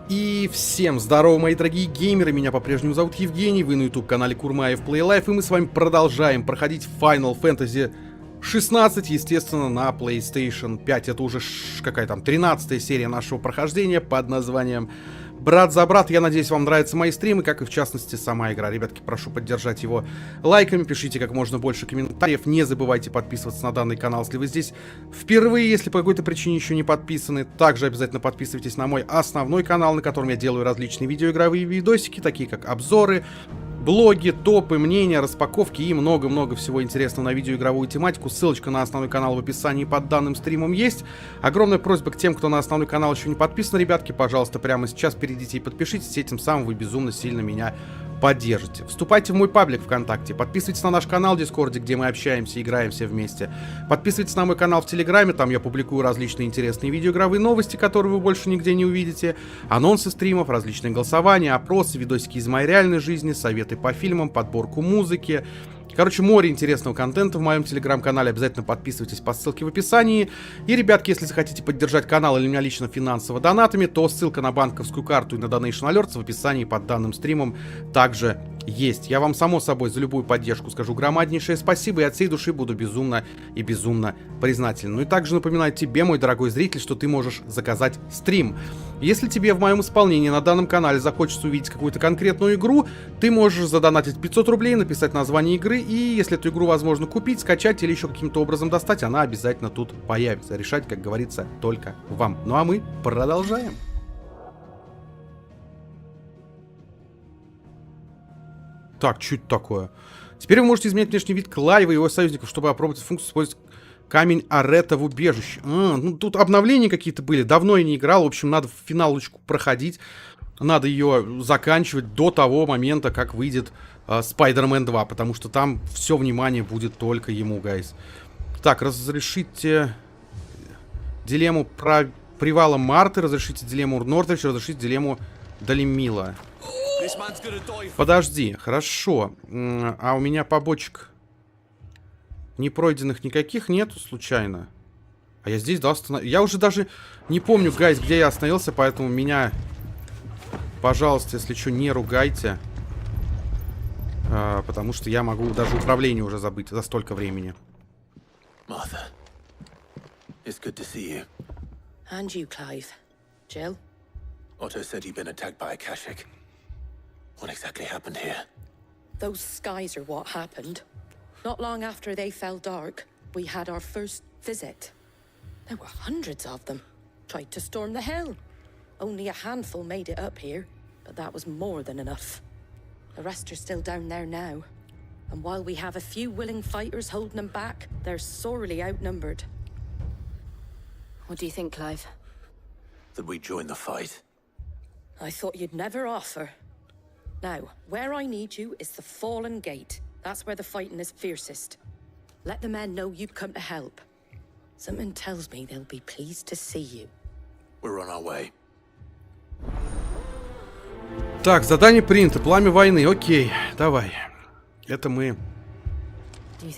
И всем здорово, мои дорогие геймеры, меня по-прежнему зовут Евгений, вы на YouTube-канале Курмаев Play Life, и мы с вами продолжаем проходить Final Fantasy 16, естественно, на PlayStation 5. Это уже какая там 13-я серия нашего прохождения под названием Брат за брат. Я надеюсь, вам нравятся мои стримы, как и в частности сама игра. Ребятки, прошу поддержать его лайками, пишите как можно больше комментариев. Не забывайте подписываться на данный канал, если вы здесь впервые, если по какой-то причине еще не подписаны. Также обязательно подписывайтесь на мой основной канал, на котором я делаю различные видеоигровые видосики, такие как обзоры, блоги, топы, мнения, распаковки и много-много всего интересного на видеоигровую тематику. Ссылочка на основной канал в описании под данным стримом есть. Огромная просьба к тем, кто на основной канал еще не подписан, ребятки, пожалуйста, прямо сейчас перейдите и подпишитесь, этим самым вы безумно сильно меня поддержите. Вступайте в мой паблик ВКонтакте, подписывайтесь на наш канал в Дискорде, где мы общаемся, играем все вместе. Подписывайтесь на мой канал в Телеграме, там я публикую различные интересные видеоигровые новости, которые вы больше нигде не увидите, анонсы стримов, различные голосования, опросы, видосики из моей реальной жизни, советы по фильмам, подборку музыки. Короче, море интересного контента в моем телеграм-канале. Обязательно подписывайтесь по ссылке в описании. И, ребятки, если захотите поддержать канал или меня лично финансово донатами, то ссылка на банковскую карту и на Donation Alerts в описании под данным стримом также есть. Я вам, само собой, за любую поддержку скажу громаднейшее спасибо и от всей души буду безумно и безумно признателен. Ну и также напоминаю тебе, мой дорогой зритель, что ты можешь заказать стрим. Если тебе в моем исполнении на данном канале захочется увидеть какую-то конкретную игру, ты можешь задонатить 500 рублей, написать название игры, и если эту игру возможно купить, скачать или еще каким-то образом достать, она обязательно тут появится. Решать, как говорится, только вам. Ну а мы продолжаем. Так, что это такое? Теперь вы можете изменять внешний вид Клайва и его союзников, чтобы опробовать функцию использовать камень Арета в убежище. Ну тут обновления какие-то были. Давно я не играл. В общем, надо финалочку проходить. Надо ее заканчивать до того момента, как выйдет Spider-Man 2. Потому что там все внимание будет только ему, гайс. Так, разрешите дилемму про привала Марты. Разрешите дилемму Нордрич. Разрешите дилемму Далимила. Подожди, хорошо. А у меня побочек не пройденных никаких нету случайно. А я здесь, да, я уже даже не помню, гайс, где я остановился, поэтому меня, пожалуйста, если что, не ругайте. Потому что я могу даже управление уже забыть за столько времени. Martha, it's good to see you. And you, Clive. Jill? Otto said you'd been attacked by a Akashic. What exactly happened here? Those skies are what happened. Not long after they fell dark, we had our first visit. There were hundreds of them. Tried to storm the hill. Only a handful made it up here, but that was more than enough. The rest are still down there now. And while we have a few willing fighters holding them back, they're sorely outnumbered. What do you think, Clive? That we join the fight? I thought you'd never offer. Now, where I need you is the Fallen Gate. That's where the fighting is fiercest. Let the men know you've come to help. Something tells me they'll be pleased to see you. We're on our way. Так, задание принято. Пламя войны. Окей, давай. Это мы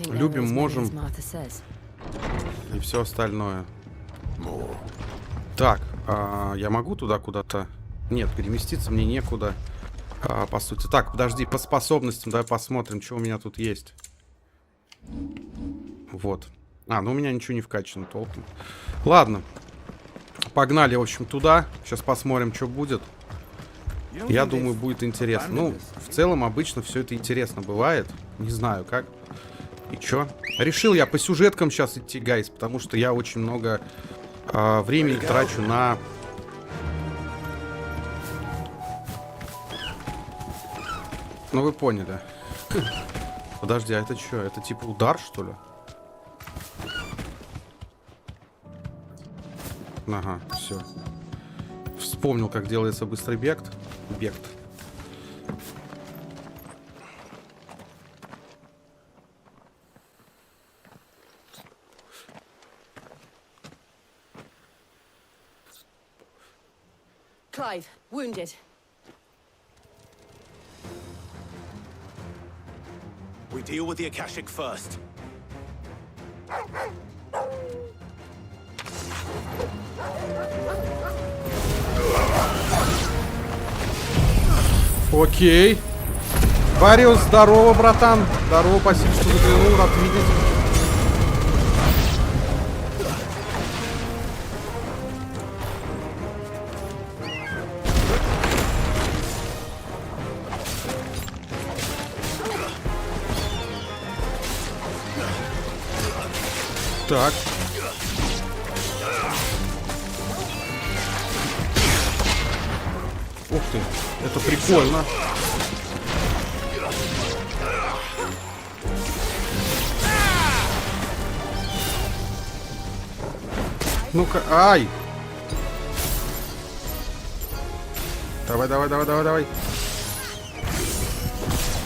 любим, можем. И все остальное. Так, я могу туда куда-то? Нет, переместиться мне некуда. По сути. Так, подожди, по способностям давай посмотрим, что у меня тут есть. Вот. Ну у меня ничего не вкачано толком. Ладно. Погнали, в общем, туда. Сейчас посмотрим, что будет. Я думаю, будет интересно. Ну, в целом, обычно все это интересно бывает. Не знаю, как. И чё? Решил я по сюжеткам сейчас идти, гайс, потому что я очень много времени трачу на... Ну, вы поняли. Подожди, а это что? Это типа удар, что ли? Ага, все. Вспомнил, как делается быстрый бег. Clive, wounded. We deal with the Akashic first. Окей. Вариус, здорово, братан. Здорово, спасибо, что заглянул, рад видеть. Так. Ух ты, это прикольно. Ну-ка, ай! Давай, давай, давай, давай, давай.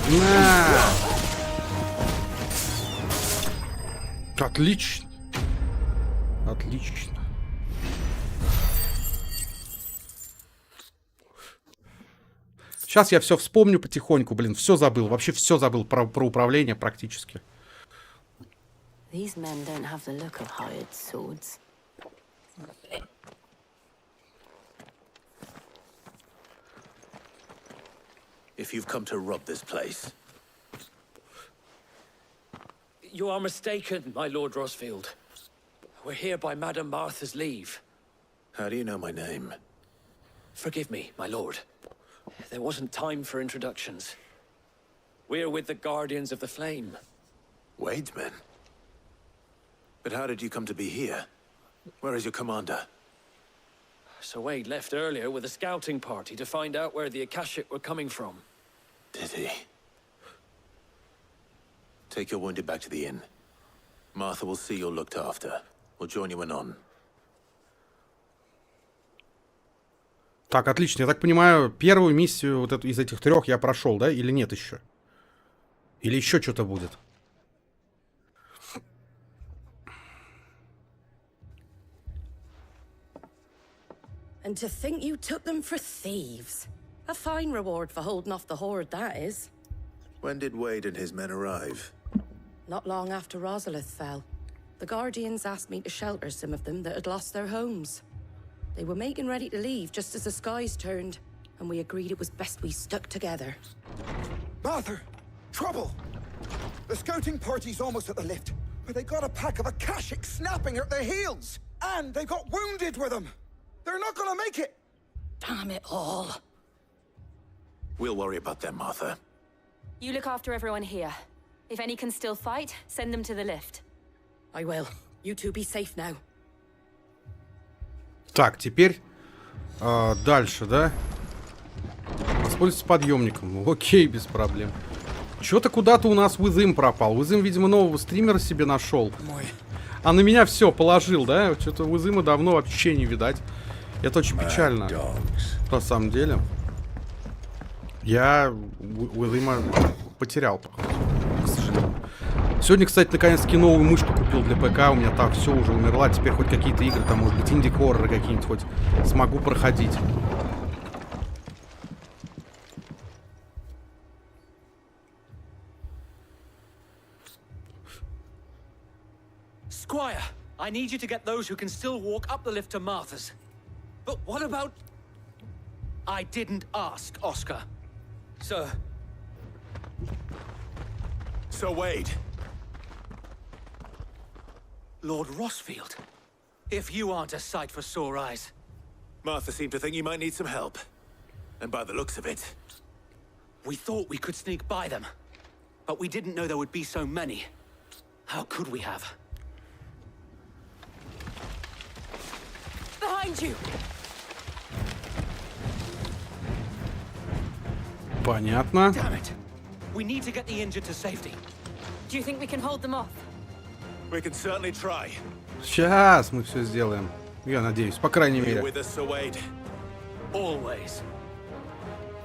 На! Отлично. Отлично. Сейчас я все вспомню потихоньку, блин, все забыл, вообще все забыл про управление практически. These men don't have the look of hired swords. If you've come to rob this place, You are mistaken, my Lord Rosfield. We're here by Madame Martha's leave. how do you know my name? Forgive me, my lord. There wasn't time for introductions. We're with the Guardians of the Flame. Wade's men? But how did you come to be here? Where is your commander? Sir Wade left earlier with a scouting party to find out where the Akashic were coming from. Did he? Take your wounded back to the inn. Martha will see you're looked after. We'll join you anon. Так, отлично. Я так понимаю, первую миссию вот эту из этих трех я прошел, да? Или нет еще? Или еще что-то будет? And to think you took them for thieves. A fine reward for holding off the horde, that is. When did Wade and his men arrive? Not long after Rosalith fell. The Guardians asked me to shelter some of them that had lost their homes. They were making ready to leave just as the skies turned, and we agreed it was best we stuck together. Martha! Trouble! The scouting party's almost at the lift, but they got a pack of Akashic snapping at their heels! And they got wounded with them! They're not gonna make it! Damn it all. We'll worry about them, Martha. You look after everyone here. If any can still fight, send them to the lift. I will. You two be safe now. Так, теперь дальше, да? Воспользуйся подъемником. Окей, без проблем. Чё-то куда-то у нас Уизым пропал. Уизым, видимо, нового стримера себе нашел. А на меня все положил, да? Что-то Уизыма давно вообще не видать. Это очень печально. На самом деле. Я Уизыма потерял, походу, к сожалению. Сегодня, кстати, наконец-таки новую мышку купил для ПК. У меня так все уже умерла. Теперь хоть какие-то игры, там, может быть, инди-хорроры какие-нибудь хоть смогу проходить. Squire, I need you to get those who can still walk up the lift to Martha's. But what about... I didn't ask, Oscar. Sir. Sir Wade. Lord Rosfield. If you aren't a sight for sore eyes. Martha seemed to think you might need some help. And by the looks of it... We thought we could sneak by them. But we didn't know there would be so many. How could we have? Behind you! Понятно. Damn it. We need to get the injured to safety. Do you think we can hold them off? We can certainly try. Сейчас мы все сделаем. Я надеюсь, по крайней Be мере. with us, Sir Wade. Always.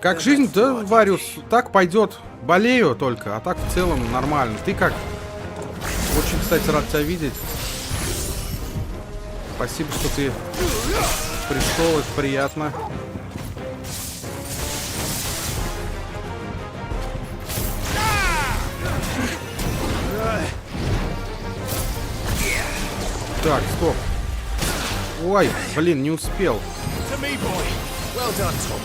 Как жизнь, да, Вариус, так пойдет. Болею только, а так в целом нормально. Ты как? Очень, кстати, рад тебя видеть. Спасибо, что ты пришел, это приятно. Так, стоп. Ой, блин, не успел. To me, boy. Well done, Tom.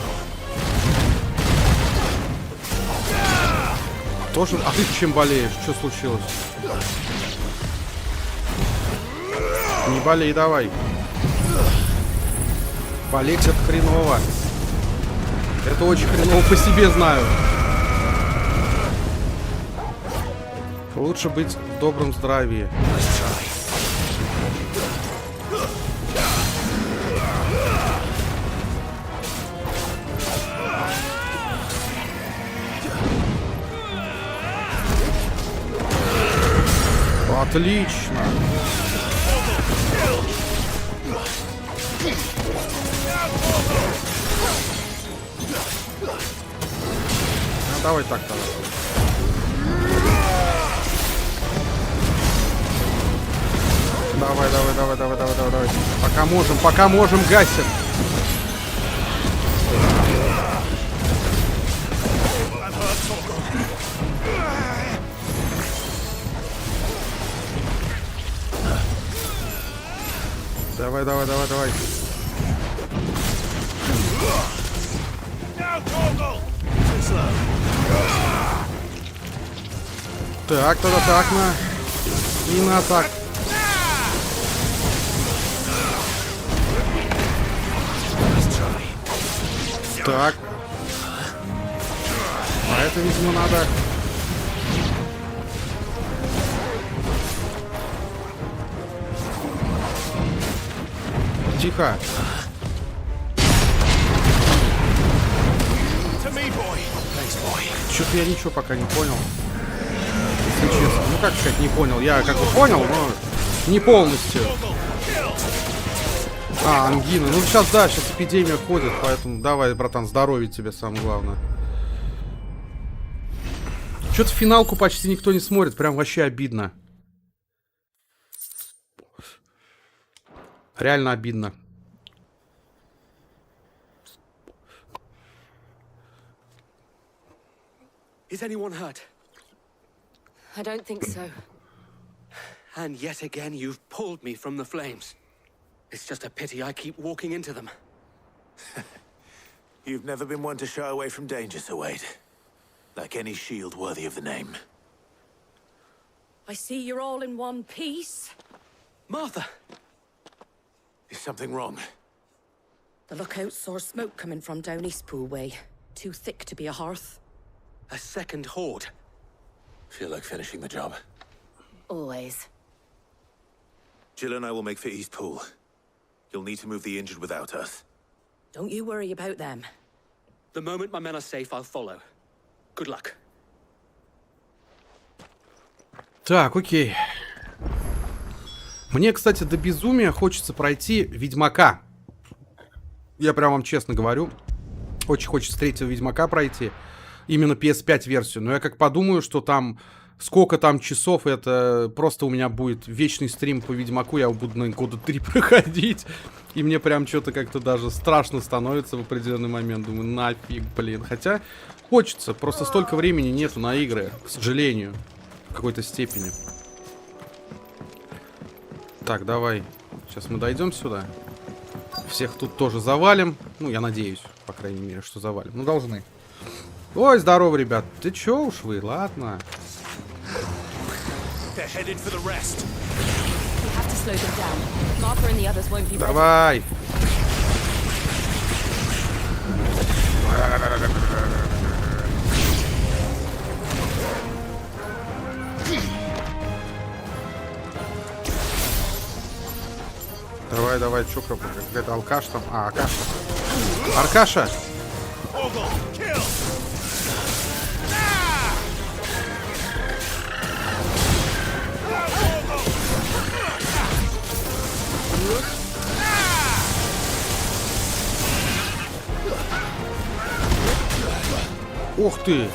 Тоже? А ты чем болеешь? Что случилось? Не болей, давай. Болеть это хреново. Это очень хреново, по себе знаю. Лучше быть в добром здравии. Отлично. Ну, давай так тогда. Давай. Пока можем, гасим. Давай. Так, тогда так на. И на атак. Так. А это, видимо, надо. Тихо. Что-то я ничего пока не понял. Если честно. Ну как сказать, не понял. Я как бы понял, но не полностью. А, ангина. Ну сейчас, да, сейчас эпидемия ходит, поэтому давай, братан, здоровье тебе, самое главное. Что-то финалку почти никто не смотрит, прям вообще обидно. Реально обидно. Is anyone hurt? I don't think so. And yet again, you've pulled me from the flames. It's just a pity I keep walking into them. You've never been one to shy away from danger, Sir Wade. Like any shield worthy of the name. I see you're all in one piece. Martha! Is something wrong? The lookout saw smoke coming from down East Pool way. Too thick to be a hearth. A second horde. Feel like finishing the job. Always. Jill and I will make for East Pool. You'll need to move the injured without us. Don't you worry about them. The moment my men are safe, I'll follow. Good luck. Так, окей. Мне, кстати, до безумия хочется пройти Ведьмака. Я прям вам честно говорю. Очень хочется третьего Ведьмака пройти. Именно PS5 версию. Но я как подумаю, что там... Сколько там часов, это просто у меня будет вечный стрим по Ведьмаку. Я буду на года 3 проходить. И мне прям что-то как-то даже страшно становится в определенный момент. Думаю, нафиг, блин. Хотя хочется. Просто столько времени нету на игры. К сожалению. В какой-то степени. Так, давай. Сейчас мы дойдем сюда. Всех тут тоже завалим. Ну, я надеюсь, по крайней мере, что завалим. Ну, должны. Ой, здорово, ребят. Ты чё уж вы, ладно. Давай. Давай, чё, какая-то алкаш там. А, Акаша. Аркаша. Ух ты!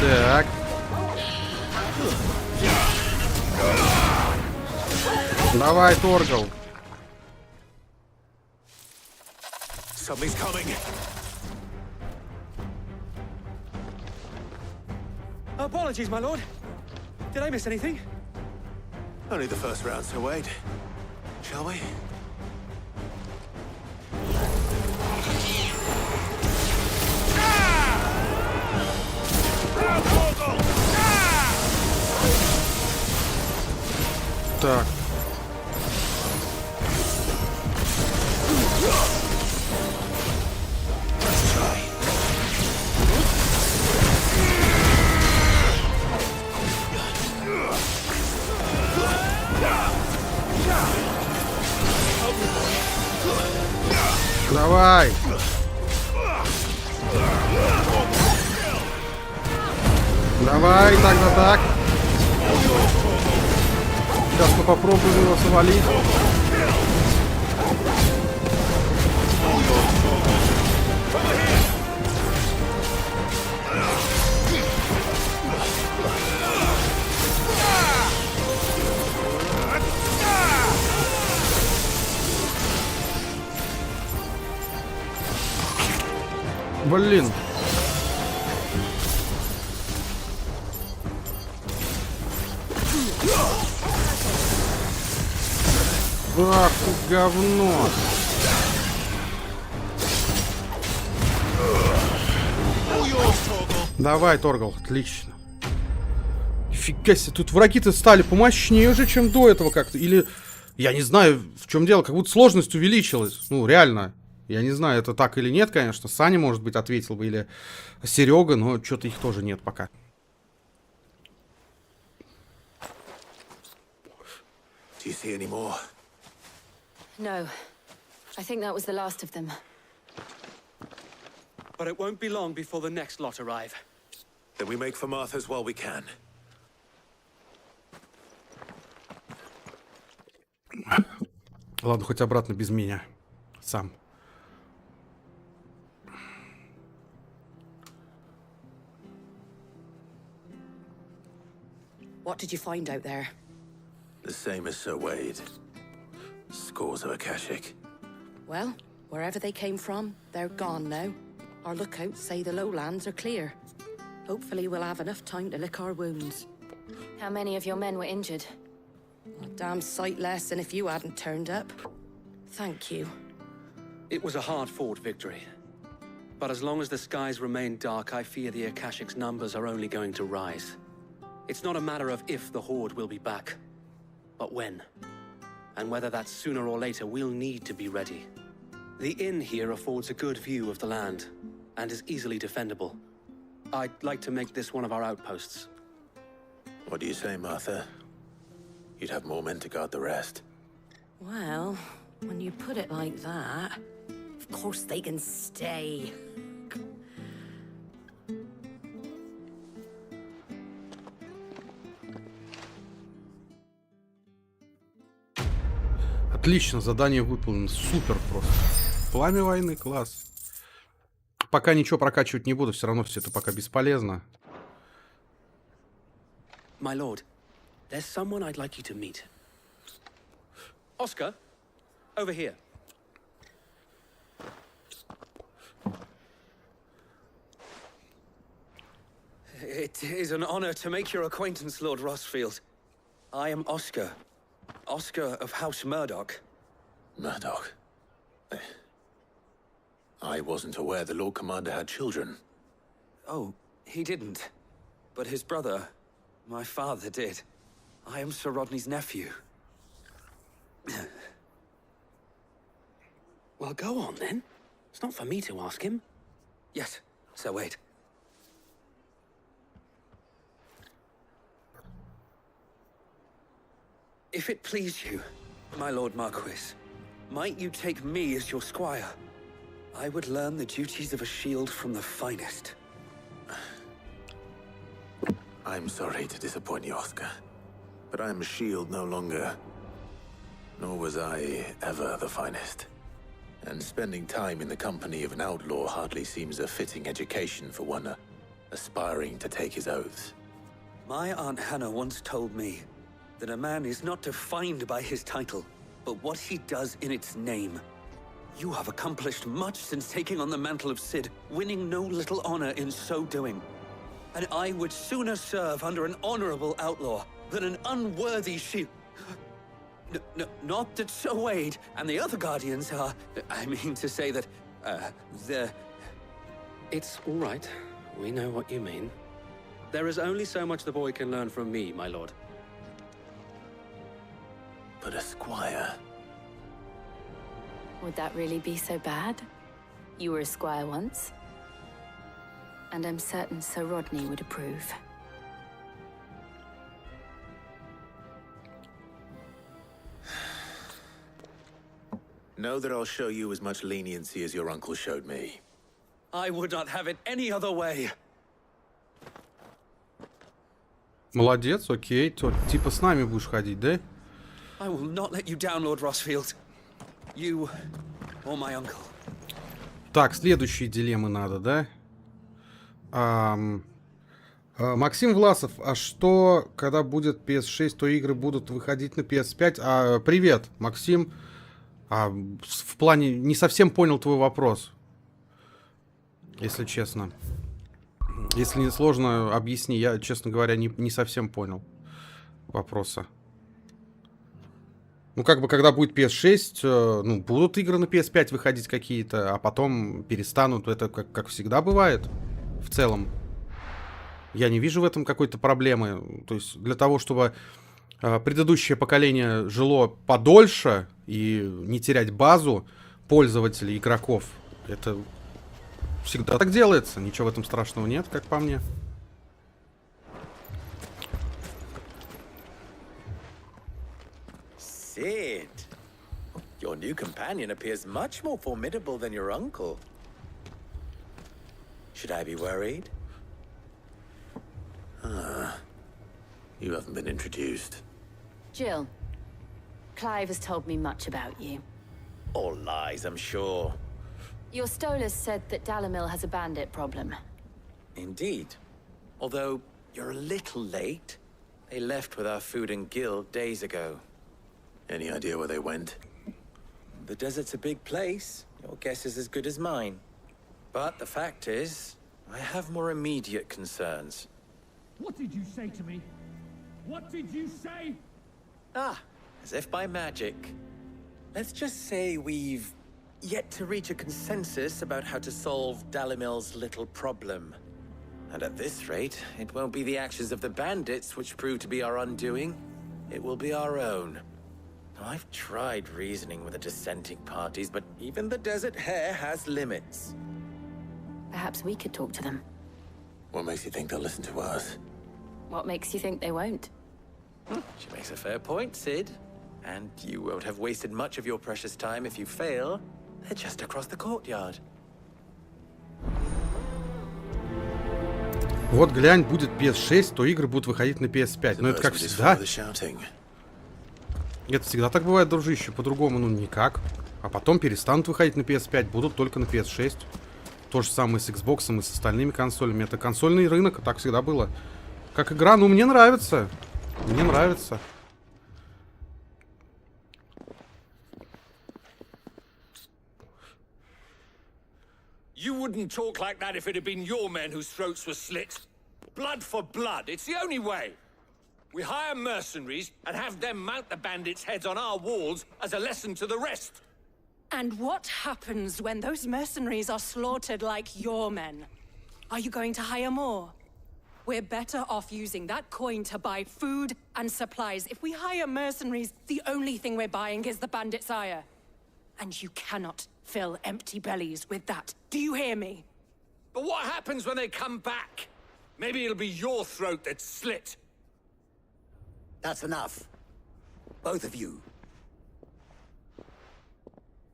Так. Давай, Торгал. Something's coming. Apologies, my lord. Did I miss anything? Only the first round, so wait. Shall we? Так. Давай. Давай, тогда так. Сейчас мы попробуем его завалить. Блин. Ах ты говно. Давай, Торгал, отлично. Фига себе, тут враги-то стали помощнее уже, чем до этого как-то. Или, я не знаю, в чем дело, как будто сложность увеличилась. Ну, реально. Я не знаю, это так или нет, конечно. Саня, может быть, ответил бы, или Серега, но что-то их тоже нет пока. Do you see any more? No. I think that was the last of them. But it won't be long before the next lot arrive. Then we make for Martha's while we can. Ладно, хоть обратно без меня. Сам. What did you find out there? The same as Sir Wade. Scores of Akashic. Well, wherever they came from, they're gone now. Our lookouts say the lowlands are clear. Hopefully we'll have enough time to lick our wounds. How many of your men were injured? A damn sight less than if you hadn't turned up. Thank you. It was a hard-fought victory. But as long as the skies remain dark, I fear the Akashic's numbers are only going to rise. It's not a matter of if the Horde will be back, but when. And whether that's sooner or later, we'll need to be ready. The inn here affords a good view of the land, and is easily defendable. I'd like to make this one of our outposts. What do you say, Martha? You'd have more men to guard the rest. Well, when you put it like that, of course they can stay. Отлично, задание выполнено. Супер просто. Пламя войны, класс. Пока ничего прокачивать не буду, все равно все это пока бесполезно. My lord, there's someone I'd like you to meet. Oscar, over here. It is an honor to make your acquaintance, Lord Rossfield. I am Oscar. Oscar of House Murdoch. Murdoch. I wasn't aware the Lord Commander had children. Oh, he didn't. But his brother, my father, did. I am Sir Rodney's nephew. Well, go on then. It's not for me to ask him. Yes, Sir Wade. If it please you, my Lord Marquis, might you take me as your squire? I would learn the duties of a shield from the finest. I'm sorry to disappoint you, Oscar. But I'm a shield no longer. Nor was I ever the finest. And spending time in the company of an outlaw hardly seems a fitting education for one aspiring to take his oaths. My Aunt Hannah once told me that a man is not defined by his title, but what he does in its name. You have accomplished much since taking on the mantle of Cid, winning no little honor in so doing. And I would sooner serve under an honorable outlaw than an unworthy shield. Not that Sir Wade and the other Guardians are... I mean to say that, they're... It's all right. We know what you mean. There is only so much the boy can learn from me, my lord. But a squire. Would that really be so bad? You were a squire once. And I'm certain Sir Rodney would approve. Know that I'll show you as much leniency as your uncle showed me. I would not have it any other way. Молодец, окей. То, типа с нами будешь ходить, да? I will not let you down, Lord Rossfield. You or my uncle. Так, следующие дилеммы надо, да? Максим Власов, а что, когда будет PS6, то игры будут выходить на PS5? Привет, Максим. В плане, не совсем понял твой вопрос. Если честно. Если не сложно, объясни. Я, честно говоря, не совсем понял вопроса. Ну, как бы, когда будет PS6, ну, будут игры на PS5 выходить какие-то, а потом перестанут. Это как всегда бывает, в целом. Я не вижу в этом какой-то проблемы. То есть, для того, чтобы предыдущее поколение жило подольше и не терять базу пользователей, игроков, это всегда так делается. Ничего в этом страшного нет, как по мне. Sid, your new companion appears much more formidable than your uncle. Should I be worried? You haven't been introduced. Jill, Clive has told me much about you. All lies, I'm sure. Your Stolas said that Dalamil has a bandit problem. Indeed. Although, you're a little late. They left with our food and guild days ago. Any idea where they went? The desert's a big place. Your guess is as good as mine. But the fact is, I have more immediate concerns. What did you say to me? What did you say? As if by magic. Let's just say we've yet to reach a consensus about how to solve Dalimil's little problem. And at this rate, it won't be the actions of the bandits which prove to be our undoing. It will be our own. Now, I've tried reasoning with the dissenting parties, but even the Desert Hare has limits. Perhaps we could talk to them. What makes you think they'll listen to us? What makes you think they won't? She makes a fair point, Sid. And you won't have wasted much of your precious time if you fail. They're just across the courtyard. Вот глянь, будет PS6, то игры будут выходить на PS5. Но это как всегда. Это всегда так бывает, дружище. По-другому, ну, никак. А потом перестанут выходить на PS5, будут только на PS6. То же самое с Xbox и с остальными консолями. Это консольный рынок, так всегда было. Как игра, ну, мне нравится. Мне нравится. You wouldn't talk like that if it had been your men whose throats were slit. Blood for blood, it's the only way. We hire mercenaries and have them mount the bandits' heads on our walls as a lesson to the rest. And what happens when those mercenaries are slaughtered like your men? Are you going to hire more? We're better off using that coin to buy food and supplies. If we hire mercenaries, the only thing we're buying is the bandit's ire. And you cannot fill empty bellies with that. Do you hear me? But what happens when they come back? Maybe it'll be your throat that's slit. That's enough. Both of you.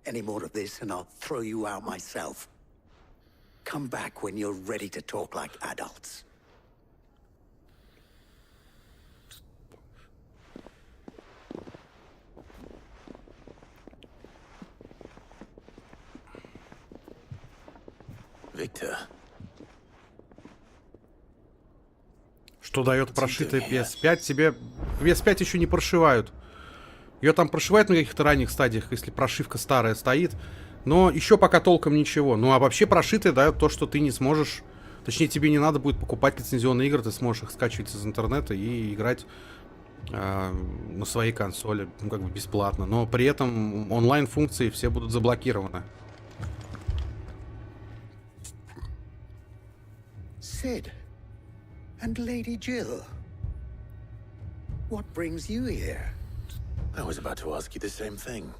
Any more of this and I'll throw you out myself. Come back when you're ready to talk like adults. Victor. Что дает прошитая PS5? Тебе PS5 еще не прошивают. Ее там прошивают на каких-то ранних стадиях, если прошивка старая стоит. Но еще пока толком ничего. Ну а вообще прошитая дает то, что ты не сможешь Точнее, тебе не надо будет покупать лицензионные игры, ты сможешь их скачивать из интернета и играть на своей консоли, ну, как бы бесплатно. Но при этом онлайн-функции все будут заблокированы. Sid and Lady Jill. What brings you here? I was about to ask you the same thing.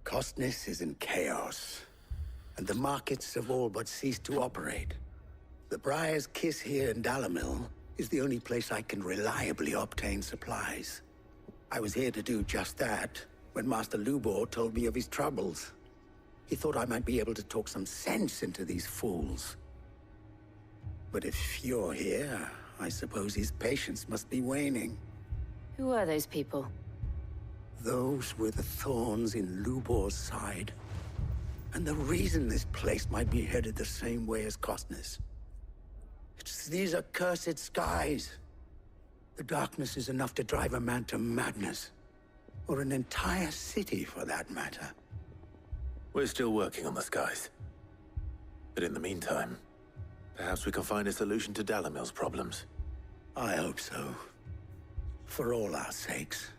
Costness is in chaos, and the markets have all but ceased to operate. The Briar's Kiss here in Dalamil is the only place I can reliably obtain supplies. I was here to do just that when Master Lubor told me of his troubles. He thought I might be able to talk some sense into these fools. But if you're here, I suppose his patience must be waning. Who are those people? Those were the thorns in Lubor's side. And the reason this place might be headed the same way as Costness. It's these accursed skies. The darkness is enough to drive a man to madness. Or an entire city, for that matter. We're still working on the skies. But in the meantime, perhaps we can find a solution to Dalamil's problems. I hope so. For all our sakes.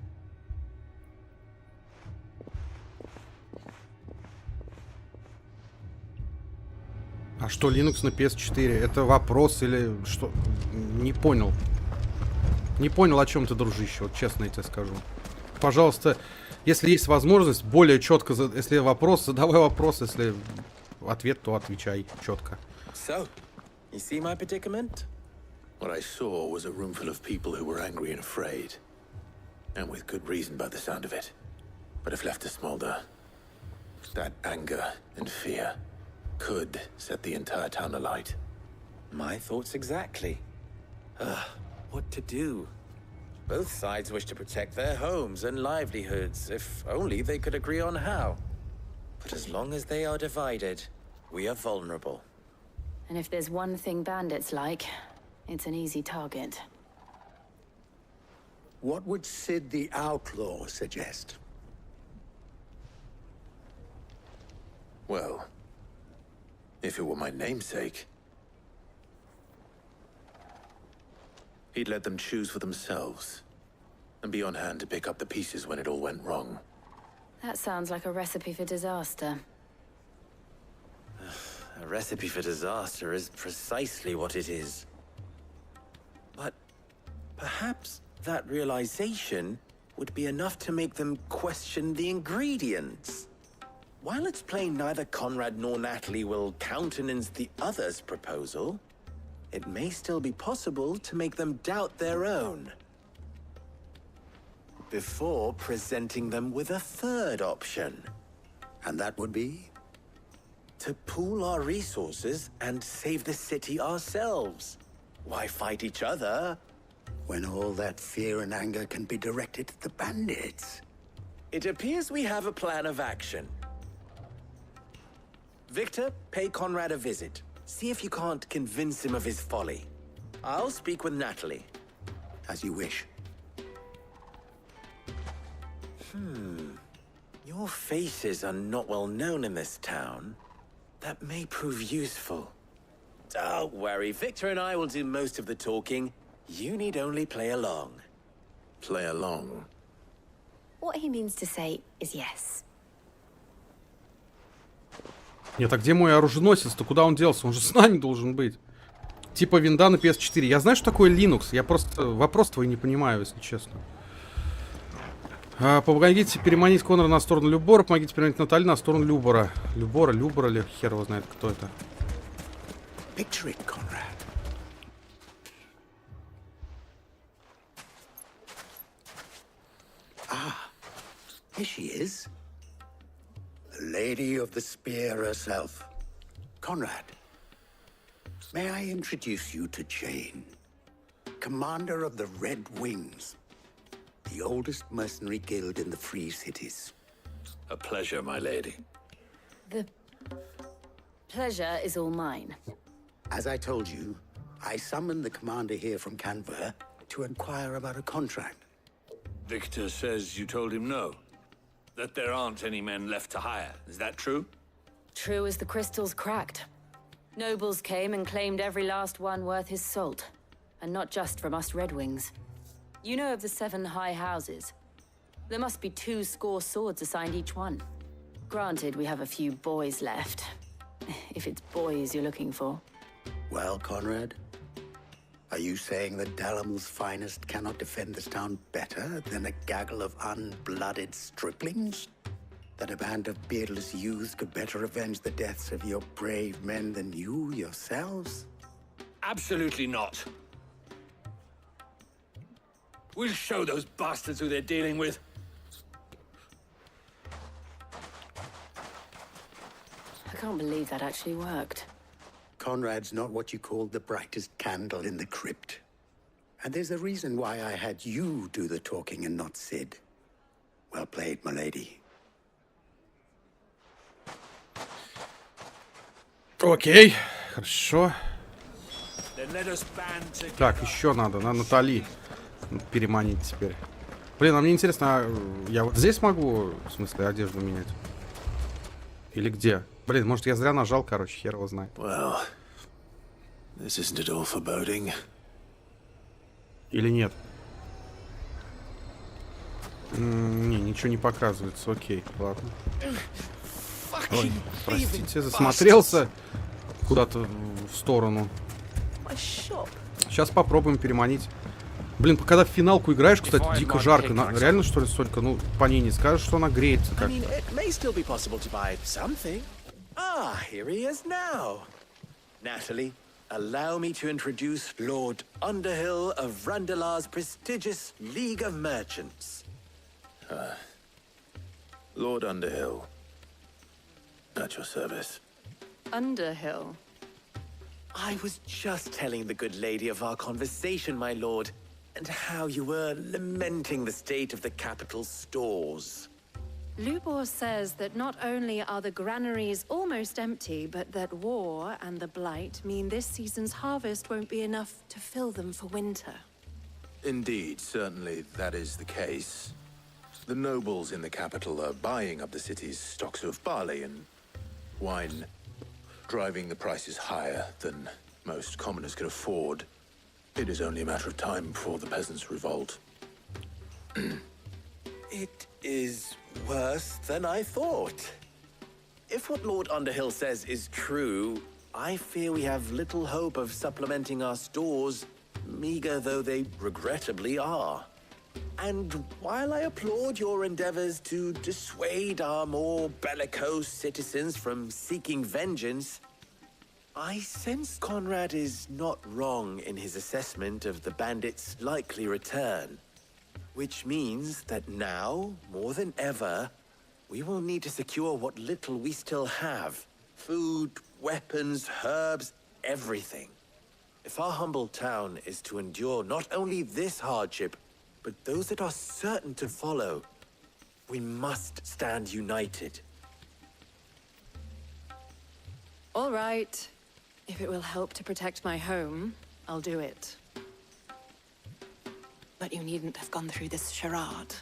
А что Linux на PS4? Это вопрос или что? Не понял. Не понял, о чем ты, дружище, вот честно я тебе скажу. Пожалуйста, если есть возможность, более четко, если вопрос, задавай вопрос, если ответ, то отвечай четко. So, you see my predicament? What I saw was a room full of people who were angry and afraid. And with good reason by the sound of it. But if left to smolder, that anger and fear could set the entire town alight. My thoughts exactly. What to do? Both sides wish to protect their homes and livelihoods, if only they could agree on how. But as long as they are divided, we are vulnerable. And if there's one thing bandits like, it's an easy target. What would Sid the Outlaw suggest? Well, if it were my namesake, he'd let them choose for themselves and be on hand to pick up the pieces when it all went wrong. That sounds like a recipe for disaster. A recipe for disaster is precisely what it is. But perhaps that realization would be enough to make them question the ingredients. While it's plain neither Conrad nor Natalie will countenance the other's proposal, it may still be possible to make them doubt their own. Before presenting them with a third option. And that would be? To pool our resources and save the city ourselves. Why fight each other? When all that fear and anger can be directed at the bandits. It appears we have a plan of action. Victor, pay Conrad a visit. See if you can't convince him of his folly. I'll speak with Natalie. As you wish. Your faces are not well known in this town. That may prove useful. Don't worry, Victor and I will do most of the talking. You need only play along. Play along? What he means to say is yes. Нет, а где мой оруженосец-то? Куда он делся? Он же с нами должен быть. Типа винда на PS4. Я знаю, что такое Linux. Я просто вопрос твой не понимаю, если честно. Помогите переманить Конора на сторону Любора. Помогите переманить Натали на сторону Любора. Любора ли? Хер его знает, кто это. Picture it, Conrad. Here she is. The Lady of the Spear herself. Conrad, may I introduce you to Jane, commander of the Red Wings, the oldest mercenary guild in the Free Cities. A pleasure, my lady. The pleasure is all mine. As I told you, I summoned the commander here from Canberra to inquire about a contract. Victor says you told him no. That there aren't any men left to hire. Is that true? True as the crystal's cracked. Nobles came and claimed every last one worth his salt. And not just from us Red Wings. You know of the 7 high houses. There must be 2 swords assigned each one. Granted, we have a few boys left. If it's boys you're looking for. Well, Conrad, are you saying that Dalamil's finest cannot defend this town better than a gaggle of unblooded striplings? That a band of beardless youths could better avenge the deaths of your brave men than you yourselves? Absolutely not. We'll show those bastards who they're dealing with. I can't believe that actually worked. Conrad's not what you call the brightest candle in the crypt. And there's a reason why I had you do the talking and not Sid. Well played, my lady. Окей, хорошо. Then let us band together. Так, еще надо Натали переманить теперь. Блин, а мне интересно, а я вот здесь могу, в смысле, одежду менять? Или где? Блин, может я зря нажал, короче, хер его знает. Well, this isn't at all foreboding. Или нет? Не, ничего не показывается, окей, ладно. Ой, простите, засмотрелся куда-то в сторону. Сейчас попробуем переманить. Блин, когда в финалку играешь, кстати, дико жарко. Реально, что ли, столько? Ну, по ней не скажешь, что она греется как-то. Ah, here he is now. Natalie, allow me to introduce Lord Underhill of Randalar's prestigious League of Merchants. Lord Underhill. At your service. Underhill. I was just telling the good lady of our conversation, my lord, and how you were lamenting the state of the capital's stores. Lubor says that not only are the granaries almost empty, but that war and the Blight mean this season's harvest won't be enough to fill them for winter. Indeed, certainly that is the case. The nobles in the capital are buying up the city's stocks of barley and wine, driving the prices higher than most commoners can afford. It is only a matter of time before the peasants revolt. It is worse than I thought. If what Lord Underhill says is true, I fear we have little hope of supplementing our stores, meager though they regrettably are. And while I applaud your endeavors to dissuade our more bellicose citizens from seeking vengeance, I sense Conrad is not wrong in his assessment of the bandits' likely return. Which means that now, more than ever, we will need to secure what little we still have. Food, weapons, herbs, everything. If our humble town is to endure not only this hardship, but those that are certain to follow, we must stand united. All right. If it will help to protect my home, I'll do it. But you needn't have gone through this charade.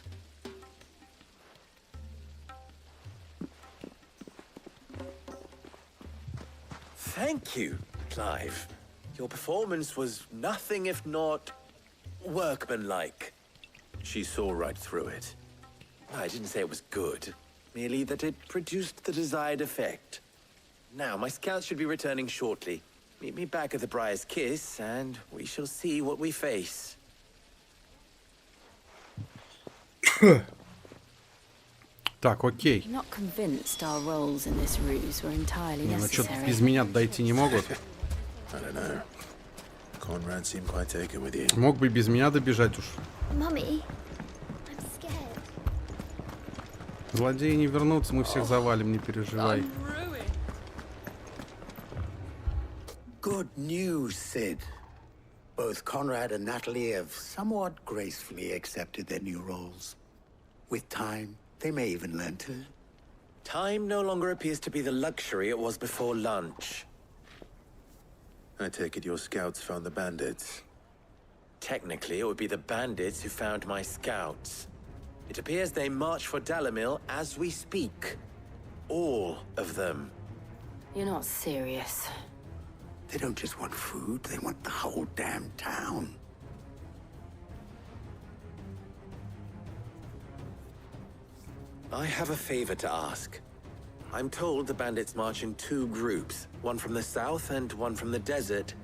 Thank you, Clive. Your performance was nothing if not workmanlike. She saw right through it. I didn't say it was good, merely that it produced the desired effect. Now, my scouts should be returning shortly. Meet me back at the Briar's Kiss, and we shall see what we face. Так, окей. I'm not convinced our roles in this ruse were entirely Не, ну что-то necessary. без меня дойти не могут. I don't know. Conrad seemed quite taken with you. Мог бы без меня добежать уж. Mummy, I'm scared. Злодеи не вернутся, мы всех завалим, не переживай. Good news, Sid. Both Conrad and Natalie have somewhat gracefully accepted their new roles. With time, they may even learn to. Time no longer appears to be the luxury it was before lunch. I take it your scouts found the bandits. Technically, it would be the bandits who found my scouts. It appears they march for Dalamil as we speak. All of them. You're not serious. They don't just want food, they want the whole damn town. I have a favor to ask. I'm told the bandits march in 2 groups, one from the south and one from the desert,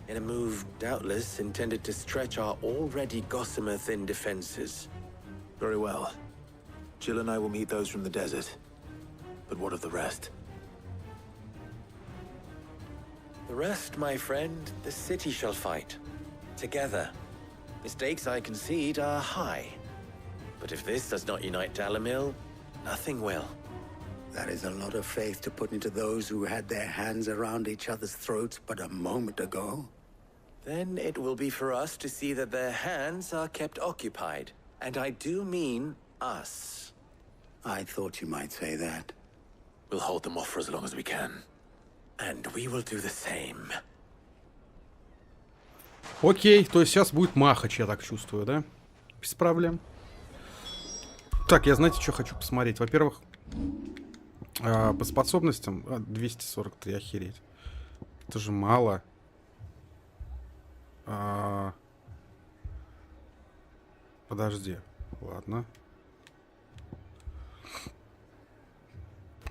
in a move doubtless intended to stretch our already gossamer-thin defenses. Very well. Jill and I will meet those from the desert. But what of the rest? The rest, my friend, the city shall fight. Together. The stakes, I concede, are high. But if this does not unite Dalimil, nothing will. That is a lot of faith to put into those who had their hands around each other's throats but a moment ago. Then it will be for us to see that their hands are kept occupied. And I do mean us. I thought you might say that. We'll hold them off for as long as we can. And we will do the same. Окей, то есть сейчас будет махач, я так чувствую, да? Без проблем. Так, я знаете, что хочу посмотреть? Во-первых, по способностям 243, охереть. Это же мало. Подожди. Ладно.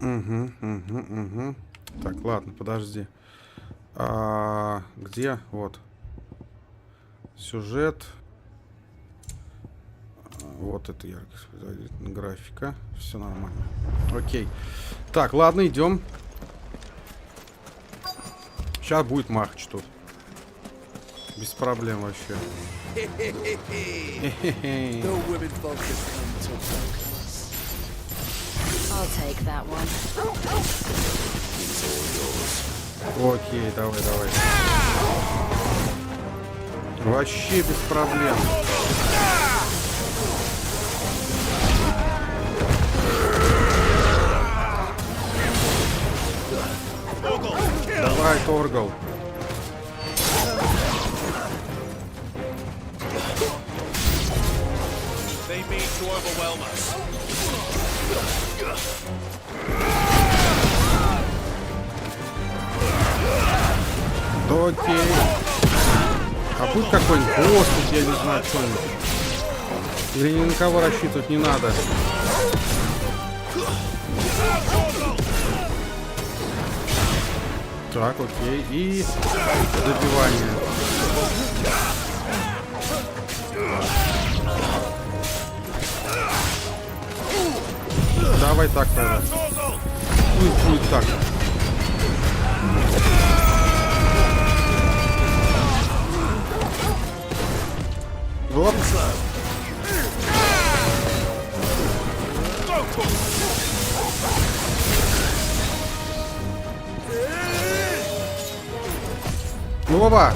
Угу. Так, ладно, подожди. Где? Вот. Сюжет. Вот это яркость. Графика. Все нормально. Окей. Так, ладно, идем. Сейчас будет махач тут. Без проблем вообще. Окей, давай. Вообще без проблем. Давай, Торгал. They mean to overwhelm us. Окей. А будет какой-нибудь босс, я не знаю, что-нибудь. Или ни на кого рассчитывать не надо. Так, окей. И добивание. Давай так тогда. Пусть будет так. Оп. Опа.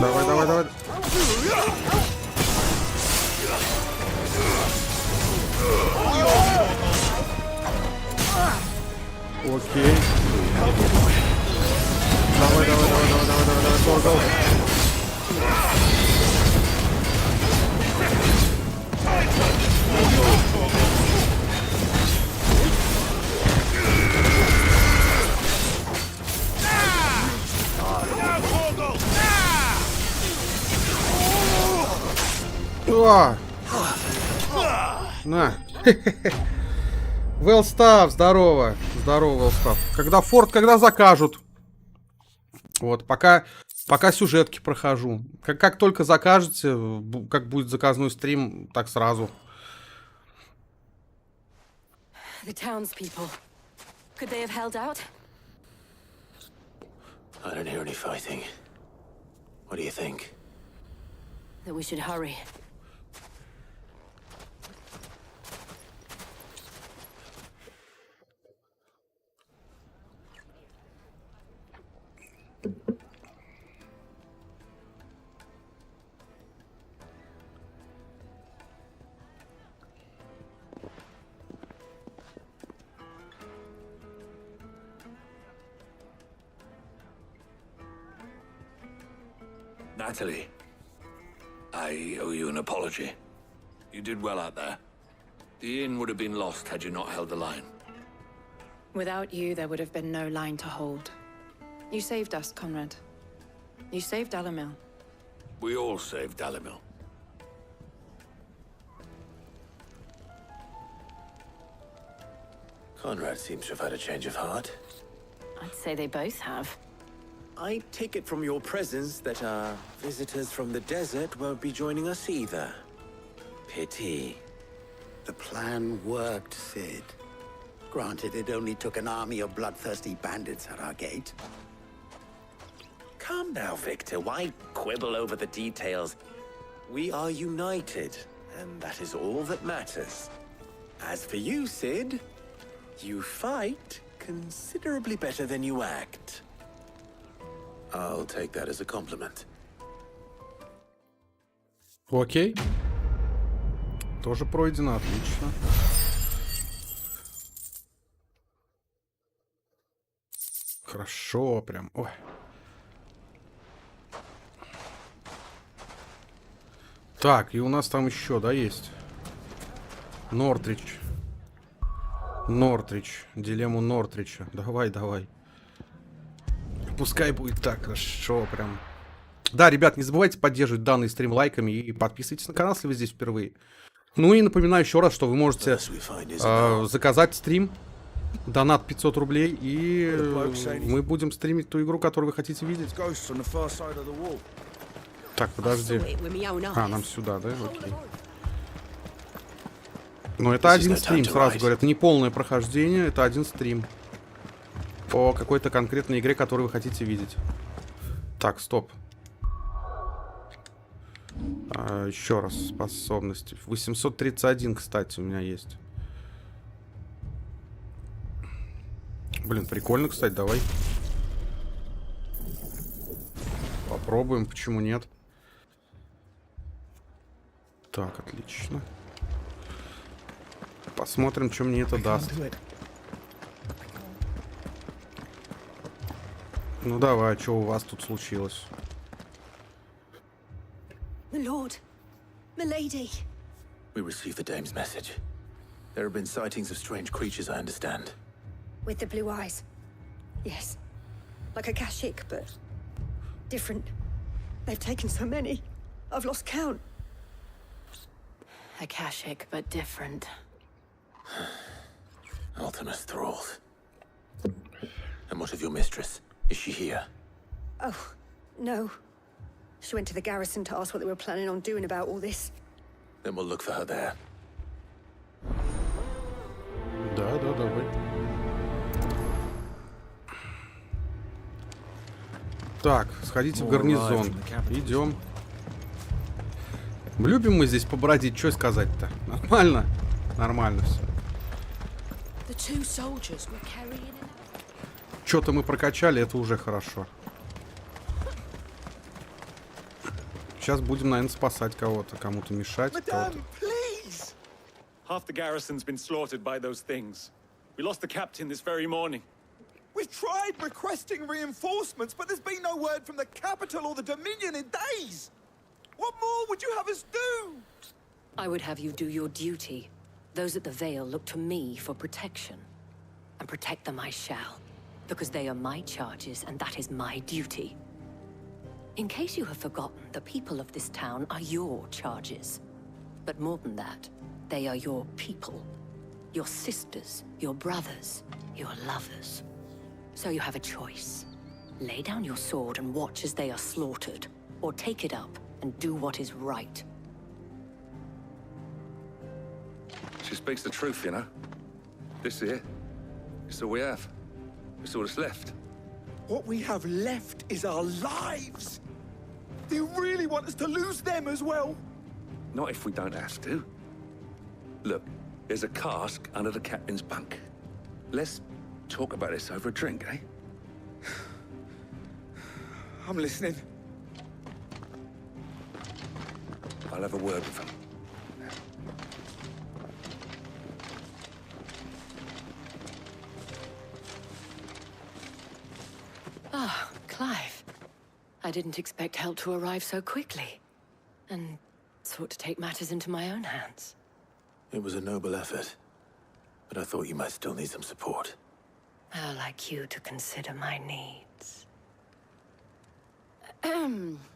Давай. Окей. Давай, Торгал. На. Велстав, здорово. Здорово, Велстав. Когда закажут. Вот, пока сюжетки прохожу. Как только закажете, как будет заказной стрим, так сразу. The townspeople. Could they have held out? I don't hear any fighting. What do you think? That we should hurry. Natalie, I owe you an apology. You did well out there. The inn would have been lost had you not held the line. Without you, there would have been no line to hold. You saved us, Conrad. You saved Dalamil. We all saved Dalamil. Conrad seems to have had a change of heart. I'd say they both have. I take it from your presence that our visitors from the desert won't be joining us either. Pity. The plan worked, Sid. Granted, it only took an army of bloodthirsty bandits at our gate. Calm now, Victor. Why quibble over the details? We are united, and that is all that matters. As for you, Sid, you fight considerably better than you act. I'll take that as a compliment. Окей. Тоже пройдено, отлично. Хорошо, прям. Ой. Так, и у нас там еще, да, есть? Нортрич. Дилемму Нортрича. Давай. Пускай будет так, хорошо, прям. Да, ребят, не забывайте поддерживать данный стрим лайками и подписывайтесь на канал, если вы здесь впервые. Ну и напоминаю еще раз, что вы можете заказать стрим. Донат 500 рублей, и мы будем стримить ту игру, которую вы хотите видеть. Так, подожди. А, нам сюда, да? Окей. Но это один стрим, сразу говорят. Не полное прохождение, это один стрим. По какой-то конкретной игре, которую вы хотите видеть. Так, стоп. Еще раз, способности. 831, кстати, у меня есть. Блин, прикольно, кстати, давай. Попробуем, почему нет. Так, отлично. Посмотрим, что мне это даст. Ну давай, что у вас тут случилось? My lord. Milady. We received the dame's message. There have been sightings of strange creatures, I understand. With the blue eyes. Yes. Like a Kashik, but different. They've taken so many. I've lost count. Akashic, but different. Ultimus thralls. And what of your mistress? Is she here? Oh, no. She went to the garrison to ask what they were planning on doing about all this. Then we'll look for her there. Да, давай. Так, сходите в гарнизон. Идем. Любим мы здесь побродить, что сказать-то? Нормально? Нормально все. Что-то мы прокачали, это уже хорошо. Сейчас будем, наверное, спасать кого-то, кому-то мешать. Madame, please! Half the garrison's been slaughtered by those things. We lost the captain this very morning. We've tried requesting reinforcements, but there's been no word from the capital or the Dominion in days. What more would you have us do? I would have you do your duty. Those at the Vale look to me for protection. And protect them I shall. Because they are my charges, and that is my duty. In case you have forgotten, the people of this town are your charges. But more than that, they are your people. Your sisters, your brothers, your lovers. So you have a choice. Lay down your sword and watch as they are slaughtered. Or take it up and do what is right. She speaks the truth, you know. This here, it's all we have. It's all that's left. What we have left is our lives. Do you really want us to lose them as well? Not if we don't have to. Look, there's a cask under the captain's bunk. Let's talk about this over a drink, eh? I'm listening. I'll have a word with him. Ah, Clive. I didn't expect help to arrive so quickly. And sought to take matters into my own hands. It was a noble effort, but I thought you might still need some support. I'd like you to consider my needs.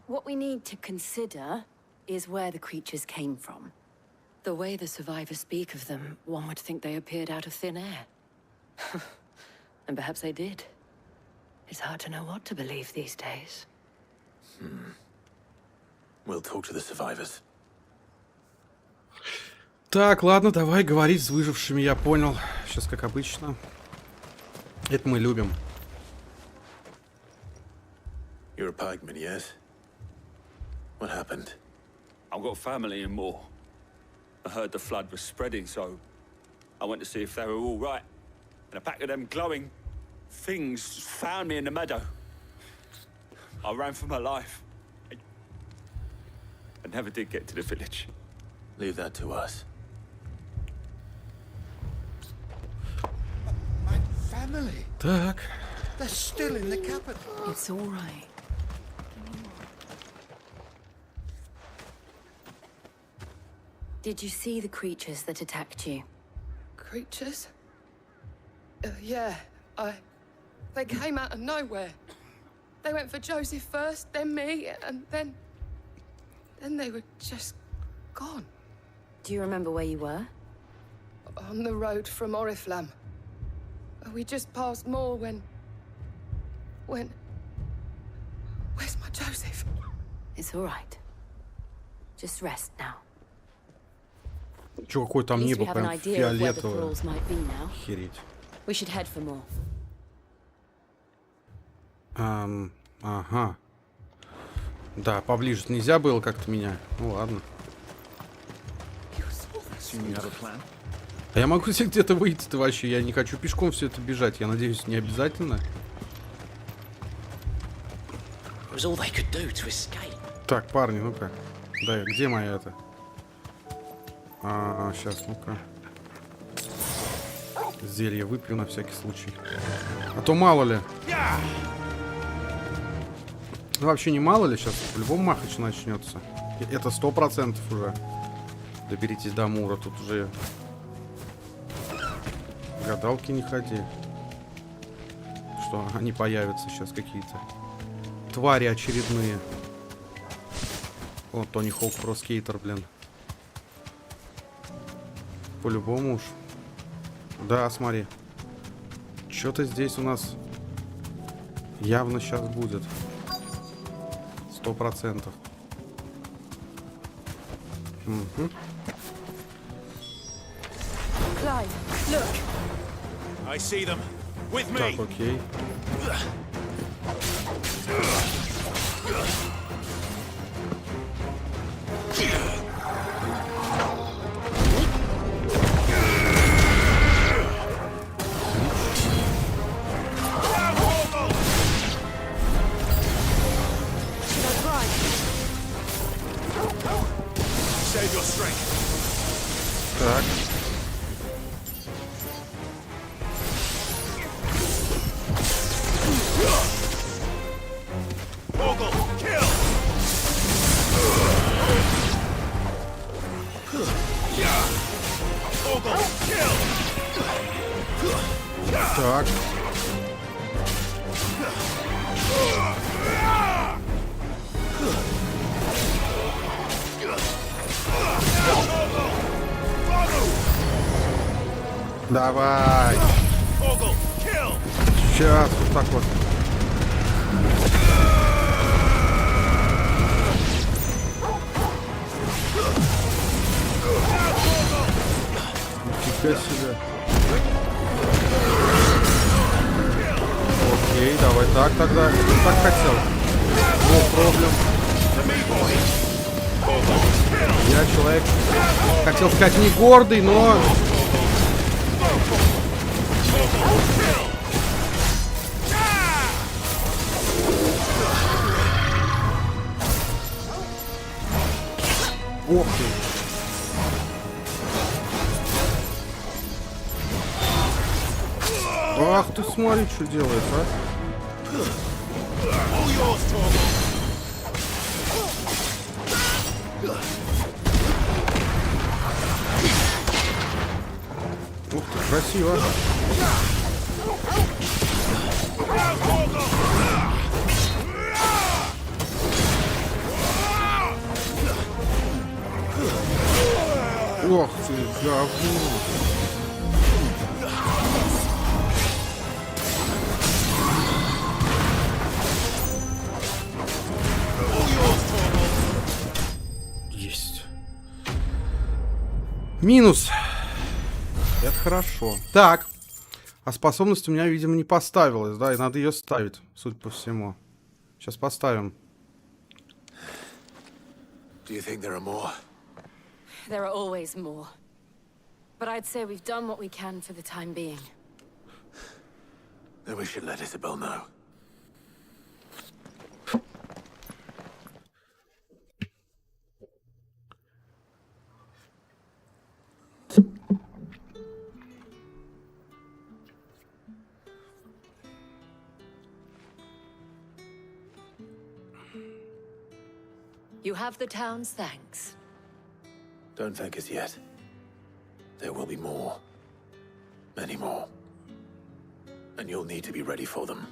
What we need to consider is where the creatures came from. The way the survivors speak of them, one would think they appeared out of thin air. And perhaps they did. It's hard to know what to believe these days. We'll talk to the survivors. Так, ладно, давай говорить с выжившими, я понял. Сейчас как обычно. Это мы любим. You're a pikeman, yes? What happened? I've got family in Moor. I heard the flood was spreading, so I went to see if they were all right. And a pack of them glowing things found me in the meadow. I ran for my life. I never did get to the village. Leave that to us. My family. Так. They're still in the capital. It's all right. Did you see the creatures that attacked you? Creatures? Yeah, they came out of nowhere. They went for Joseph first, then me, and then they were just gone. Do you remember where you were? On the road from Oriflamme. We just passed Moor when... Where's my Joseph? It's all right. Just rest now. Чё, какой там At least небо we have an прям idea of where the фиолетовое. thralls might be now. Охереть. We should head for more. Ага. Да, поближе нельзя было как-то меня. Ну ладно. А я могу себе где-то выйти-то вообще? Я не хочу пешком все это бежать. Я надеюсь, не обязательно. Так, парни, ну-ка. Да, где моя это? Сейчас, ну-ка. Зелье выпью на всякий случай. А то мало ли. Ну, вообще не мало ли, сейчас по-любому махач начнется. Это 100% уже. Доберитесь до Мура, тут уже... Гадалки не ходи. Что, они появятся сейчас какие-то. Твари очередные. О, Тони Хоук про скейтер, блин. По-любому уж. Да, смотри. Что-то здесь у нас явно сейчас будет. 100%. Угу. Clive, look. I see them. With me. Так, окей. Save your strength. Так. Так. Давай. Сейчас вот так вот. Нифига себе. Окей, давай так тогда. Так хотел. No проблем. Я человек, хотел сказать, не гордый, но... Ох ты. Ах ты, смотри, что делает, а? Ух ты, красиво. Ох ты, говно. Есть. Минус. Это хорошо. Так. А способность у меня, видимо, не поставилась, да? И надо ее ставить, судя по всему. Сейчас поставим. Do you think there are more? There are always more. But I'd say we've done what we can for the time being. Then we should let Isabel know. You have the town's thanks. Don't thank us yet. There will be more. Many more. And you'll need to be ready for them.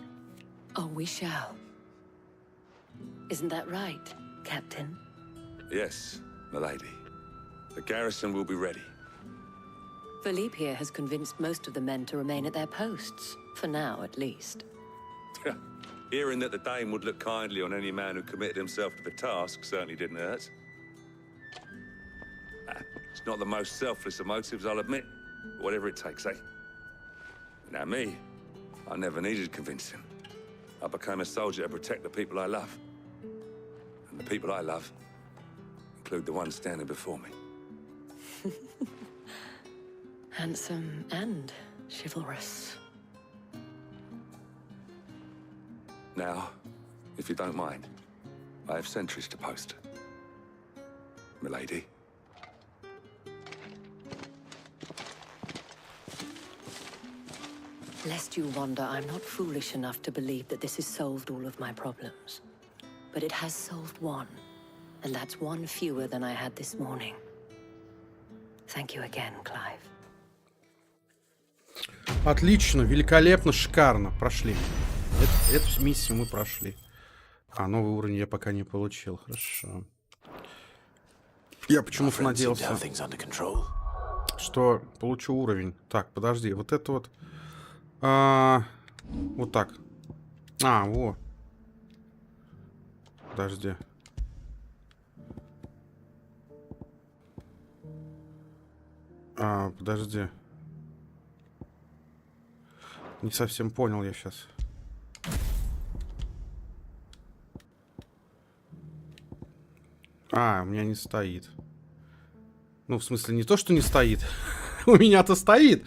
Oh, we shall. Isn't that right, Captain? Yes, milady. The garrison will be ready. Philippe here has convinced most of the men to remain at their posts. For now, at least. Hearing that the Dane would look kindly on any man who committed himself to the task certainly didn't hurt. It's not the most selfless of motives, I'll admit. But whatever it takes, eh? Now me, I never needed convincing. I became a soldier to protect the people I love. And the people I love include the ones standing before me. Handsome and chivalrous. Now, if you don't mind, I have sentries to post. Milady. Lest you wonder, I'm not foolish enough to believe that this has solved all of my problems. But it has solved one, and that's one fewer than I had this morning. Thank you again, Clive. Отлично, великолепно, шикарно. Прошли. Эту миссию мы прошли. А, новый уровень я пока не получил. Хорошо. Я почему-то надеялся, что получу уровень. Так, подожди, вот это вот. Вот так. Во. Подожди. Подожди. Не совсем понял я сейчас. У меня не стоит. Ну, в смысле, не то, что не стоит. У меня-то стоит.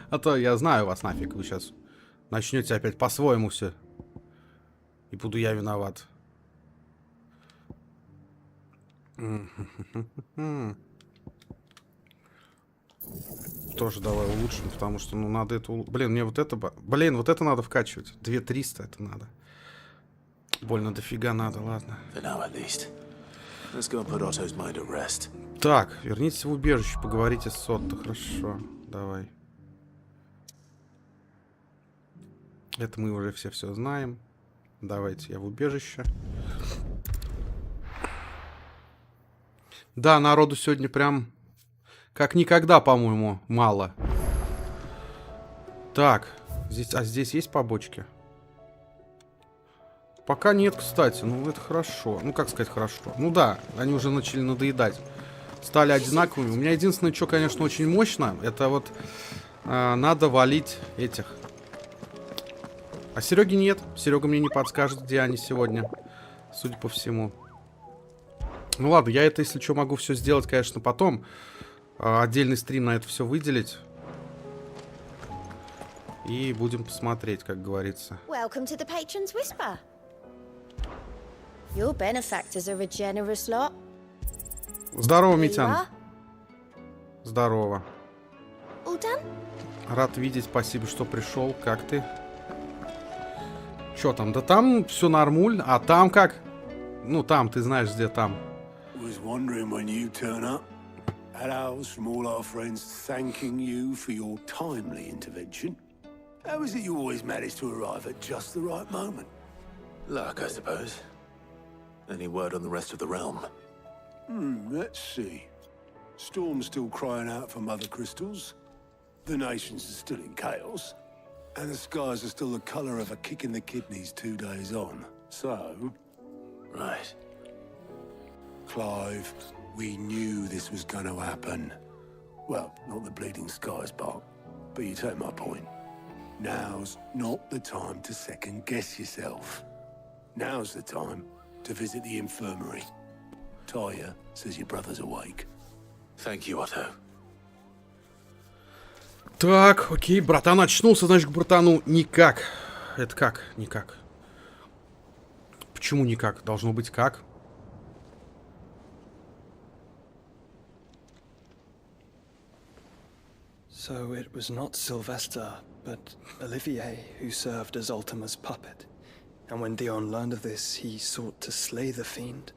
А то я знаю вас нафиг. Вы сейчас начнете опять по-своему все. И буду я виноват. Тоже давай улучшим, потому что, ну, надо это... Блин, мне вот это... Блин, вот это надо вкачивать. 2300 это надо. Больно дофига надо, ладно. Так, вернитесь в убежище, поговорите с Отто. Хорошо, давай. Это мы уже все знаем. Давайте я в убежище. Да, народу сегодня прям как никогда, по-моему, мало. Так, здесь есть побочки? Пока нет, кстати. Ну, это хорошо. Ну, как сказать хорошо? Ну да, они уже начали надоедать. Стали одинаковыми. У меня единственное, что, конечно, очень мощно, это вот надо валить этих. А Сереги нет. Серега мне не подскажет, где они сегодня. Судя по всему. Ну ладно, я это, если что, могу все сделать, конечно, потом. Отдельный стрим на это все выделить. И будем посмотреть, как говорится. Welcome to the Patron's Whisper. Your benefactors are a generous lot. Здорово, Митян. Здорово. All done? Рад видеть, спасибо, что пришел. Как ты? Чё там? Да там все нормуль. А там как? Ну, там, ты знаешь, где там. Hellos from all our friends thanking you for your timely intervention. How is it you always manage to arrive at just the right moment? Luck, I suppose. Any word on the rest of the realm? Let's see. Storm's still crying out for mother crystals. The nations are still in chaos. And the skies are still the colour of a kick in the kidneys 2 days on. So... Right. Clive, we knew this was gonna happen. Well, not the bleeding skies part, but you take my point. Now's not the time to second-guess yourself. Now's the time to visit the infirmary. Taya says your brother's awake. Thank you, Otto. Так, окей, братан очнулся, значит, к братану никак. Это как? Никак. Почему никак? Должно быть как? So it was not Sylvester, but Olivier who served as Ultima's puppet. And when Dion learned of this, he sought to slay the fiend.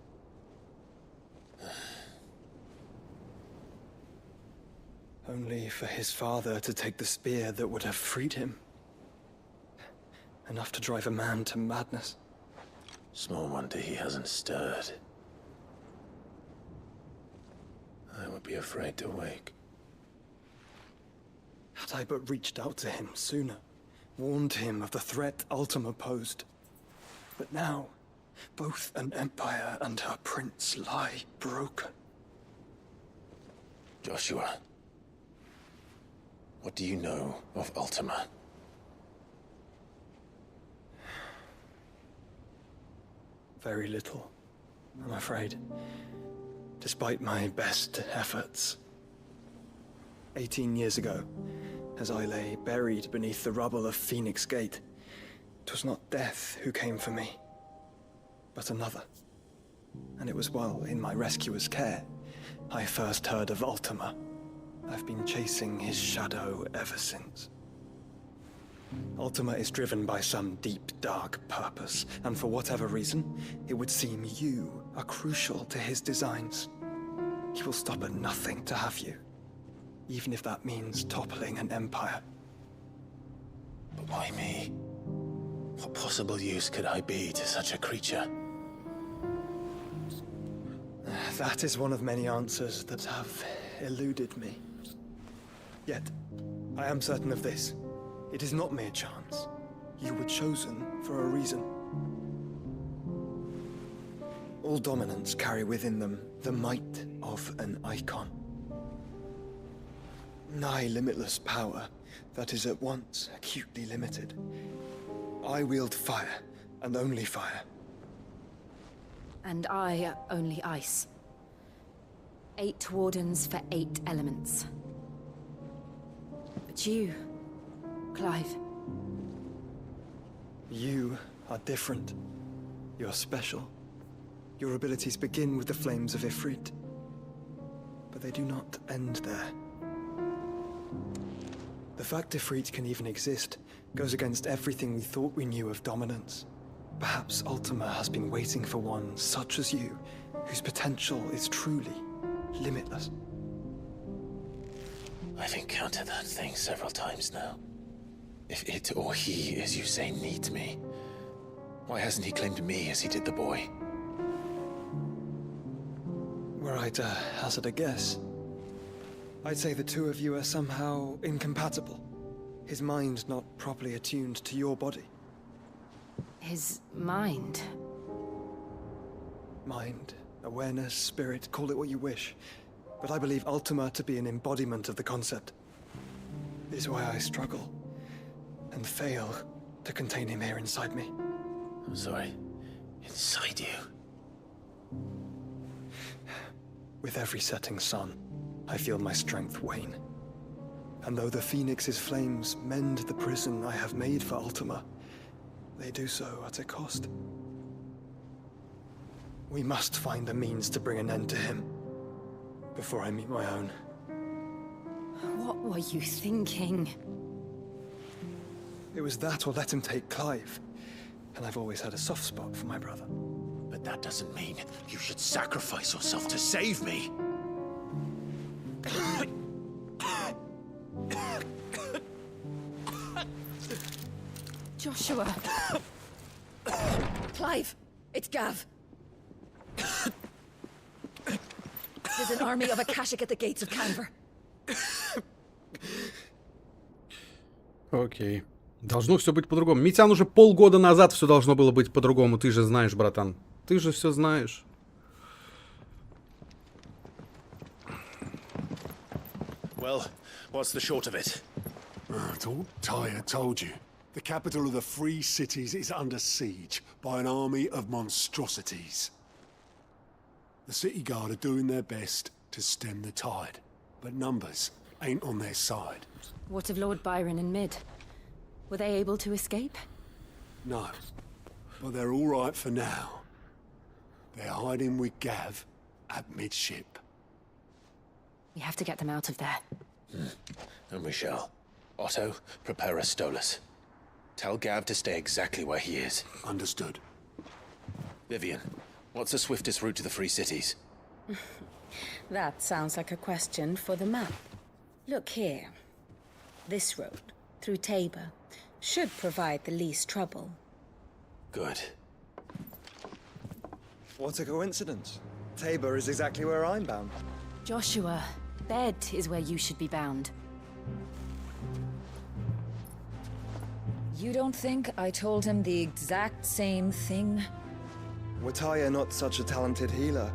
Only for his father to take the spear that would have freed him. Enough to drive a man to madness. Small wonder he hasn't stirred. I would be afraid to wake. Had I but reached out to him sooner, warned him of the threat Ultima posed. But now, both an empire and her prince lie broken. Joshua, what do you know of Ultima? Very little, I'm afraid. Despite my best efforts. 18 years ago, as I lay buried beneath the rubble of Phoenix Gate, 'twas not death who came for me, but another. And it was while in my rescuer's care, I first heard of Ultima. I've been chasing his shadow ever since. Ultima is driven by some deep, dark purpose, and for whatever reason, it would seem you are crucial to his designs. He will stop at nothing to have you, even if that means toppling an empire. But why me? What possible use could I be to such a creature? That is one of many answers that have eluded me. Yet, I am certain of this. It is not mere chance. You were chosen for a reason. All dominants carry within them the might of an icon. Nigh limitless power that is at once acutely limited. I wield fire, and only fire. And I only ice. 8 wardens for 8 elements. But you, Clive. You are different. You're special. Your abilities begin with the flames of Ifrit. But they do not end there. The fact Ifrit can even exist goes against everything we thought we knew of dominance. Perhaps Ultima has been waiting for one such as you, whose potential is truly limitless. I've encountered that thing several times now. If it or he, as you say, needs me, why hasn't he claimed me as he did the boy? Were I to hazard a guess, I'd say the two of you are somehow incompatible. His mind not properly attuned to your body. His mind? Mind, awareness, spirit, call it what you wish. But I believe Ultima to be an embodiment of the concept. This is why I struggle and fail to contain him here inside me. I'm sorry. Inside you? With every setting sun, I feel my strength wane. And though the Phoenix's flames mend the prison I have made for Ultima, they do so at a cost. We must find a means to bring an end to him before I meet my own. What were you thinking? It was that or let him take Clive. And I've always had a soft spot for my brother. But that doesn't mean you should sacrifice yourself to save me. Joshua. Clive, it's Gav. There's an army of Akashic at the gates of Canver. Окей. Должно все быть по-другому. Митян, уже полгода назад все должно было быть по-другому. Ты же знаешь, братан. Ты же все знаешь. Well, what's the short of it? Tyre told you. The capital of the Free Cities is under siege by an army of monstrosities. The city guard are doing their best to stem the tide, but numbers ain't on their side. What of Lord Byron and Mid? Were they able to escape? No, but they're all right for now. They're hiding with Gav at midship. We have to get them out of there. And we shall. Otto, prepare a Stolas. Tell Gav to stay exactly where he is. Understood. Vivian, what's the swiftest route to the Free Cities? That sounds like a question for the map. Look here. This road, through Tabor, should provide the least trouble. Good. What a coincidence. Tabor is exactly where I'm bound. Joshua, bed is where you should be bound. You don't think I told him the exact same thing? Were Tyre not such a talented healer,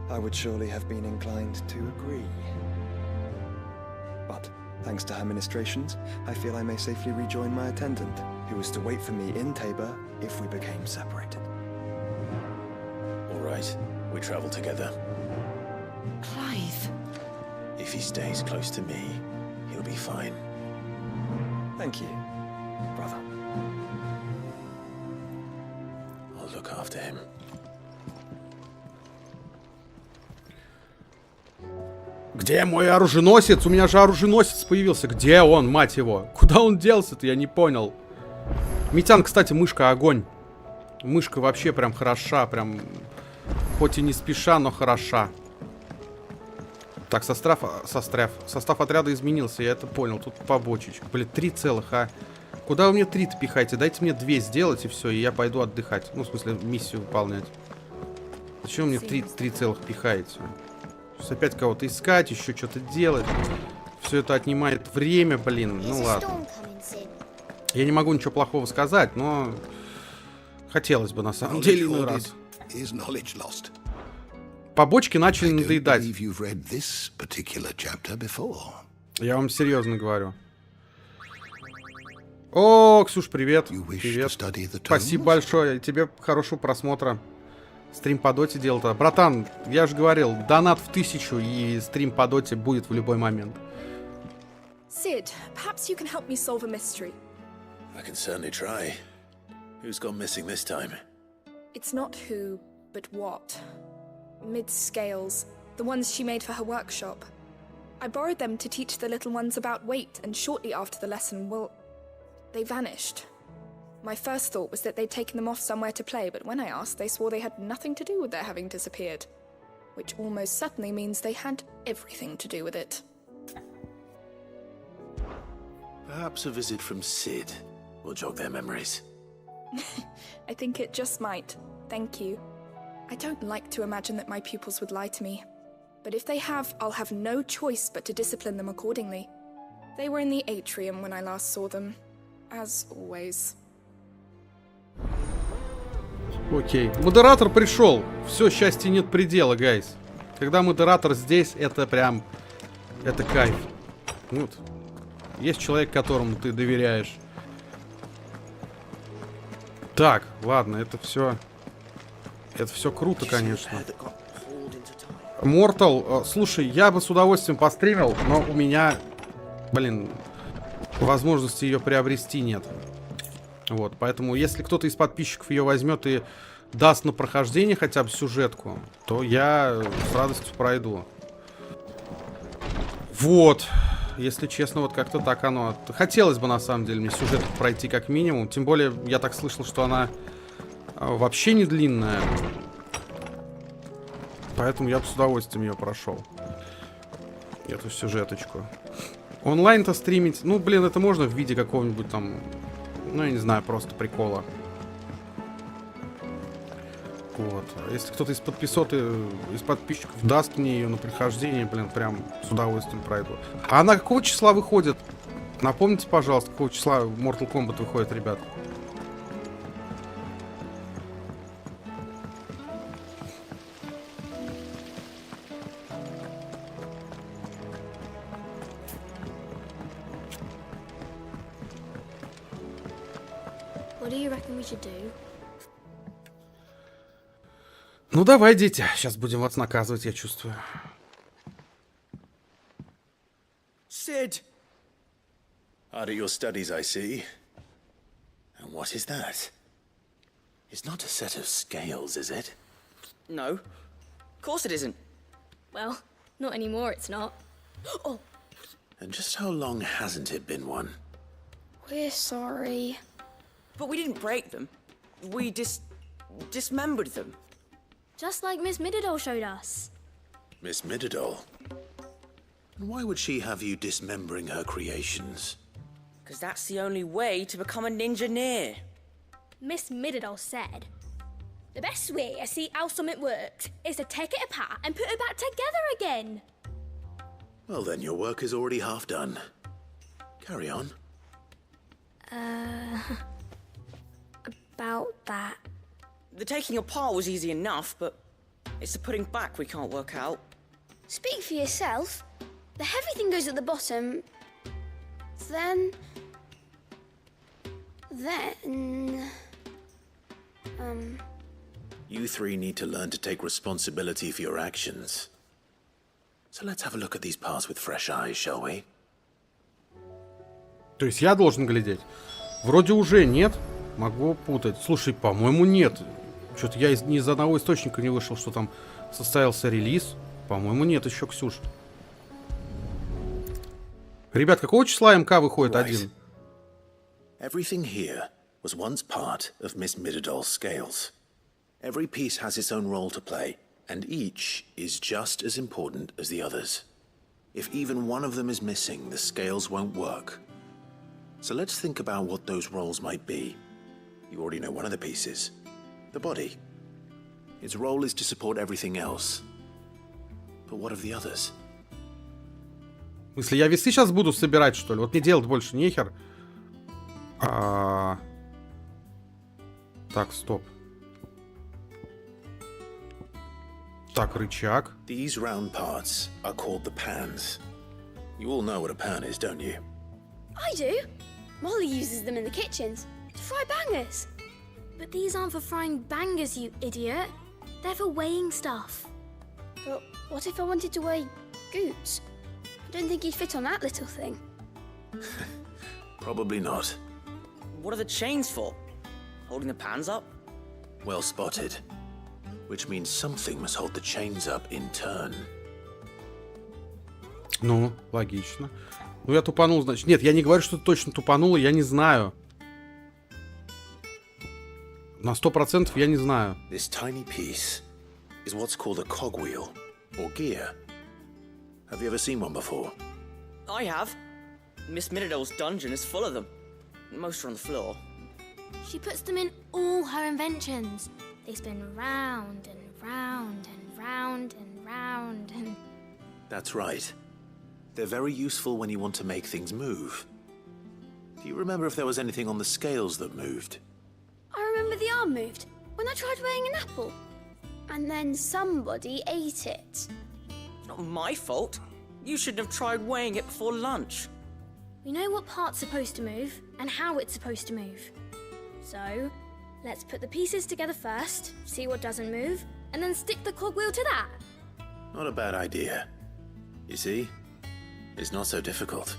I would surely have been inclined to agree. But, thanks to her ministrations, I feel I may safely rejoin my attendant, who was to wait for me in Tabor if we became separated. All right, we travel together. Clive. If he stays close to me, he'll be fine. Thank you, brother. I'll look after him. Где мой оруженосец? У меня же оруженосец появился. Где он, мать его? Куда он делся-то? Я не понял. Митян, кстати, мышка огонь. Мышка вообще прям хороша. Прям, хоть и не спеша, но хороша. Так, состав отряда изменился, я это понял. Тут побочечек. Блин, 3 целых, а. Куда вы мне 3-то пихаете? Дайте мне 2 сделать, и все, и я пойду отдыхать. Ну, в смысле, миссию выполнять. Зачем мне 3 целых пихаете? Сейчас опять кого-то искать, еще что-то делать. Все это отнимает время, блин. Ну ладно. Я не могу ничего плохого сказать, но хотелось бы на самом деле иной раз. Побочки начали надоедать. Я вам серьезно говорю. О, Ксюш, привет. Привет. Спасибо большое. Тебе хорошего просмотра. Стрим по доте делал-то. Братан, я же говорил, донат в 1000 и стрим по доте будет в любой момент. Sid, perhaps you can help me solve a mystery. I can certainly try. Who's gone missing this time? It's not who, but what. Mid's scales, the ones she made for her workshop. I borrowed them to teach the little ones about weight, and shortly after the lesson, well, they vanished. My first thought was that they'd taken them off somewhere to play, but when I asked, they swore they had nothing to do with their having disappeared. Which almost certainly means they had everything to do with it. Perhaps a visit from Sid will jog their memories. I think it just might. Thank you. I don't like to imagine that my pupils would lie to me. But if they have, I'll have no choice but to discipline them accordingly. They were in the atrium when I last saw them. As always. Окей. Модератор пришел. Все, счастья нет предела, гайс. Когда модератор здесь, это прям... Это кайф. Вот. Есть человек, которому ты доверяешь. Так, ладно, это все... Это все круто, конечно. Mortal, слушай, я бы с удовольствием постримил, но у меня, блин, возможности ее приобрести нет. Вот, поэтому, если кто-то из подписчиков ее возьмет и даст на прохождение хотя бы сюжетку, то я с радостью пройду. Вот, если честно, вот как-то так оно. Хотелось бы, на самом деле, мне сюжетку пройти как минимум. Тем более, я так слышал, что она вообще не длинная. Поэтому я бы с удовольствием ее прошел. Эту сюжеточку. Онлайн-то стримить, ну, блин, это можно в виде какого-нибудь там, ну, я не знаю, просто прикола. Вот. А если кто-то из подписчиков даст мне ее на прохождение, блин, прям с удовольствием пройду. А она какого числа выходит? Напомните, пожалуйста, какого числа Mortal Kombat выходит, ребят? What do you reckon we should do? Ну давай, дети, сейчас будем вас наказывать, я чувствую. Sid! Hard at your studies, I see. And what is that? It's not a set of scales, is it? No. Of course it isn't. Well, not anymore, it's not. Oh! And just how long hasn't it been one? We're sorry. But we didn't break them. We dismembered them. Just like Miss Mididol showed us. Miss Mididol? And why would she have you dismembering her creations? Because that's the only way to become a ninja-neer. Miss Mididol said, the best way to see how something works is to take it apart and put it back together again. Well then, your work is already half done. Carry on. About that. The taking apart was easy enough, but it's the putting back we can't work out. Speak for yourself. The heavy thing goes at the bottom. Then... You three need to learn to take responsibility for your actions. So let's have a look at these parts with fresh eyes, shall we? То есть я должен глядеть? Вроде уже нет. Могу путать. Слушай, по-моему, нет. Что-то я ни из одного источника не вышел, что там состоялся релиз. По-моему, нет еще, Ксюш. Ребят, какого числа МК выходит один? Everything here was once part of Miss Mididol's scales. Every piece has its own role to play, and each is just as important as the others. If even one of them is missing, the scales won't work. So let's think about what those roles might be. You already know one of the pieces. The body. Its role is to support everything else. But what of the others? В смысле, я весы сейчас буду собирать, что ли? Вот мне делать больше нехер. Так, стоп. Так, рычаг. These round parts are called the pans. You all know what a pan is, don't you? I do. Molly uses them in the kitchens to fry bangers. But these aren't for frying bangers, you idiot. They're for weighing stuff. But what if I wanted to weigh Goots? I don't think he'd fit on that little thing. Probably not. What are the chains for? Holding the pans up? Well spotted. Which means something must hold the chains up in turn. Ну, логично. Ну, я тупанул, значит. Нет, я не говорю, что ты точно тупанул, я не знаю. На 100% я не знаю. This tiny piece is what's called a cogwheel, or gear. Have you ever seen one before? I have. Miss Mididol's dungeon is full of them. Most are on the floor. She puts them in all her inventions. They spin round and round and round and round and... That's right. They're very useful when you want to make things move. Do you remember if there was anything on the scales that moved? I remember the arm moved when I tried weighing an apple. And then somebody ate it. It's not my fault. You shouldn't have tried weighing it before lunch. We know what part's supposed to move and how it's supposed to move. So, let's put the pieces together first, see what doesn't move, and then stick the cogwheel to that. Not a bad idea. You see? It's not so difficult.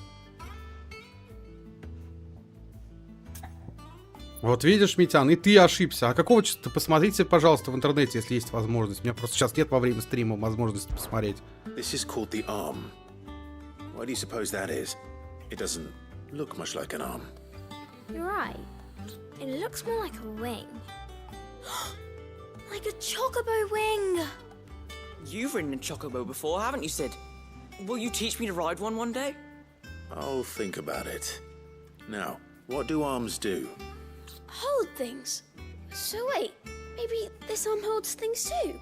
Вот видишь, Митян, и ты ошибся. А какого числа? Посмотрите, пожалуйста, в интернете, если есть возможность. У меня просто сейчас нет во время стрима возможности посмотреть. This is called the arm. Why do you suppose that is? It doesn't look much like an arm. You're right. It looks more like a wing. Like a chocobo wing! You've ridden a chocobo before, haven't you, Sid? Will you teach me to ride one day? I'll think about it. Now, what do arms do? Hold things. So wait, Maybe this arm holds things too.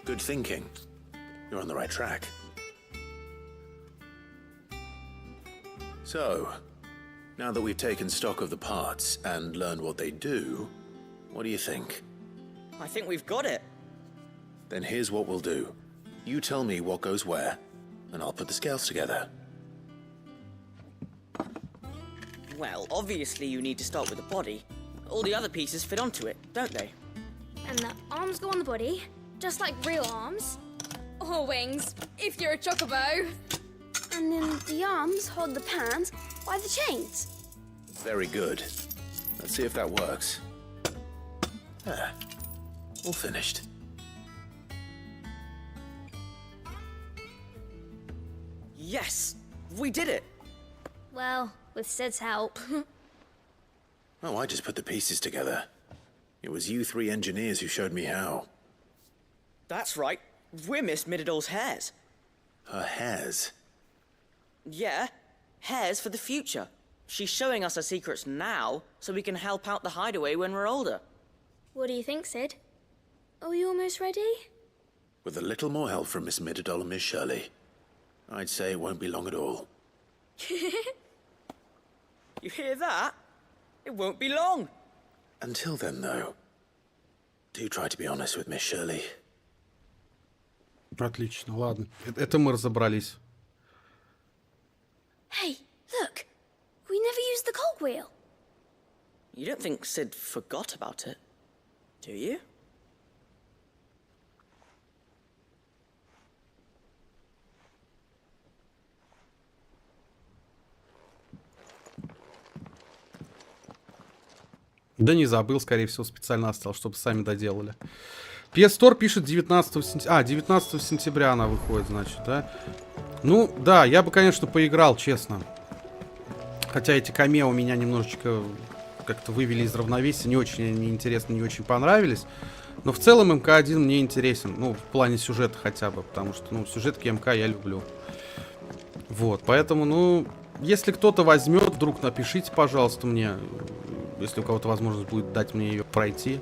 Good thinking. You're on the right track. So, now that we've taken stock of the parts and learned what they do, what do you think? I think we've got it. Then here's what we'll do. You tell me what goes where, and I'll put the scales together. Well, obviously you need to start with the body. All the other pieces fit onto it, don't they? And the arms go on the body, just like real arms. Or wings, if you're a chocobo. And then the arms hold the pans by the chains. Very good. Let's see if that works. Ah, all finished. Yes! We did it! Well, with Sid's help. Oh, I just put the pieces together. It was you three engineers who showed me how. That's right. We're Miss Mididol's hairs. Her hairs? Yeah, hairs for the future. She's showing us her secrets now, so we can help out the hideaway when we're older. What do you think, Sid? Are we almost ready? With a little more help from Miss Mididol and Miss Shirley, I'd say it won't be long at all. You hear that? It won't be long. Until then, though, do try to be honest with Miss Shirley. Отлично, ладно. Это мы разобрались. Hey, look! We never used the cogwheel. You don't think Sid forgot about it, do you? Да не забыл, скорее всего, специально оставил, чтобы сами доделали. PS Store пишет 19 сентября. 19 сентября она выходит, значит, да? Ну, да, я бы, конечно, поиграл, честно. Хотя эти камео меня немножечко как-то вывели из равновесия. Не очень они интересны, не очень понравились. Но в целом МК-1 мне интересен. Ну, в плане сюжета хотя бы. Потому что, ну, сюжетки МК я люблю. Вот, поэтому, ну, если кто-то возьмет, вдруг напишите, пожалуйста, мне. Если у кого-то возможность будет дать мне ее пройти.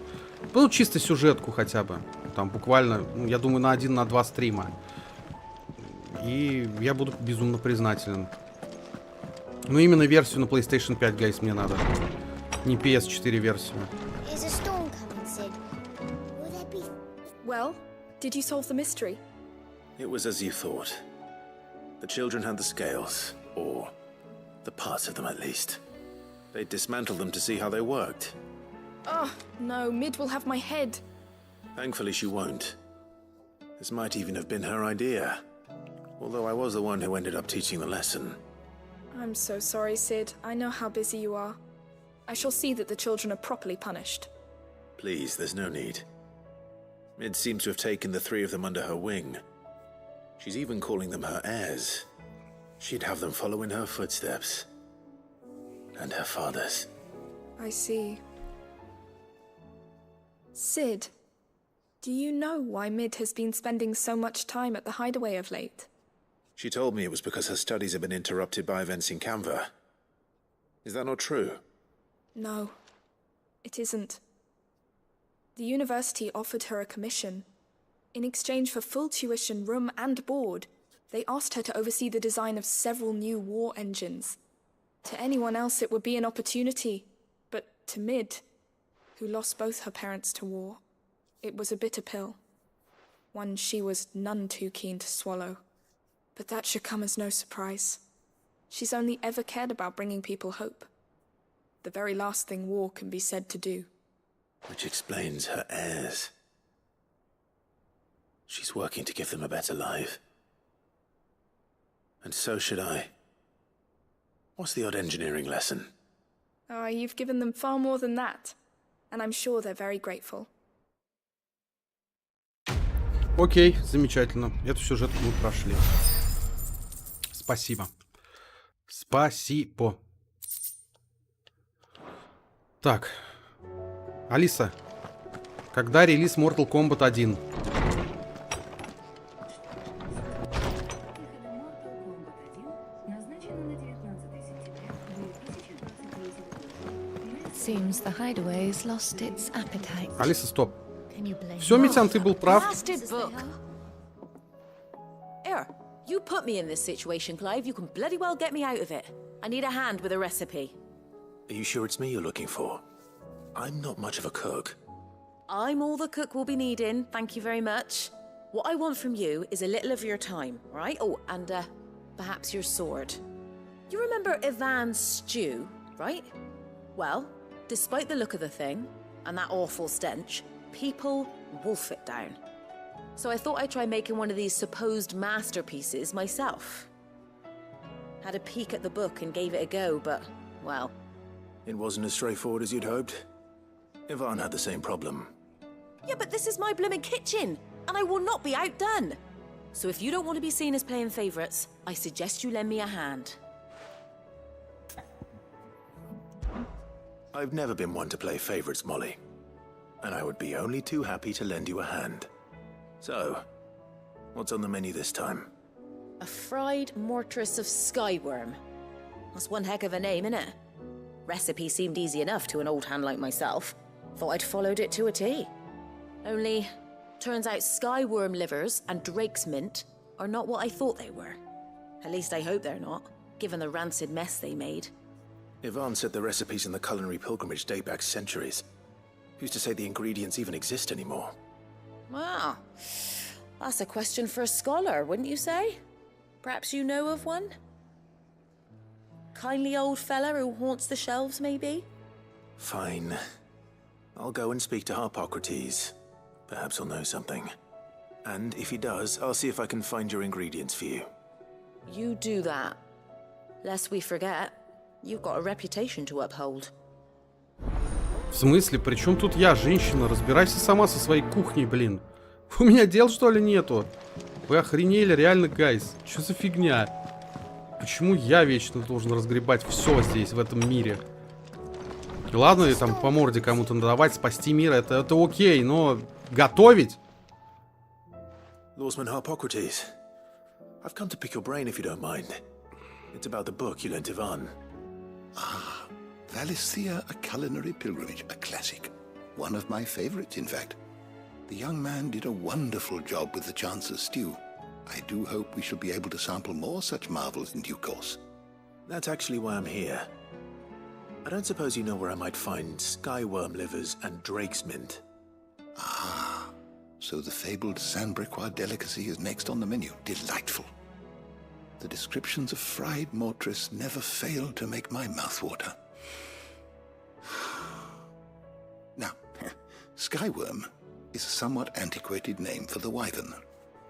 Ну, чисто сюжетку хотя бы. Там буквально, ну, я думаю, на 1-2 стрима. И я буду безумно признателен. Но именно версию на PlayStation 5, guys, мне надо. Не PS4 версию. Well, did you solve the mystery? It was as you thought. The children had the scales, or the parts of them at least. They dismantled them to see how they worked. Oh, no, Mid will have my head. Thankfully she won't. This might even have been her idea. Although I was the one who ended up teaching the lesson. I'm so sorry, Sid. I know how busy you are. I shall see that the children are properly punished. Please, there's no need. Mid seems to have taken the three of them under her wing. She's even calling them her heirs. She'd have them follow in her footsteps. And her father's. I see. Sid, do you know why Mid has been spending so much time at the hideaway of late? She told me it was because her studies have been interrupted by events in Canva. Is that not true? No, it isn't. The university offered her a commission. In exchange for full tuition, room and board, they asked her to oversee the design of several new war engines. To anyone else it would be an opportunity, but to Mid, who lost both her parents to war, it was a bitter pill. One she was none too keen to swallow. But that should come as no surprise. She's only ever cared about bringing people hope. The very last thing war can be said to do. Which explains her heirs. She's working to give them a better life. And so should I. What's the odd engineering lesson? Oh, you've given them far more than that. And I'm sure they're very grateful. Окей, замечательно. Эту сюжетку мы прошли. Спасибо. Спасибо. Так. Алиса, когда релиз Mortal Kombat 1? Seems the hideaway's lost its appetite. Алиса, стоп. Все, Митян, ты был прав. Blasted book. Here, you put me in this situation, Clive. You can bloody well get me out of it. I need a hand with a recipe. Are you sure it's me you're looking for? I'm not much of a cook. I'm all the cook will be needing, thank you very much. What I want from you is a little of your time, right? Oh, and perhaps your sword. You remember Ivan's stew, right? Well, despite the look of the thing, and that awful stench, people wolf it down. So I thought I'd try making one of these supposed masterpieces myself. Had a peek at the book and gave it a go, but, well... It wasn't as straightforward as you'd hoped. Ivan had the same problem. Yeah, but this is my blooming kitchen, and I will not be outdone. So if you don't want to be seen as playing favourites, I suggest you lend me a hand. I've never been one to play favorites, Molly. And I would be only too happy to lend you a hand. So, what's on the menu this time? A fried mortress of skyworm. That's one heck of a name, innit? Recipe seemed easy enough to an old hand like myself. Thought I'd followed it to a T. Only, turns out skyworm livers and drake's mint are not what I thought they were. At least I hope they're not, given the rancid mess they made. Ivan said the recipes in the culinary pilgrimage date back centuries. Who's to say the ingredients even exist anymore? Wow. That's a question for a scholar, wouldn't you say? Perhaps you know of one? Kindly old fella who haunts the shelves, maybe? Fine. I'll go and speak to Harpocrates. Perhaps he'll know something. And if he does, I'll see if I can find your ingredients for you. You do that. Lest we forget, you've got a reputation to uphold. В смысле? Причем тут я, женщина? Разбирайся сама со своей кухней, блин. У меня дел, что ли, нету? Вы охренели, реально, гайс? Что за фигня? Почему я вечно должен разгребать все здесь, в этом мире? И ладно, и там по морде кому-то надавать, спасти мир, это окей, но готовить? Lawsman Harpocrates, I've come to pick your brain if you don't mind. It's about the book you lent Ivan. Ah, Valisthea, a culinary pilgrimage, a classic. One of my favorites, in fact. The young man did a wonderful job with the Chance's stew. I do hope we shall be able to sample more such marvels in due course. That's actually why I'm here. I don't suppose you know where I might find skyworm livers and drake's mint. Ah, so the fabled Sandbrequois delicacy is next on the menu. Delightful. The descriptions of fried mortress never fail to make my mouth water. Now, skyworm is a somewhat antiquated name for the wyvern,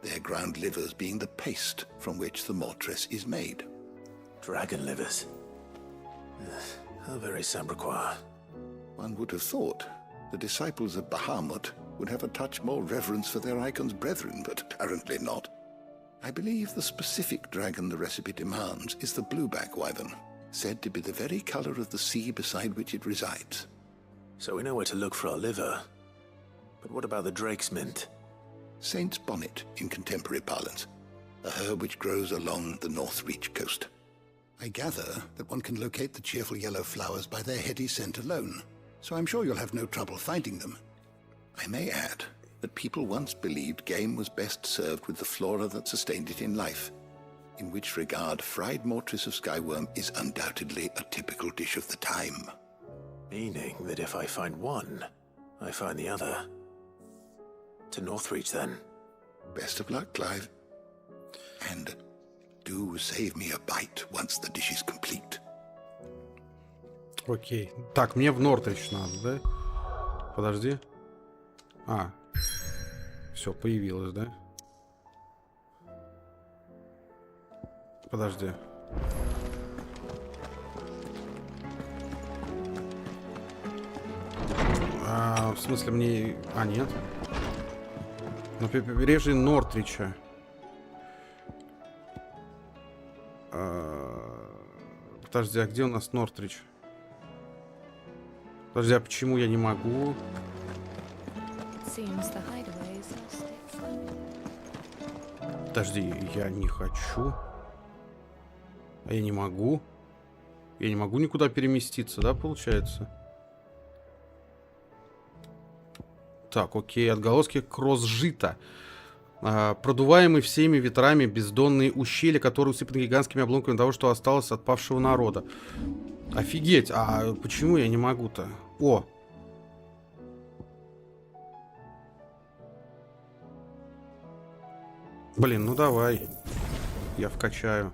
their ground livers being the paste from which the mortress is made. Dragon livers. How very Sandbrequois. One would have thought the disciples of Bahamut would have a touch more reverence for their icon's brethren, but apparently not. I believe the specific dragon the recipe demands is the blueback wyvern, said to be the very color of the sea beside which it resides. So we know where to look for our liver. But what about the drake's mint? Saint's bonnet in contemporary parlance, a herb which grows along the North Reach coast. I gather that one can locate the cheerful yellow flowers by their heady scent alone, so I'm sure you'll have no trouble finding them. I may add that people once believed game was best served with the flora that sustained it in life, in which regard fried mortress of skyworm is undoubtedly a typical dish of the time. Meaning that if I find one, I find the other. To Northreach, then. Best of luck, Clive. And do save me a bite once the dish is complete. Окей. Так, мне в Нортрич надо, да? Подожди. А. Все, появилось, да? Подожди. В смысле мне... А, нет. На побережье Нортрича. Подожди, а где у нас Нортрич? Подожди, а почему я не могу? Подожди, я не хочу. А я не могу. Я не могу никуда переместиться, да, получается? Так, окей, отголоски кросс-жита. Продуваемый всеми ветрами бездонные ущелья, которые усыпаны гигантскими обломками того, что осталось от павшего народа. Офигеть, а почему я не могу-то? О! Блин, ну давай. Я вкачаю.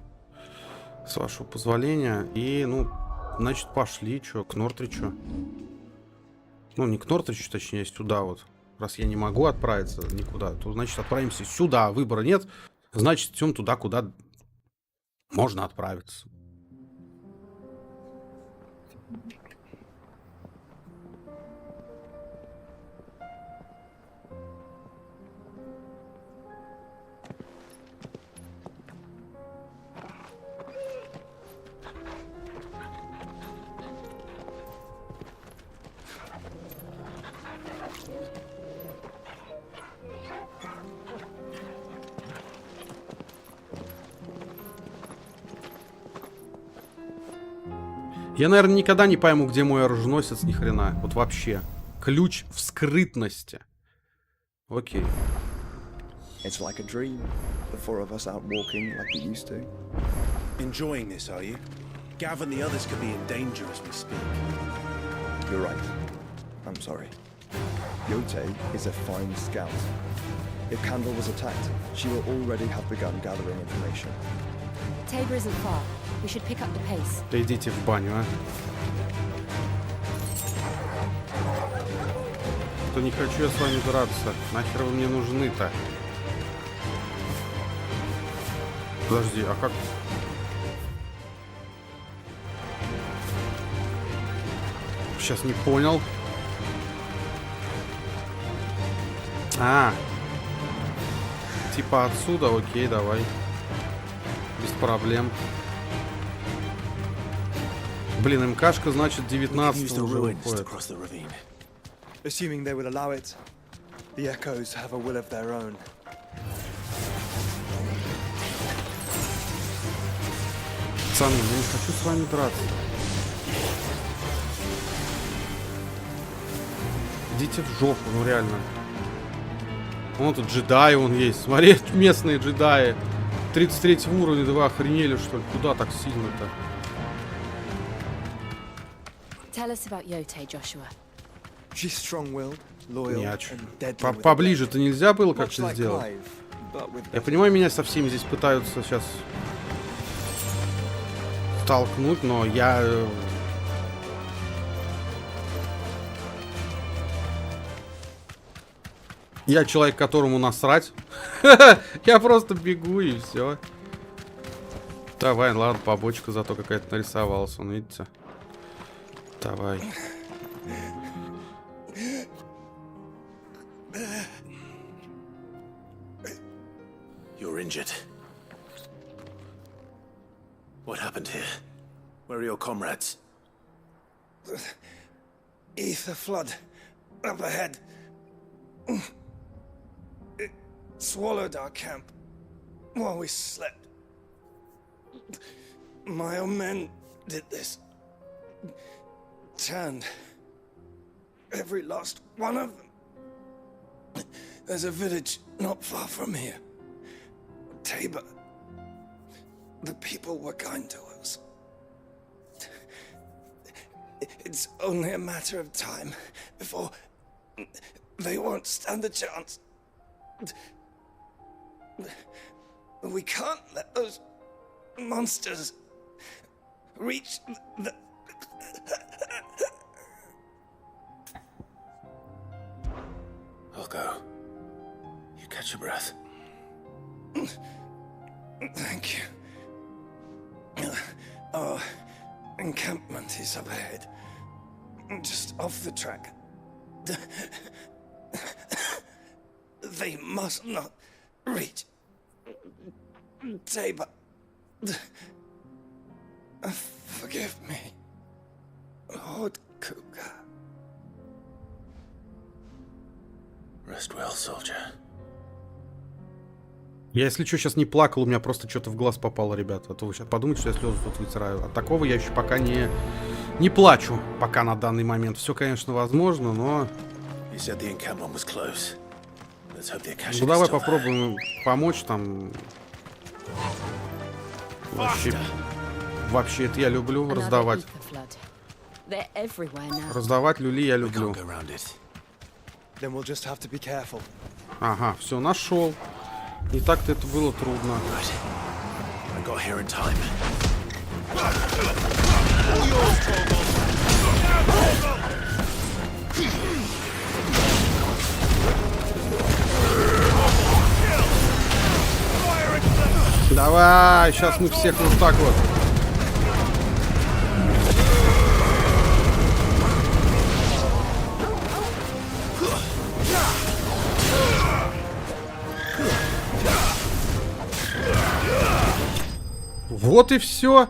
С вашего позволения. И, ну, значит, пошли. Чё, к Нортричу. Ну, не к Нортричу, точнее, сюда вот. Раз я не могу отправиться никуда, то, значит, отправимся сюда. Выбора нет. Значит, идем туда, куда можно отправиться. Я, наверное, никогда не пойму, где мой оруженосец, ни хрена. Вот вообще. Ключ в скрытности. Окей. It's like a dream. The four of us out walking like we used to. Enjoying this, are you? Gav and the others could be in danger as we speak. You're right. I'm sorry. Yote is a fine scout. If Candle was attacked, she will already have begun gathering information. Tabor isn't far. We should pick up the pace. Да идите в баню, а. То не хочу я с вами драться. Нахер вы мне нужны-то? Подожди, а как... Сейчас не понял. А. Типа отсюда, окей, давай. Без проблем. Блин, МКшка, значит, 19 уже выходит. Assuming they will allow it, the echoes have a will of their own. Пацаны, я не хочу с вами драться. Идите в жопу, ну реально. Вон тут джедаи он есть. Смотри, местные джедаи. 33 уровня, да вы охренели, что ли? Куда так сильно-то? Tell us about Yote, Joshua. She's strong-willed, loyal, and deadly. Поближе-то нельзя было как-то сделать? Я понимаю, меня со всеми здесь пытаются сейчас столкнуть, но я... Я человек, которому насрать. Я просто бегу и все. Давай, ладно, побочка зато какая-то нарисовалась, он, видите? Давай. You're injured. What happened here? Where are your comrades? Ether flood up ahead. It swallowed our camp while we slept. My own men did this. Turned every last one of them. There's a village not far from here. Tabor. The people were kind to us. It's only a matter of time before they won't stand a chance. We can't let those monsters reach the... I'll go. You catch your breath. Thank you. Our encampment is up ahead. Just off the track. They must not reach Tabor. Forgive me, Lord Kuka. Rest well, soldier. Я, если что, сейчас не плакал, у меня просто что-то в глаз попало, ребята. А то вы сейчас подумаете, что я слезы тут вытираю. От такого я еще пока не плачу. Пока на данный момент. Все, конечно, возможно, но... said the encampment was close. Let's hope the Akashic Ну is давай still there. попробуем помочь там. Вообще это я люблю раздавать. They're everywhere now. Раздавать люли я люблю. Then we'll just have to be careful. Ага, все, нашел. Не так-то это было трудно. I got here in time. Давай, сейчас мы всех вот так вот. Вот и все.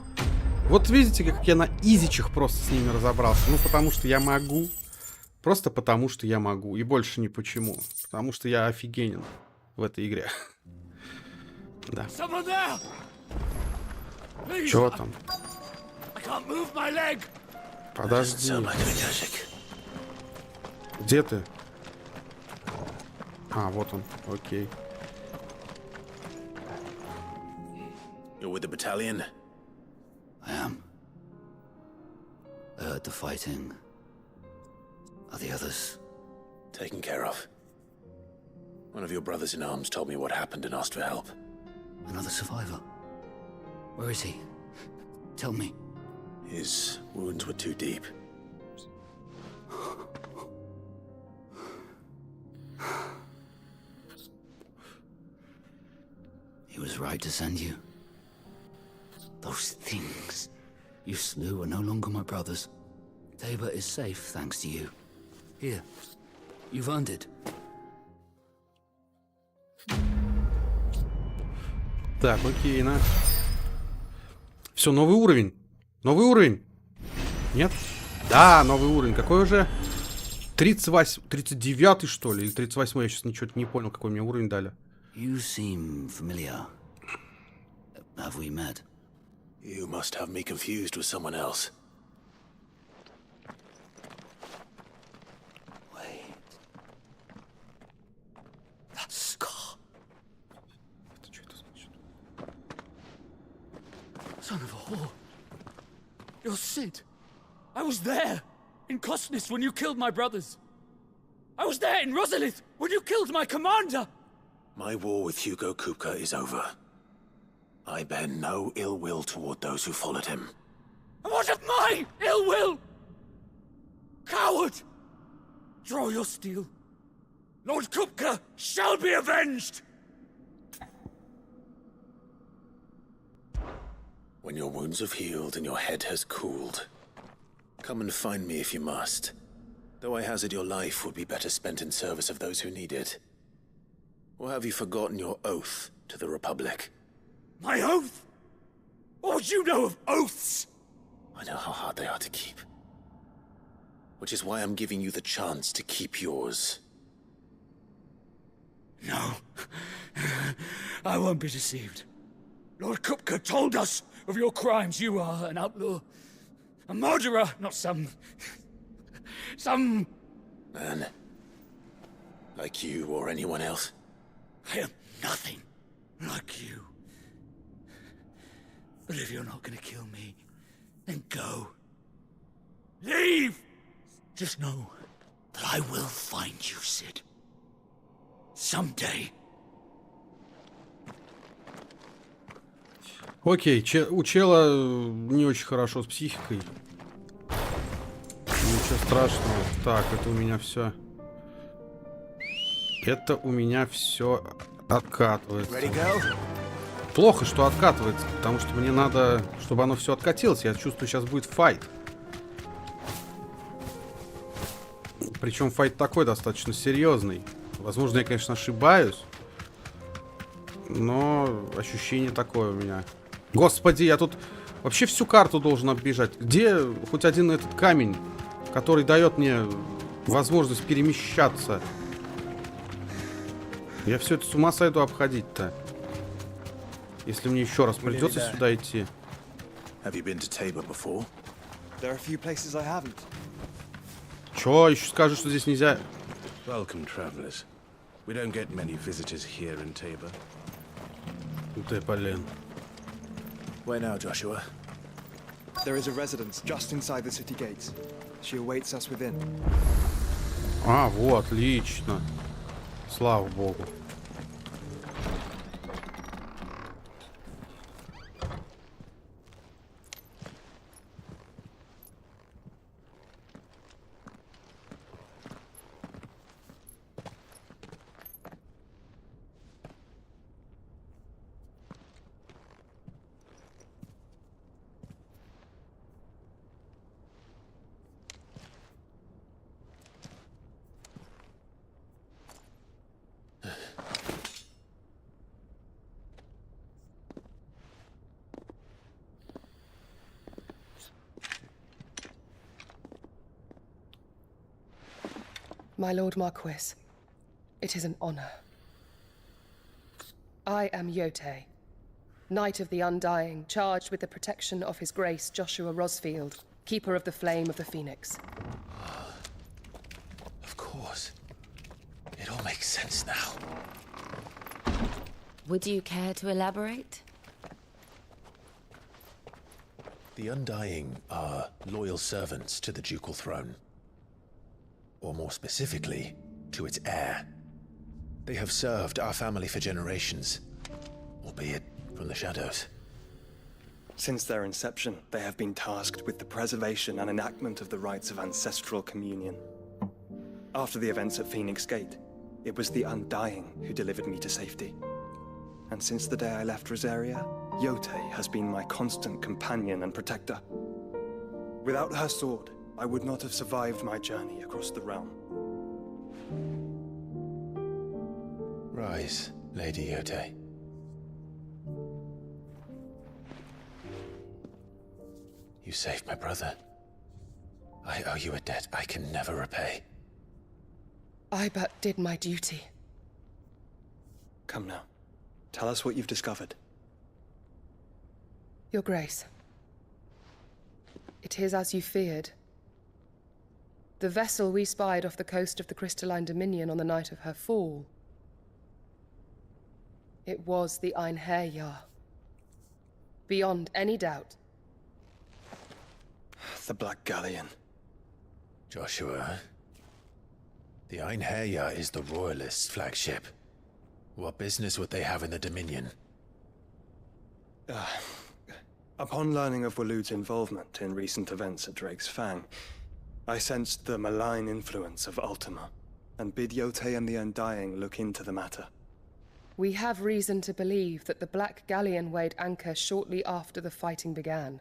Вот видите, как я на изичах просто с ними разобрался. Ну, потому что я могу. Просто потому что я могу. И больше ни почему. Потому что я офигенен в этой игре. Да. Чё там? Подожди. Где ты? А, вот он. Окей. You're with the battalion? I am. I heard the fighting. Are the others? Taken care of. One of your brothers in arms told me what happened and asked for help. Another survivor? Where is he? Tell me. His wounds were too deep. He was right to send you. Those things you slew are no longer my brothers. Tabor is safe thanks to you. Here, you've earned it. Так, окей, на. Все, новый уровень. Новый уровень. Нет? Да, новый уровень. Какой уже? 38, 39 что ли? Или 38, я сейчас ничего не понял, какой мне уровень дали. You seem familiar. Have we met? You must have me confused with someone else. Wait. That scar. Son of a whore. You're Sid. I was there in Cosness when you killed my brothers. I was there in Rosalith when you killed my commander. My war with Hugo Kupka is over. I bear no ill will toward those who followed him. And what of my ill will? Coward! Draw your steel. Lord Kupka shall be avenged! When your wounds have healed and your head has cooled, come and find me if you must. Though I hazard your life would be better spent in service of those who need it. Or have you forgotten your oath to the Republic? My oath? What would you know of oaths? I know how hard they are to keep. Which is why I'm giving you the chance to keep yours. No. I won't be deceived. Lord Kupka told us of your crimes. You are an outlaw. A murderer, not some Man. Like you or anyone else. I am nothing like you. But if you're not gonna kill me, then go. Leave! Just know that I will find you, Sid. Someday. Окей, у чела не очень хорошо с психикой. Ничего страшного. Так, это у меня все. Это у меня все откатывается. Плохо, что откатывается, потому что мне надо, чтобы оно все откатилось. Я чувствую, сейчас будет файт. Причем файт такой достаточно серьезный. Возможно, я, конечно, ошибаюсь. Но ощущение такое у меня. Господи, я тут вообще всю карту должен оббежать. Где хоть один этот камень, который дает мне возможность перемещаться? Я все это с ума сойду обходить-то. Если мне еще раз придется сюда идти. Чё, еще скажешь, что здесь нельзя? Welcome, travelers. We don't get many visitors here in Tabor. Where now, Joshua? There is a residence just inside the city gates. She awaits us within. А, вот, отлично. Слава богу. My Lord Marquis, it is an honor. I am Yote, Knight of the Undying, charged with the protection of His Grace Joshua Rosfield, Keeper of the Flame of the Phoenix. Of course. It all makes sense now. Would you care to elaborate? The Undying are loyal servants to the ducal throne. Or more specifically, to its heir. They have served our family for generations, albeit from the shadows. Since their inception, they have been tasked with the preservation and enactment of the rites of ancestral communion. After the events at Phoenix Gate, it was the Undying who delivered me to safety. And since the day I left Rosaria, Yote has been my constant companion and protector. Without her sword, I would not have survived my journey across the realm. Rise, Lady Yote. You saved my brother. I owe you a debt I can never repay. I but did my duty. Come now. Tell us what you've discovered. Your Grace. It is as you feared. The vessel we spied off the coast of the Crystalline Dominion on the night of her fall. It was the Einherjar. Beyond any doubt. The Black Galleon. Joshua, the Einherjar is the Royalists' flagship. What business would they have in the Dominion? Upon learning of Waloed's involvement in recent events at Drake's Fang, I sensed the malign influence of Ultima, and bid Yote and the Undying look into the matter. We have reason to believe that the Black Galleon weighed anchor shortly after the fighting began,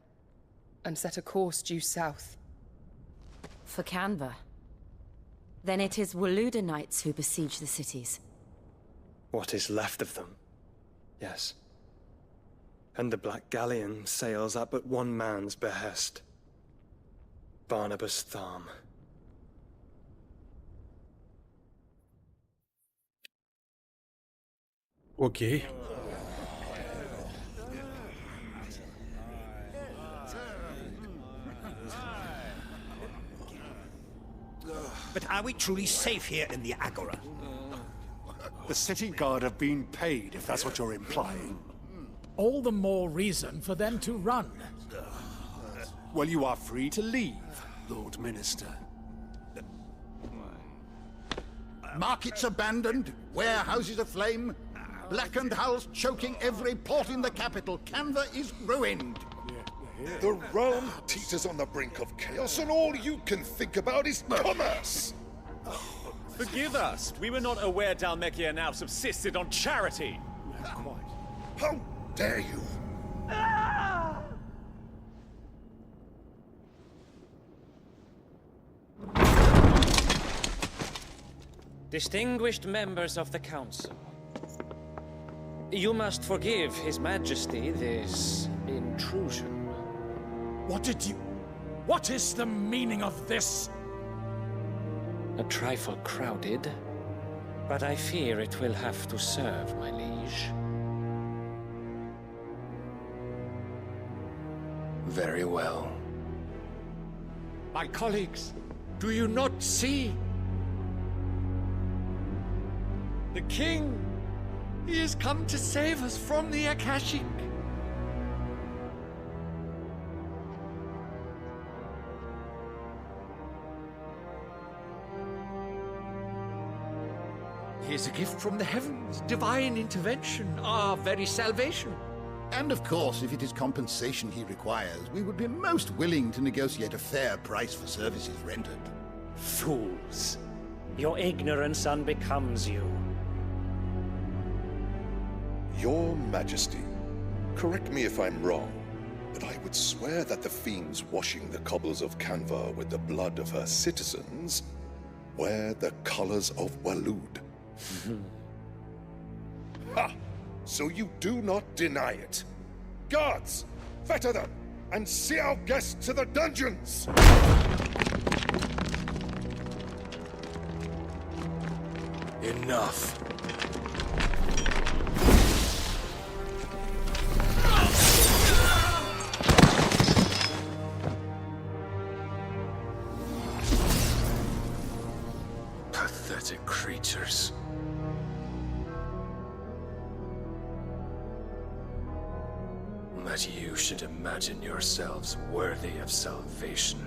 and set a course due south. For Canva. Then it is Waloed knights who besiege the cities. What is left of them, yes. And the Black Galleon sails at but one man's behest. Barnabas Tharm. Окей. But are we truly safe here in the Agora? The city guard have been paid, if that's what you're implying. All the more reason for them to run. Well, you are free to leave, Lord Minister. Markets abandoned, warehouses aflame, blackened hulls choking every port in the capital. Canva is ruined. The realm teeters on the brink of chaos, and all you can think about is commerce. Forgive us. We were not aware Dalmekia now subsisted on charity. How dare you? Distinguished members of the Council, you must forgive His Majesty this intrusion. What is the meaning of this? A trifle crowded, but I fear it will have to serve, my liege. Very well. My colleagues, do you not see? The king! He has come to save us from the Akashic! Here's a gift from the heavens, divine intervention, our very salvation. And of course, if it is compensation he requires, we would be most willing to negotiate a fair price for services rendered. Fools! Your ignorance unbecomes you. Your Majesty, correct me if I'm wrong, but I would swear that the fiends washing the cobbles of Canva with the blood of her citizens wear the colors of Waloed. Ha! So you do not deny it. Guards, fetter them, and see our guests to the dungeons! Enough. Pathetic creatures. That you should imagine yourselves worthy of salvation.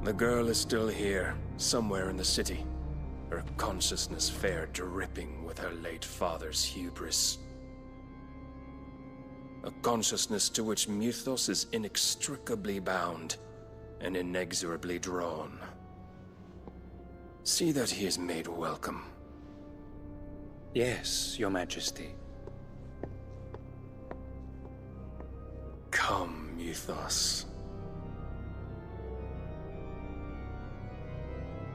The girl is still here, somewhere in the city, her consciousness fair dripping with her late father's hubris. A consciousness to which Mythos is inextricably bound and inexorably drawn. See that he is made welcome. Yes, Your Majesty. Come, Mythos.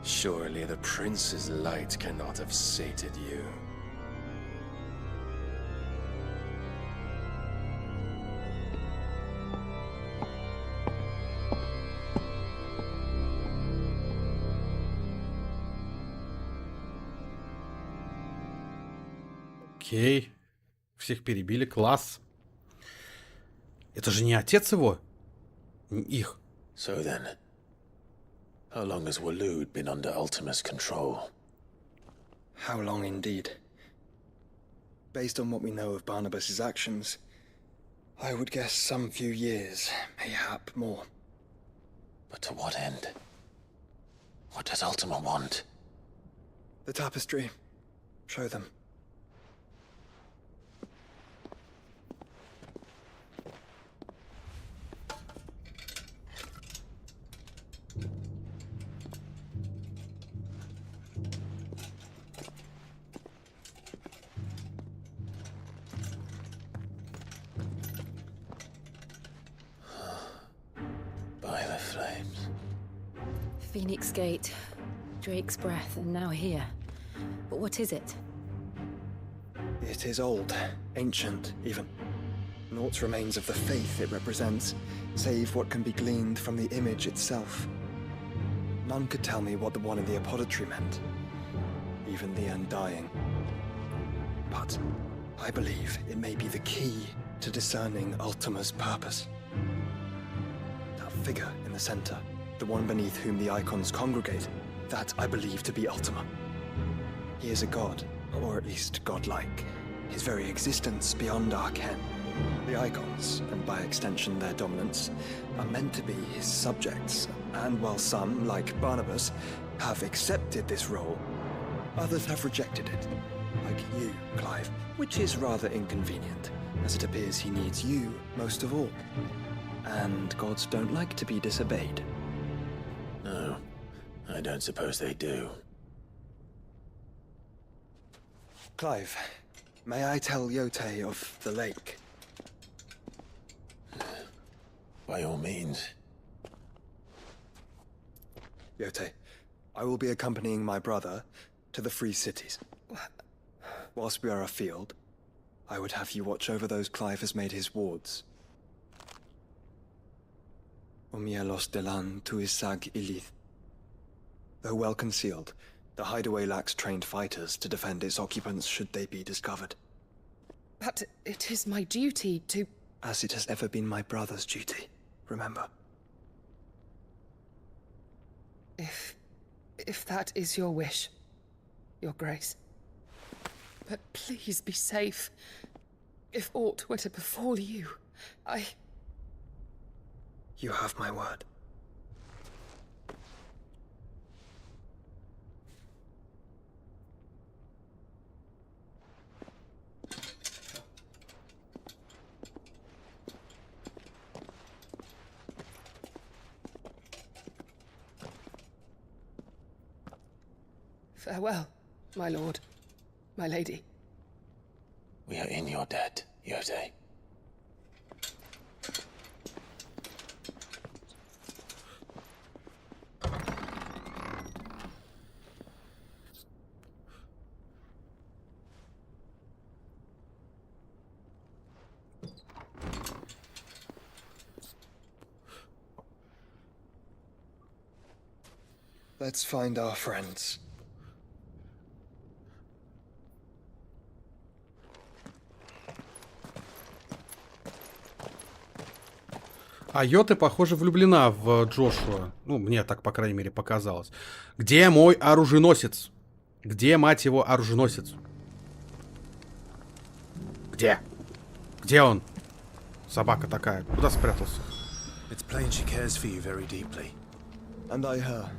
Surely the prince's light cannot have sated you. Окей. Всех перебили, класс. Это же не отец его? Их. So then, how long has Waloed been under Ultima's control? How long indeed? Based on what we know of Barnabas's actions, I would guess some few years, mayhap more. But to what end? What does Ultima want? The tapestry. Show them. By the flames. Phoenix Gate, Drake's Breath, and now here. But what is it? It is old, ancient, even. Naught remains of the faith it represents, save what can be gleaned from the image itself. None could tell me what the one in the apothecary meant, even the Undying. But I believe it may be the key to discerning Ultima's purpose. That figure in the center, the one beneath whom the icons congregate, that I believe to be Ultima. He is a god, or at least godlike. His very existence beyond our ken. The icons, and by extension their dominance, are meant to be his subjects, and while some, like Barnabas, have accepted this role, others have rejected it. Like you, Clive, which is rather inconvenient, as it appears he needs you most of all. And gods don't like to be disobeyed. No, I don't suppose they do. Clive, may I tell Yote of the lake? By all means. Yote, I will be accompanying my brother to the Free Cities. Whilst we are afield, I would have you watch over those Clive has made his wards. Umielos delan tuisag ilith. Though well concealed, the hideaway lacks trained fighters to defend its occupants should they be discovered. But it is my duty to... As it has ever been my brother's duty, remember. If If that is your wish, Your Grace. But please be safe. If aught were to befall you, You have my word. Farewell, my lord, my lady. We are in your debt, Yotei. Let's find our friends. А Йота, похоже, влюблена в Джошуа. Ну, мне так, по крайней мере, показалось. Где мой оруженосец? Где, мать его, оруженосец? Где? Где он? Собака такая. Куда спрятался? It's plain she cares for you very deeply. And I her,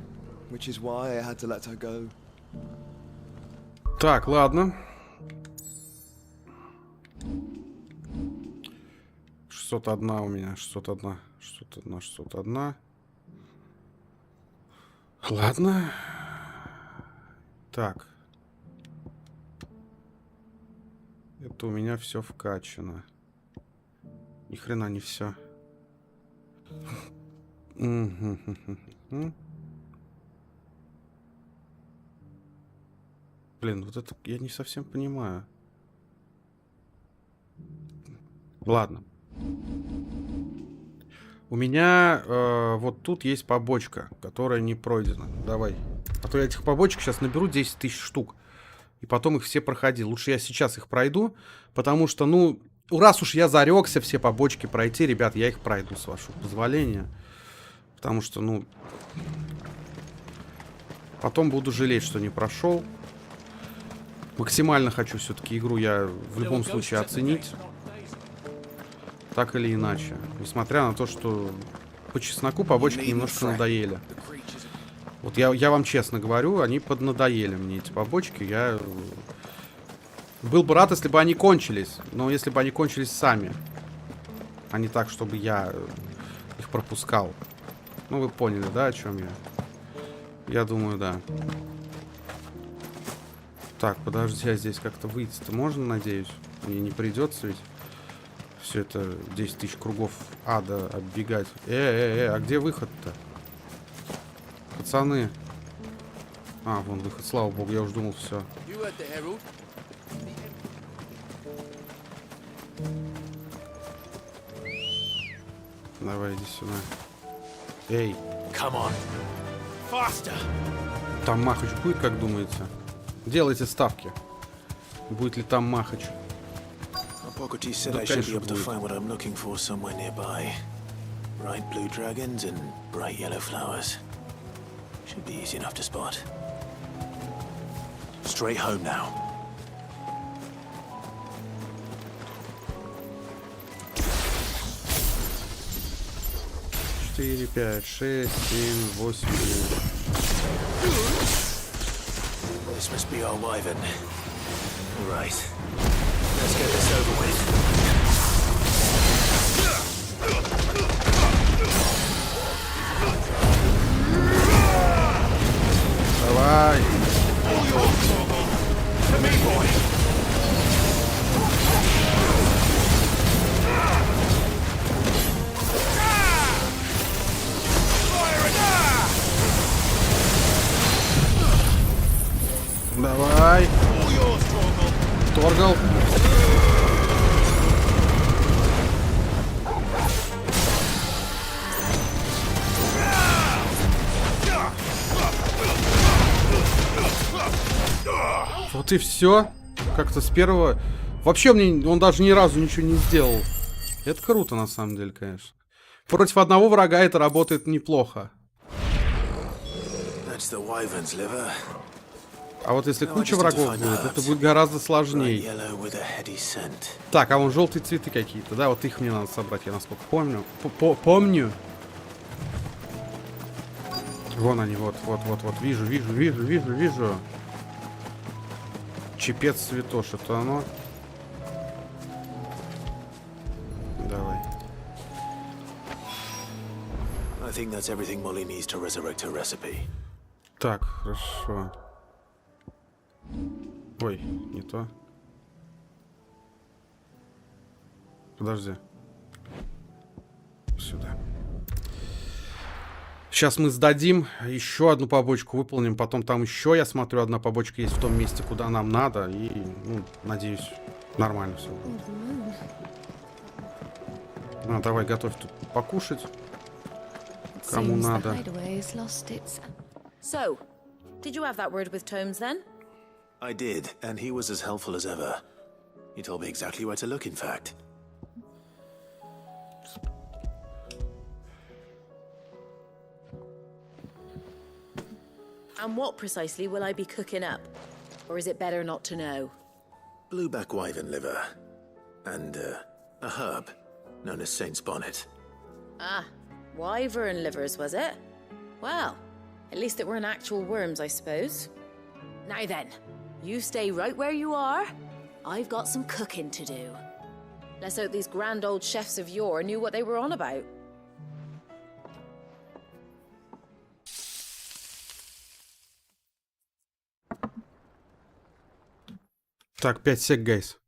which is why I had to let her go. Так, ладно. 601 у меня, 601, 601, 601. Ладно. Так. Это у меня все вкачано. Ни хрена не все. Блин, вот это я не совсем понимаю. Ладно. У меня вот тут есть побочка, которая не пройдена. Давай. А то я этих побочек сейчас наберу 10 тысяч штук. И потом их все проходил. Лучше я сейчас их пройду. Потому что, ну, раз уж я зарекся все побочки пройти, ребят, я их пройду, с вашего позволения. Потому что, ну, потом буду жалеть, что не прошел. Максимально хочу все-таки игру я в любом случае оценить. Так или иначе. Несмотря на то, что по чесноку побочки немножко надоели. Вот я вам честно говорю, они поднадоели мне, эти побочки. Я был бы рад, если бы они кончились. Но если бы они кончились сами. А не так, чтобы я их пропускал. Ну, вы поняли, да, о чем я? Я думаю, да. Так, подожди, а здесь как-то выйти-то можно, надеюсь? Мне не придется ведь все это 10 тысяч кругов ада оббегать. А где выход-то? Пацаны. А, вон выход, слава богу, я уже думал, все. Давай, иди сюда. Эй. Там махач будет, как думаете? Делайте ставки. Будет ли там махач? Boggarty said I should be able to find what I'm looking for somewhere nearby. Bright blue dragons and bright yellow flowers. Should be easy enough to spot. Straight home now. Четыре, 5, 6, 7, 8, 9. This must be our wyvern. Right. Let's get this over with. Давай. Давай. Торгал. Вот и все. Как-то с первого... Вообще мне он даже ни разу ничего не сделал. Это круто, на самом деле, конечно. Против одного врага это работает неплохо. It's the wyvern's liver. А вот если куча врагов будет, это будет гораздо сложнее. Так, а вон желтые цветы какие-то, да? Вот их мне надо собрать, я насколько помню. Помню. Вон они, вот. Вижу. Чепец цветош, это оно. Давай. Так, хорошо. Ой, не то. Подожди. Сюда. Сейчас мы сдадим, еще одну побочку выполним, потом там еще, я смотрю, одна побочка есть в том месте, куда нам надо, и, ну, надеюсь, нормально все будет. Ну, давай, готовь тут покушать, кому надо. So, did you have that word with Tomes then? I did, and he was as helpful as ever. He told me exactly where to look, in fact. And what precisely will I be cooking up? Or is it better not to know? Blueback wyvern liver. And, a herb known as Saint's Bonnet. Ah, wyvern livers, was it? Well, at least it weren't actual worms, I suppose. Now then, you stay right where you are. I've got some cooking to do. Let's hope these grand old chefs of yore knew what they were on about. Так, 5 сек, гайс.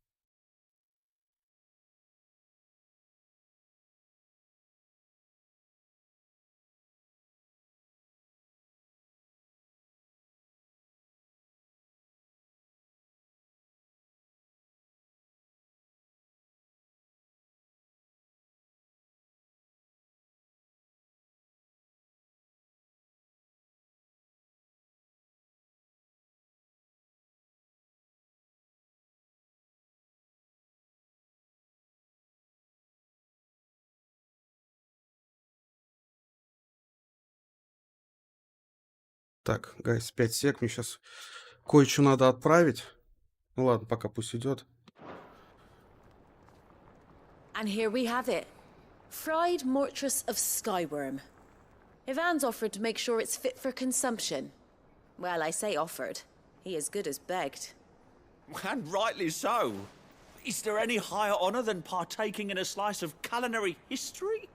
Так, гайс, 5 сек. Мне сейчас кое-что надо отправить. Ну ладно, пока пусть идет. And here we have it. Fried mortress of skyworm. Ivan's offered to make sure it's fit for consumption. Well, I say offered. He as good as begged. And rightly so. Is there any higher honor than partaking in a slice of culinary history?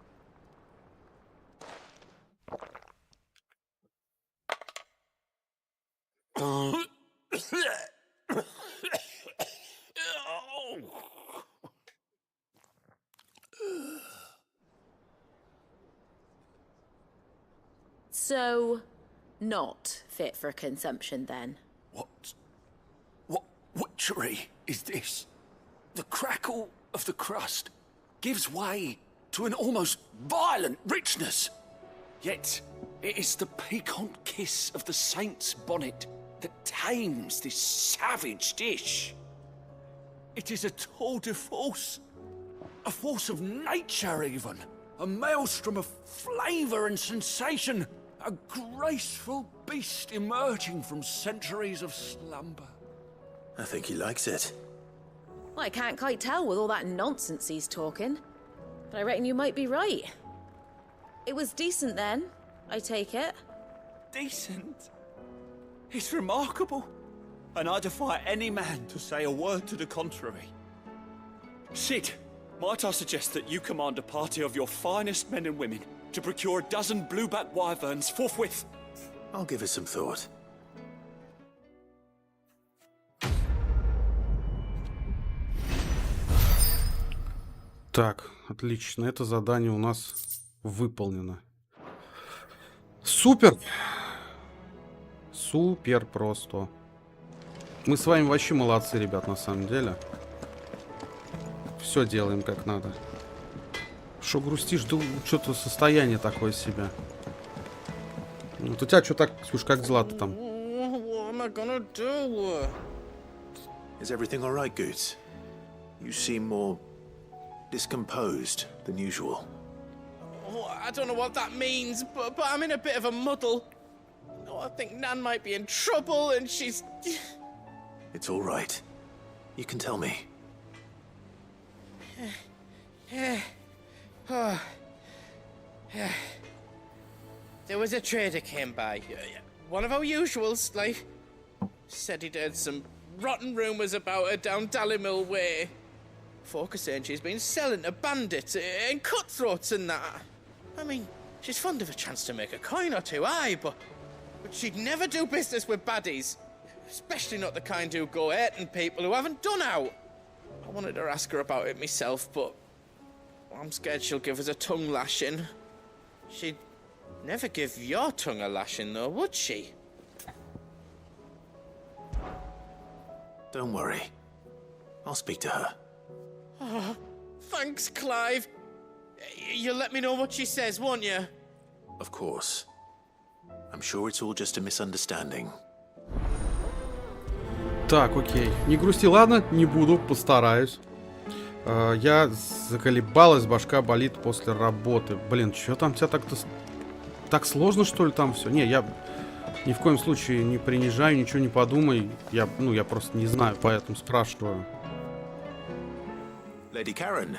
So, not fit for consumption then? What witchery is this? The crackle of the crust gives way to an almost violent richness. Yet, it is the piquant kiss of the saint's bonnet that tames this savage dish. It is a tour de force, a force of nature even, a maelstrom of flavour and sensation, a graceful beast emerging from centuries of slumber. I think he likes it. Well, I can't quite tell with all that nonsense he's talking, but I reckon you might be right. It was decent then, I take it. Decent? It's remarkable, and I defy any man to say a word to the contrary. Sid, might I suggest that you command a party of your finest men and women to procure a dozen blueback wyverns forthwith? I'll give it some thought. Так, отлично. Это задание у нас выполнено. Супер! Супер просто. Мы с вами вообще молодцы, ребят, на самом деле. Все делаем как надо. Что грустишь? Да что-то состояние такое себе. Вот у тебя что так, Ксюш, как дела-то там? What am I gonna do? Is everything all right, Goots? You seem more discomposed than usual. Oh, I don't know what that means, but I'm in a bit of a muddle. Oh, I think Nan might be in trouble and she's... It's all right. You can tell me. Oh. There was a trader came by. One of our usuals, like. Said he'd heard some rotten rumours about her down Dallymill Way. Folk are saying she's been selling to bandits and cutthroats and that. I mean, she's fond of a chance to make a coin or two, aye, but she'd never do business with baddies. Especially not the kind who go hurting people who haven't done out. I wanted to ask her about it myself, but I'm scared she'll give us a tongue lashing. She'd never give your tongue a lashing, though, would she? Don't worry. I'll speak to her. Oh, thanks, Clive. You'll let me know what she says, won't you? Of course. I'm sure it's all just a misunderstanding. Так, окей. Не грусти, ладно, не буду, постараюсь. Я заколебалась, башка болит после работы. Блин, что там тебя так-то... Так сложно, что ли, там все? Не, я ни в коем случае не принижаю, ничего не подумай. Я просто не знаю, поэтому спрашиваю. Lady Karen,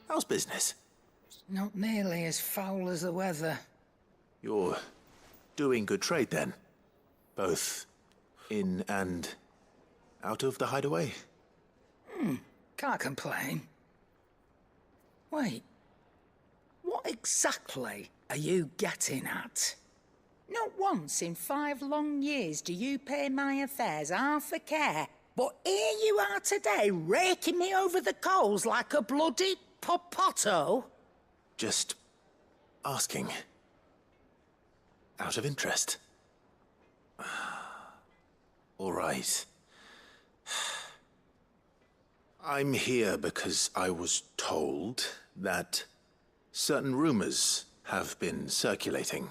how's business? Not nearly as foul as the weather. You're doing good trade then? Both in and out of the hideaway? Can't complain. Wait, what exactly are you getting at? Not once in 5 long years do you pay my affairs half a care, but here you are today, raking me over the coals like a bloody popoto? Just asking. Out of interest. All right. I'm here because I was told that certain rumors have been circulating.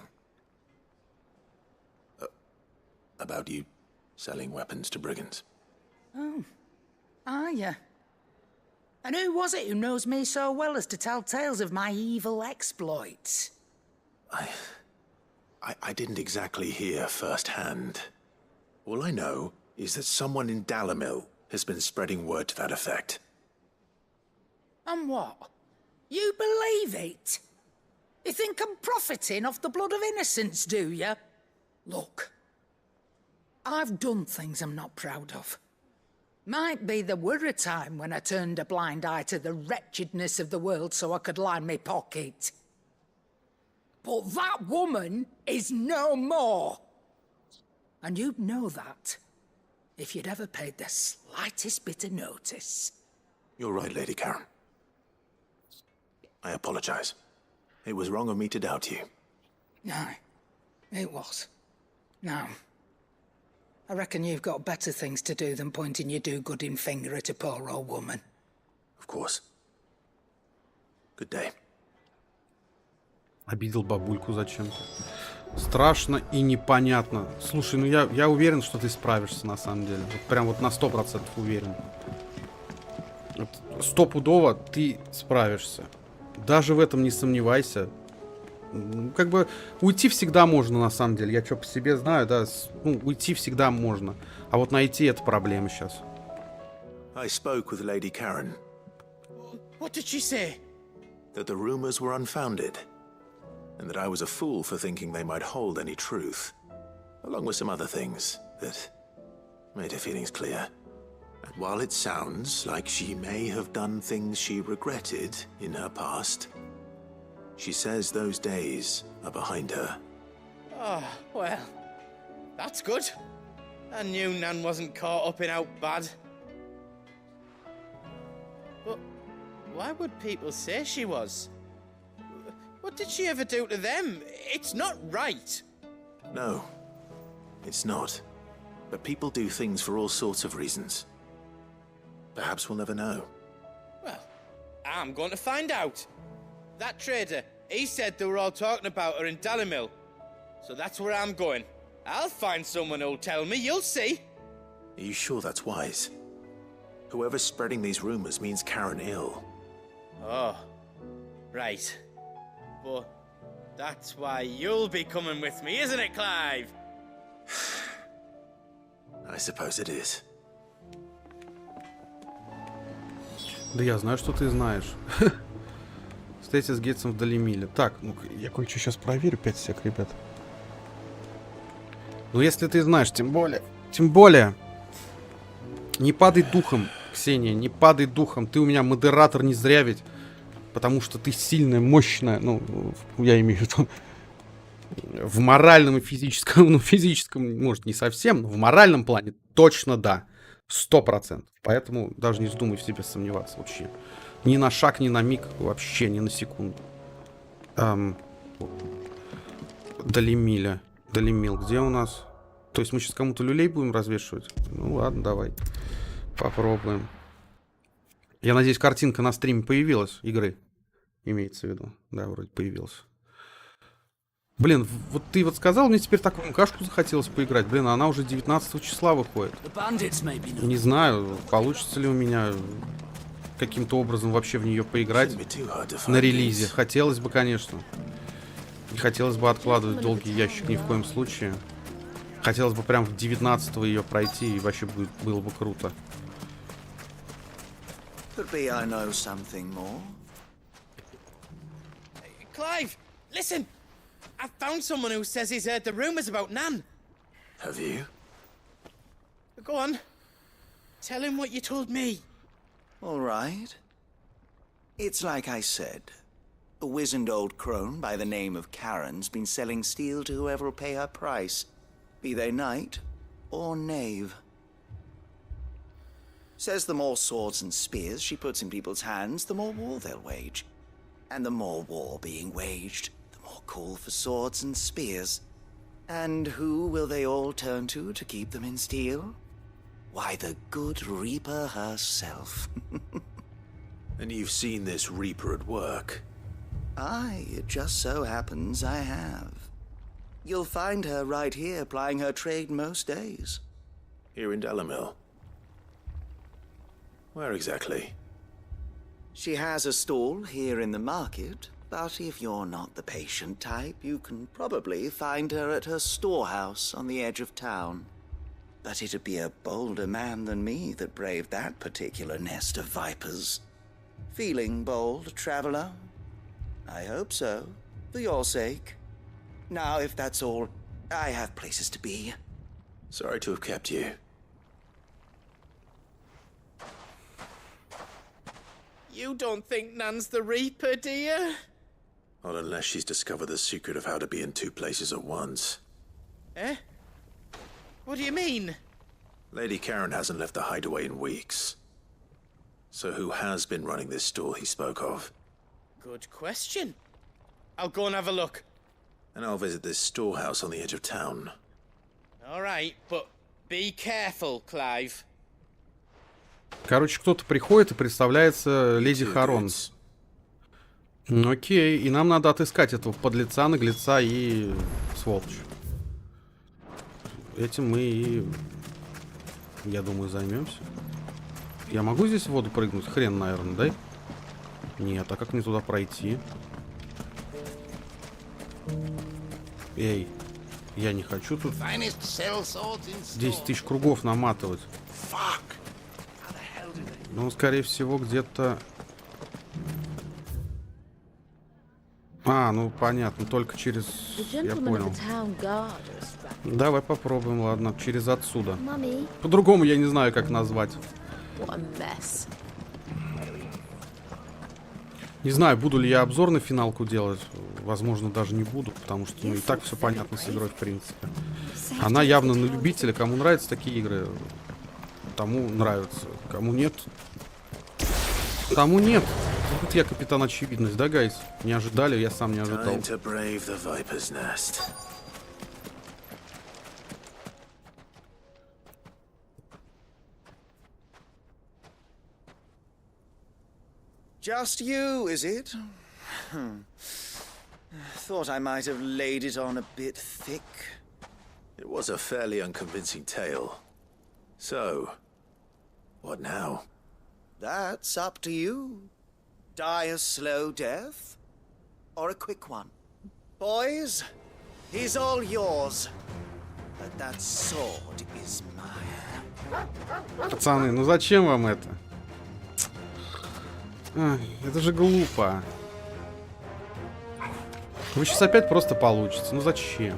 About you selling weapons to brigands. Oh, are you? And who was it who knows me so well as to tell tales of my evil exploits? I didn't exactly hear firsthand. All I know is that someone in Dallymill has been spreading word to that effect. And what? You believe it? You think I'm profiting off the blood of innocents, do you? Look, I've done things I'm not proud of. Might be there were a time when I turned a blind eye to the wretchedness of the world so I could line my pocket. But that woman is no more. And you'd know that if you'd ever paid the slightest bit of notice. You're right, Lady Karen. I apologize. It was wrong of me to doubt you. No, it was. Now, I reckon you've got better things to do than pointing your do-gooding finger at a poor old woman. Of course. Good day. Обидел бабульку зачем-то. Страшно и непонятно. Слушай, ну я уверен, что ты справишься на самом деле. Вот прям вот на 100% уверен. Вот стопудово ты справишься. Даже в этом не сомневайся. Как бы уйти всегда можно на самом деле. Я что по себе знаю, да. Ну, уйти всегда можно. А вот найти — это проблема сейчас. I spoke with Lady Karen. What did she say? That the rumors were unfounded. And that I was a fool for thinking they might hold any truth. Along with some other things that made her feelings clear. And while it sounds like she may have done things she regretted in her past, she says those days are behind her. Oh, well, that's good. I knew Nan wasn't caught up in out bad. But why would people say she was? What did she ever do to them? It's not right. No, it's not. But people do things for all sorts of reasons. Perhaps we'll never know. Well, I'm going to find out. That trader, he said they were all talking about her in Dallymill. So that's where I'm going. I'll find someone who'll tell me, you'll see. Are you sure that's wise? Whoever's spreading these rumors means Karen ill. Oh, right. But That's why you'll be coming with me, isn't it, Clive? I suppose it is. Да я знаю, что ты знаешь. Встретиться с Гейтсом в Далимиле. Так, ну я кое-что сейчас проверю, 5 сек, ребят. Ну если ты знаешь, тем более. Не падай духом, Ксения, не падай духом. Ты у меня модератор не зря ведь. Потому что ты сильная, мощная. Ну, я имею в виду в моральном и физическом. Ну, физическом, может, не совсем, но в моральном плане точно да. 100%. Поэтому даже не вздумай в себе сомневаться вообще. Ни на шаг, ни на миг, вообще ни на секунду. Далимиля. Далимил, где у нас? То есть мы сейчас кому-то люлей будем развешивать? Ну ладно, давай. Попробуем. Я надеюсь, картинка на стриме появилась игры. Имеется в виду. Да, вроде появилась. Блин, вот ты вот сказал, мне теперь такую кашку захотелось поиграть. Блин, она уже 19 числа выходит. Не знаю, получится ли у меня каким-то образом вообще в нее поиграть на релизе. Хотелось бы, конечно. Не хотелось бы откладывать долгий ящик ни в коем случае. Хотелось бы прям в 19-го ее пройти, и вообще было бы круто. Clive, listen! I've found someone who says he's heard the rumors about Nan. Have you? Go on. Tell him what you told me. All right. It's like I said. A wizened old crone by the name of Karen's been selling steel to whoever will pay her price, be they knight or knave. Says the more swords and spears she puts in people's hands, the more war they'll wage. And the more war being waged, the more call for swords and spears. And who will they all turn to keep them in steel? Why, the good Reaper herself. And you've seen this Reaper at work? Aye, it just so happens I have. You'll find her right here plying her trade most days. Here in Delamil? Where exactly? She has a stall here in the market, but if you're not the patient type, you can probably find her at her storehouse on the edge of town. But it'd be a bolder man than me that braved that particular nest of vipers. Feeling bold, traveler? I hope so, for your sake. Now, if that's all, I have places to be. Sorry to have kept you. You don't think Nan's the Reaper, do you? Not unless she's discovered the secret of how to be in two places at once. Eh? What do you mean? Lady Karen hasn't left the hideaway in weeks. So who has been running this stall he spoke of? Good question. I'll go and have a look. And I'll visit this storehouse on the edge of town. All right, but be careful, Clive. Короче, кто-то приходит и представляется леди Харон. Окей, и нам надо отыскать этого подлеца, наглеца и сволочь. Этим мы и, я думаю, займемся. Я могу здесь в воду прыгнуть? Хрен, наверное, да? Нет, а как мне туда пройти? Эй, я не хочу тут 10 тысяч кругов наматывать. Ну, скорее всего, где-то... А, ну, понятно, только через... Я понял. Давай попробуем, ладно, через отсюда. По-другому я не знаю, как назвать. Не знаю, буду ли я обзор на финалку делать. Возможно, даже не буду, потому что ну, и так все понятно с игрой, в принципе. Она явно на любителя. Кому нравятся такие игры, тому нравится. Кому нет, тому нет. Вот я капитан очевидность, да, гайс? Не ожидали, я сам не ожидал. Just you, is it? Thought I might have laid it on a bit thick. It was a fairly unconvincing tale. So, what now? That's up to you. Die a slow death, or a quick one. Boys, he's all yours. But that sword is mine. Пацаны, ну зачем вам это? Ай, это же глупо. Вы сейчас опять просто получится. Ну зачем?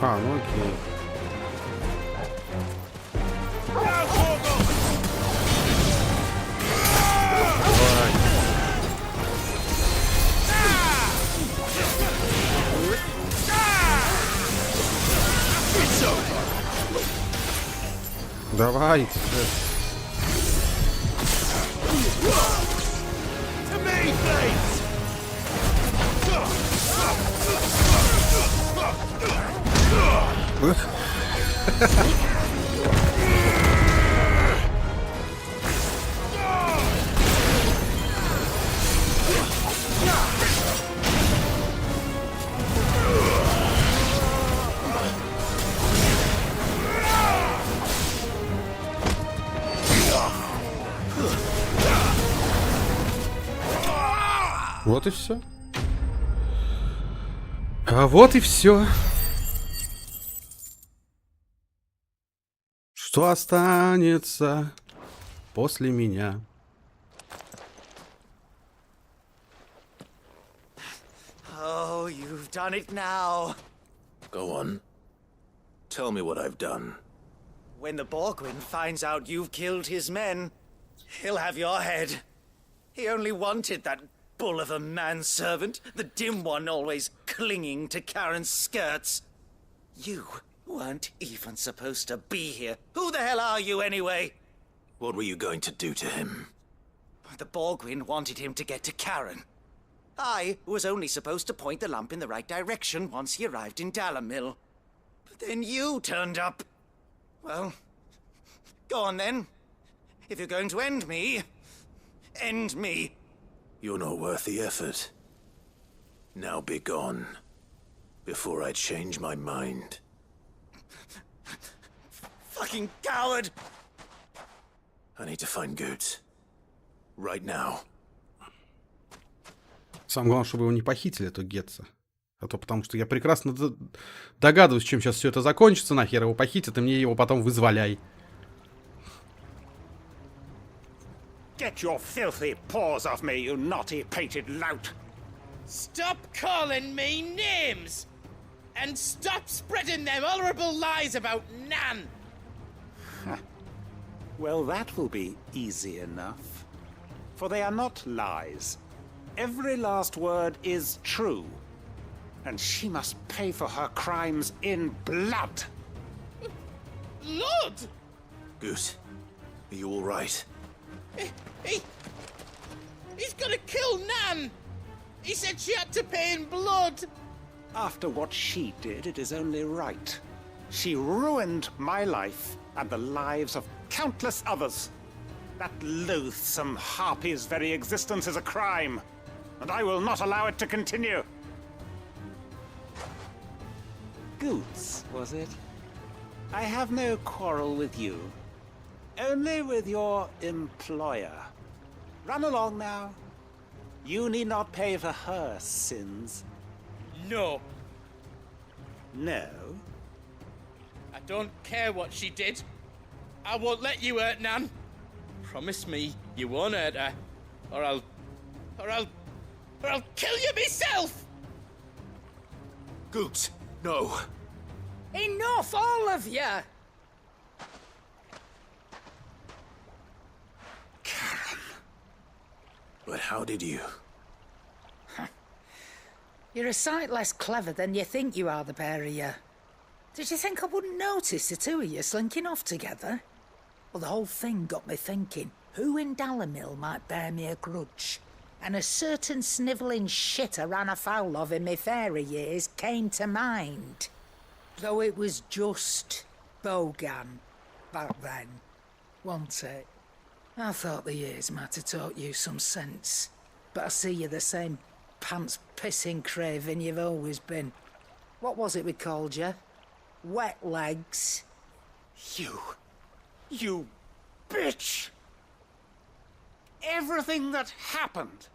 А, ну окей. Давайте. Вот и все. А вот и все. Что останется после меня? Oh, you've done it now. Go on. Tell me what I've done. When the Borgwyn finds out you've killed his men, he'll have your head. He only wanted that bull of a manservant, the dim one always clinging to Karen's skirts. You weren't even supposed to be here. Who the hell are you anyway? What were you going to do to him? The Borgwyn wanted him to get to Karen. I was only supposed to point the lamp in the right direction once he arrived in Dalamil. But then you turned up. Well, go on then. If you're going to end me, end me. You're not worth the effort. Now be gone, before I change my mind. Fucking coward! I need to find Goods. Right now. Самое главное, чтобы его не похитили, то Гетца. А то потому что я прекрасно догадываюсь, чем сейчас все это закончится. Нахер его похитят, и мне его потом вызволяй. Get your filthy paws off me, you naughty-pated lout! Stop calling me names! And stop spreading them horrible lies about Nan! Well, that will be easy enough. For they are not lies. Every last word is true. And she must pay for her crimes in blood. Blood? Goose, are you all right? He's gonna kill Nan! He said she had to pay in blood! After what she did, it is only right. She ruined my life and the lives of countless others. That loathsome harpy's very existence is a crime, and I will not allow it to continue. Goots, was it? I have no quarrel with you. Only with your employer. Run along now. You need not pay for her sins. No. No? I don't care what she did. I won't let you hurt Nan. Promise me you won't hurt her, or I'll kill you myself! Goots, no. Enough, all of you! But how did you? You're a sight less clever than you think you are, the pair of you. Did you think I wouldn't notice the two of you slinking off together? Well, the whole thing got me thinking, who in Dalamil might bear me a grudge? And a certain snivelling shit I ran afoul of in my fairy years came to mind. Though it was just Bogan back then, wasn't it? I thought the years might have taught you some sense. but I see you're the same pants-pissing craven you've always been. What was it we called you? Wet legs? You bitch! Everything that happened,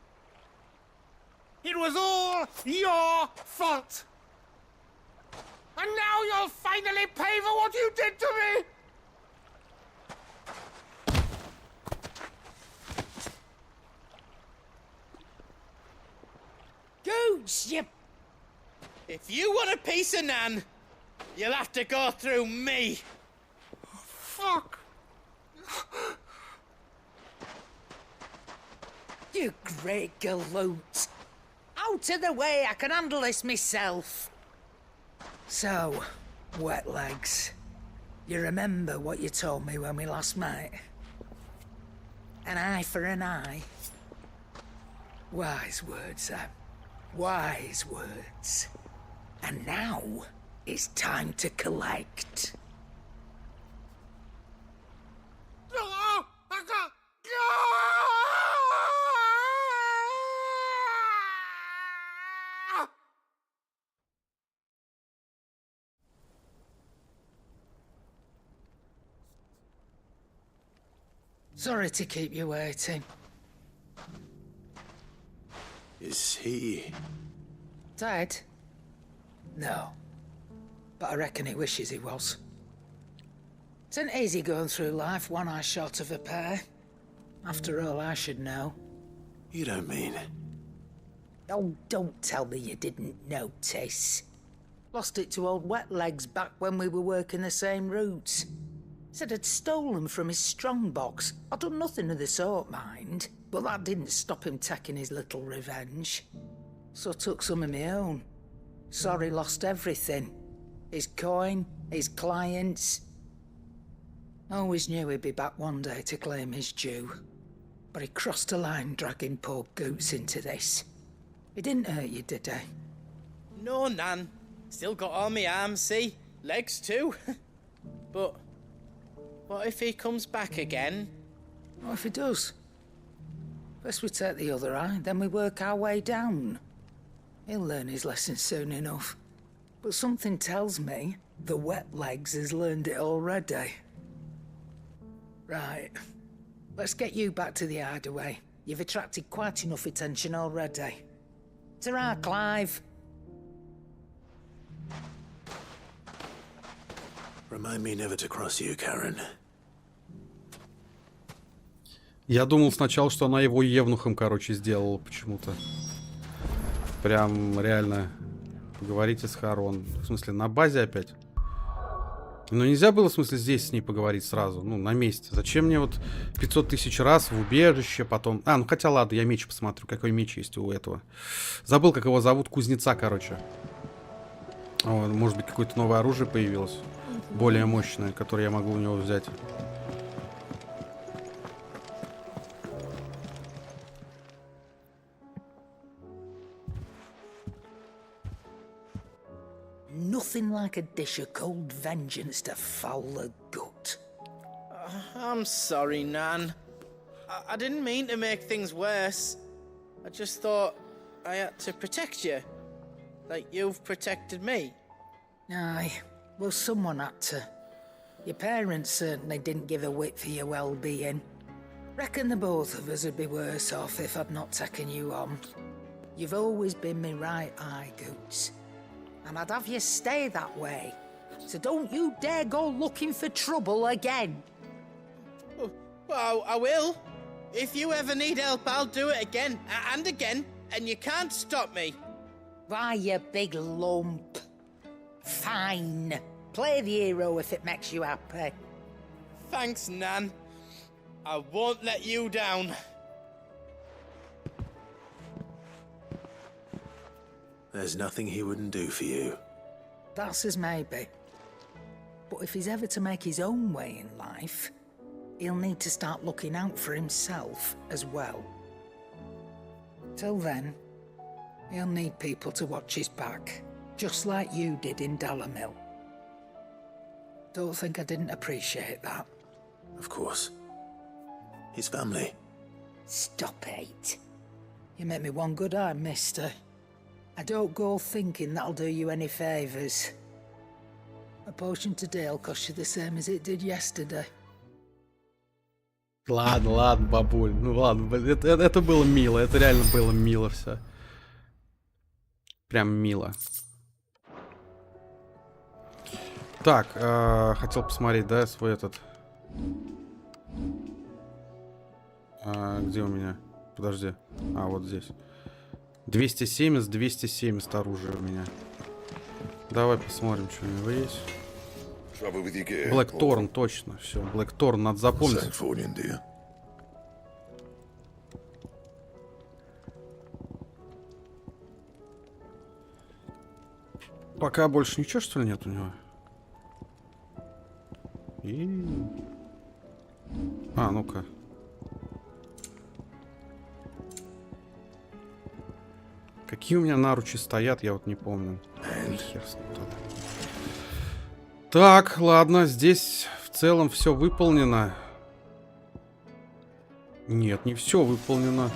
it was all your fault! And now you'll finally pay for what you did to me! Gooch, you... If you want a piece of Nan, you'll have to go through me. Fuck! You great galoot. Out of the way, I can handle this myself. So, wet legs, you remember what you told me when we last met? An eye for an eye. Wise words, Sam. Wise words. And now, it's time to collect. Sorry to keep you waiting. Is he... Dead? No. But I reckon he wishes he was. It ain't easy going through life one eye short of a pair. After all, I should know. You don't mean... Oh, don't tell me you didn't notice. Lost it to old Wet Legs back when we were working the same routes. Said I'd stolen from his strongbox. I'd done nothing of the sort, mind. But that didn't stop him taking his little revenge. So I took some of my own. Sorry, lost everything. His coin, his clients. Always knew he'd be back one day to claim his due. But he crossed a line dragging poor Goots into this. He didn't hurt you, did he? No, Nan. Still got all my arms, see? Legs too. But what if he comes back again? What if he does? First we take the other eye, then we work our way down. He'll learn his lesson soon enough. But something tells me the Wet Legs has learned it already. Right. Let's get you back to the hideaway. You've attracted quite enough attention already. Ta-ra, Clive. Remind me never to cross you, Karen. Я думал сначала, что она его евнухом, короче, сделала почему-то. Прям реально. Поговорите с Харон. В смысле, на базе опять? Ну, нельзя было, в смысле, здесь с ней поговорить сразу. Ну, на месте. Зачем мне вот 500 тысяч раз в убежище, потом... А, ну хотя ладно, я меч посмотрю. Какой меч есть у этого. Забыл, как его зовут. Кузнеца, короче. О, может быть, какое-то новое оружие появилось. Более мощное, которое я могу у него взять. Nothing like a dish of cold vengeance to foul the gut. I'm sorry, Nan. I didn't mean to make things worse. I just thought I had to protect you. Like you've protected me. Aye, well, someone had to. Your parents certainly didn't give a whit for your well-being. Reckon the both of us would be worse off if I'd not taken you on. You've always been me right eye, Goots. And I'd have you stay that way. So don't you dare go looking for trouble again. Well, I will. If you ever need help, I'll do it again and again, and you can't stop me. Why, you big lump. Fine. Play the hero if it makes you happy. Thanks, Nan. I won't let you down. There's nothing he wouldn't do for you. That's as maybe. But if he's ever to make his own way in life, he'll need to start looking out for himself as well. Till then, he'll need people to watch his back, just like you did in Dalamil. Don't think I didn't appreciate that. Of course. His family. Stop it. You make me one good eye, mister. I don't go thinking that'll do you any favours. A potion today will cost you the same as it did yesterday. Ладно, ладно, бабуль. Ну ладно, это было мило. Это реально было мило все. Прям мило. Так, хотел посмотреть, да, свой этот... где у меня? Подожди. Вот здесь. 270 оружия у меня. Давай посмотрим, что у него есть. Блэкторн, точно. Все, Блэкторн, надо запомнить. Пока больше ничего, что ли, нет у него? Ну-ка. Какие у меня наручи стоят, я вот не помню. Хер с ним тогда. Так, ладно, здесь в целом все выполнено. Нет, не все выполнено.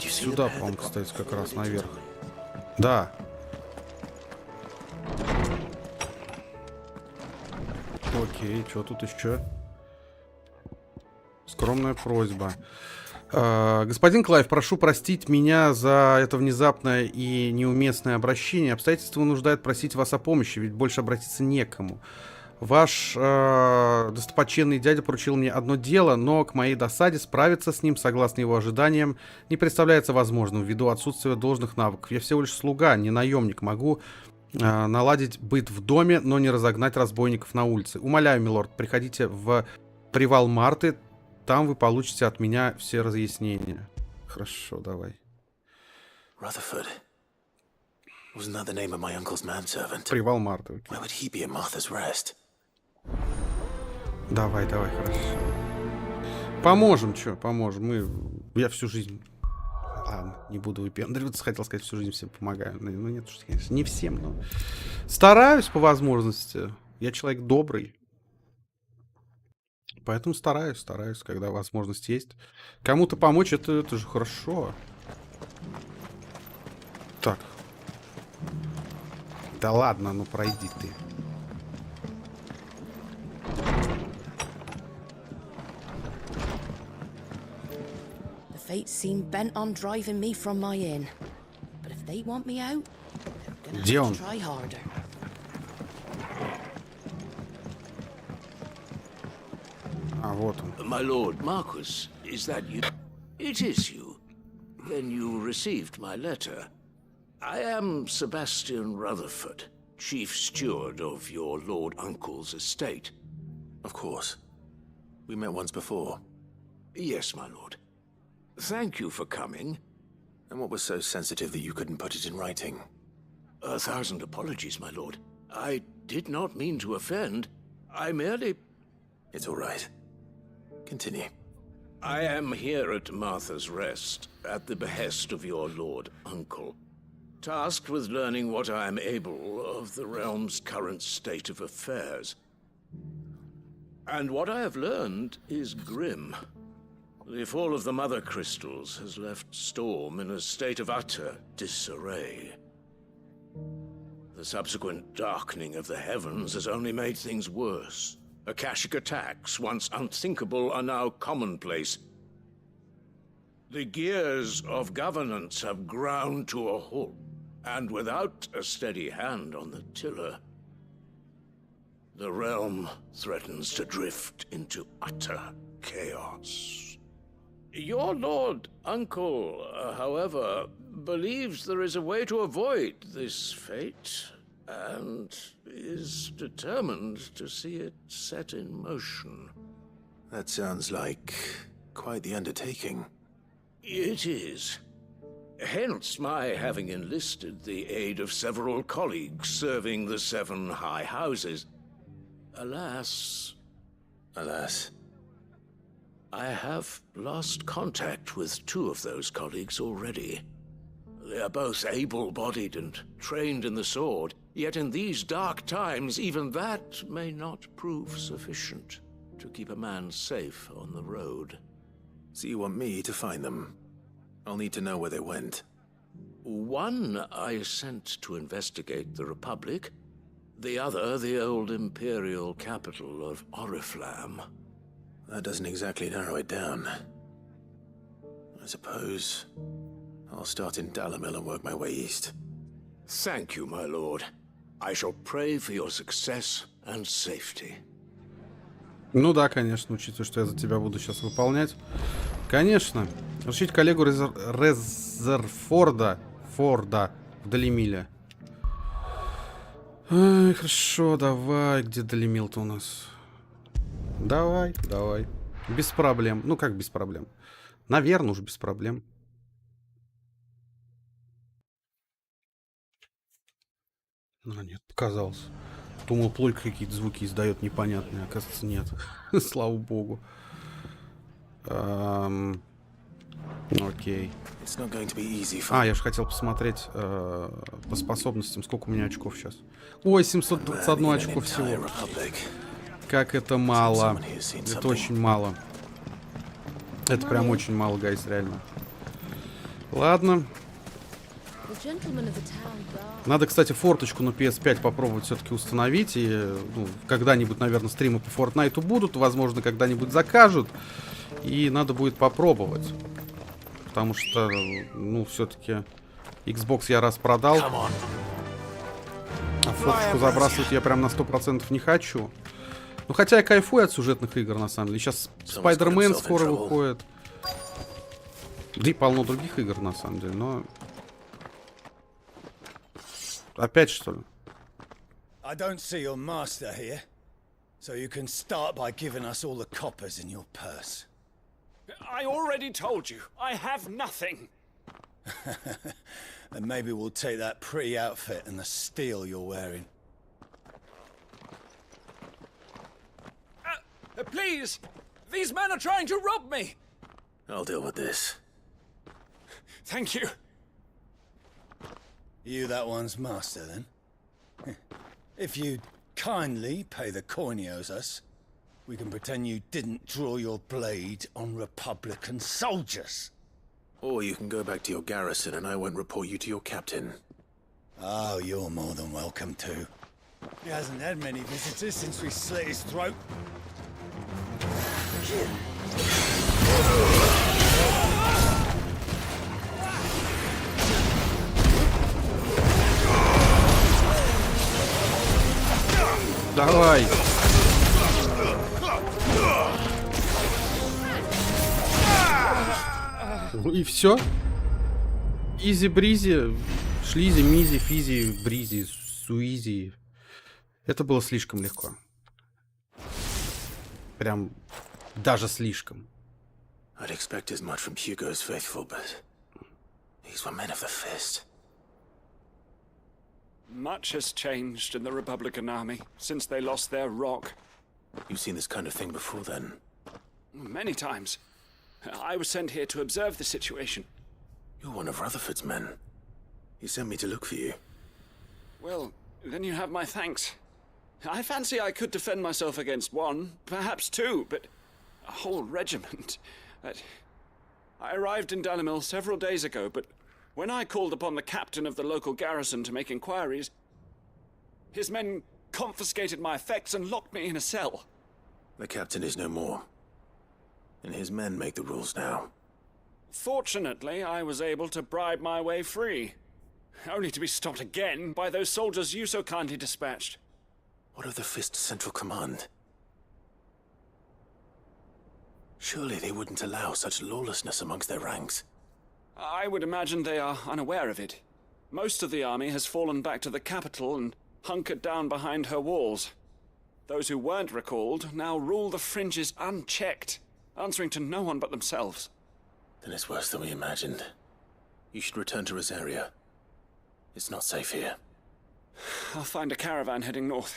Сюда, по-моему, кстати, как раз наверх. Да. Окей, что тут еще? Скромная просьба. Господин Клайв, прошу простить меня за это внезапное и неуместное обращение. Обстоятельства вынуждают просить вас о помощи, ведь больше обратиться некому. Ваш достопочтенный дядя поручил мне одно дело, но к моей досаде справиться с ним, согласно его ожиданиям, не представляется возможным ввиду отсутствия должных навыков. Я всего лишь слуга, не наемник. Могу наладить быт в доме, но не разогнать разбойников на улице. Умоляю, милорд, приходите в привал Марты, там вы получите от меня все разъяснения. Хорошо, давай. Rutherford. Wasn't that the name of my uncle's manservant? Привал Марты. Why would he be at Martha's Rest? Давай, хорошо. Поможем, поможем. Я всю жизнь... Ладно, не буду выпендриваться, хотел сказать, всю жизнь всем помогаю. Ну нет, конечно, не всем, но... Стараюсь по возможности. Я человек добрый. Поэтому стараюсь, когда возможность есть. Кому-то помочь, это же хорошо. Так. Да ладно, ну пройди ты. The fates seem bent on driving me from my inn. But if they want me out, they're gonna have to try harder. Вот он. My lord Marquis, is that you? It is you. Then you received my letter. I am Sebastian Rutherford, chief steward of your lord uncle's estate. Of course. We met once before. Yes, my lord. Thank you for coming. And what was so sensitive that you couldn't put it in writing? 1,000 apologies, my lord. I did not mean to offend. I merely... It's all right. Continue. I am here at Martha's Rest, at the behest of your lord uncle, tasked with learning what I am able of the realm's current state of affairs. And what I have learned is grim. The fall of the Mother Crystals has left Storm in a state of utter disarray. The subsequent darkening of the heavens has only made things worse. Akashic attacks, once unthinkable, are now commonplace. The gears of governance have ground to a halt, and without a steady hand on the tiller, the realm threatens to drift into utter chaos. Your lord uncle, however, believes there is a way to avoid this fate, and is determined to see it set in motion. That sounds like quite the undertaking. It is. Hence my having enlisted the aid of several colleagues serving the 7 high houses. Alas... Alas? I have lost contact with 2 of those colleagues already. They are both able-bodied and trained in the sword, yet in these dark times, even that may not prove sufficient to keep a man safe on the road. So you want me to find them? I'll need to know where they went. One I sent to investigate the Republic, the other the old Imperial capital of Oriflamme. That doesn't exactly narrow it down. I suppose I'll start in Dalimil and work my way east. Thank you, my lord. I shall pray for your success and safety. Ну да, конечно, учитывая, что я за тебя буду сейчас выполнять. Конечно. Решить коллегу Резерфорда в Далимиле. Ай, хорошо, давай. Где Далимил-то у нас? Давай. Без проблем. Ну, как без проблем? Наверное, уже без проблем. А, нет, показалось. Думал, плойка какие-то звуки издает непонятные. Оказывается, нет. Слава богу. Окей. Я же хотел посмотреть по способностям, сколько у меня очков сейчас. Ой, 721 очко всего. Как это мало. Это очень мало. Это прям очень мало, гайс, реально. Ладно. Надо, кстати, форточку на PS5 попробовать все-таки установить. И когда-нибудь, наверное, стримы по Fortnite будут. Возможно, когда-нибудь закажут. И надо будет попробовать. Потому что, все-таки Xbox я раз продал. А форточку забрасывать я прям на 100% не хочу. Ну, хотя я кайфую от сюжетных игр, на самом деле. Сейчас Spider-Man скоро выходит. Да и полно других игр, на самом деле, но... Опять, что ли? I don't see your master here, so you can start by giving us all the coppers in your purse. I already told you, I have nothing. Then maybe we'll take that pretty outfit and the steel you're wearing. Please! These men are trying to rob me! I'll deal with this. Thank you. You that one's master, then? If you'd kindly pay the coin he owes us, we can pretend you didn't draw your blade on Republican soldiers. Or you can go back to your garrison and I won't report you to your captain. Oh, you're more than welcome to. He hasn't had many visitors since we slit his throat. Давай. И все. Изи-бризи, шлизи, мизи, физи, бризи, суизи. Это было слишком легко. Прям даже слишком. I'd expect as much from Hugo's faithful, but these were men of the fist. Much has changed in the Republican army since they lost their rock. You've seen this kind of thing before, then? Many times. I was sent here to observe the situation. You're one of Rutherford's men. He sent me to look for you. Well, then you have my thanks. I fancy I could defend myself against one, perhaps two, but a whole regiment. I arrived in Dalimil several days ago, but when I called upon the captain of the local garrison to make inquiries, his men confiscated my effects and locked me in a cell. The captain is no more, and his men make the rules now. Fortunately, I was able to bribe my way free, only to be stopped again by those soldiers you so kindly dispatched. What of the Fist's central command? Surely they wouldn't allow such lawlessness amongst their ranks. I would imagine they are unaware of it. Most of the army has fallen back to the capital and hunkered down behind her walls. Those who weren't recalled now rule the fringes unchecked, answering to no one but themselves. Then it's worse than we imagined. You should return to Rosaria. It's not safe here. I'll find a caravan heading north.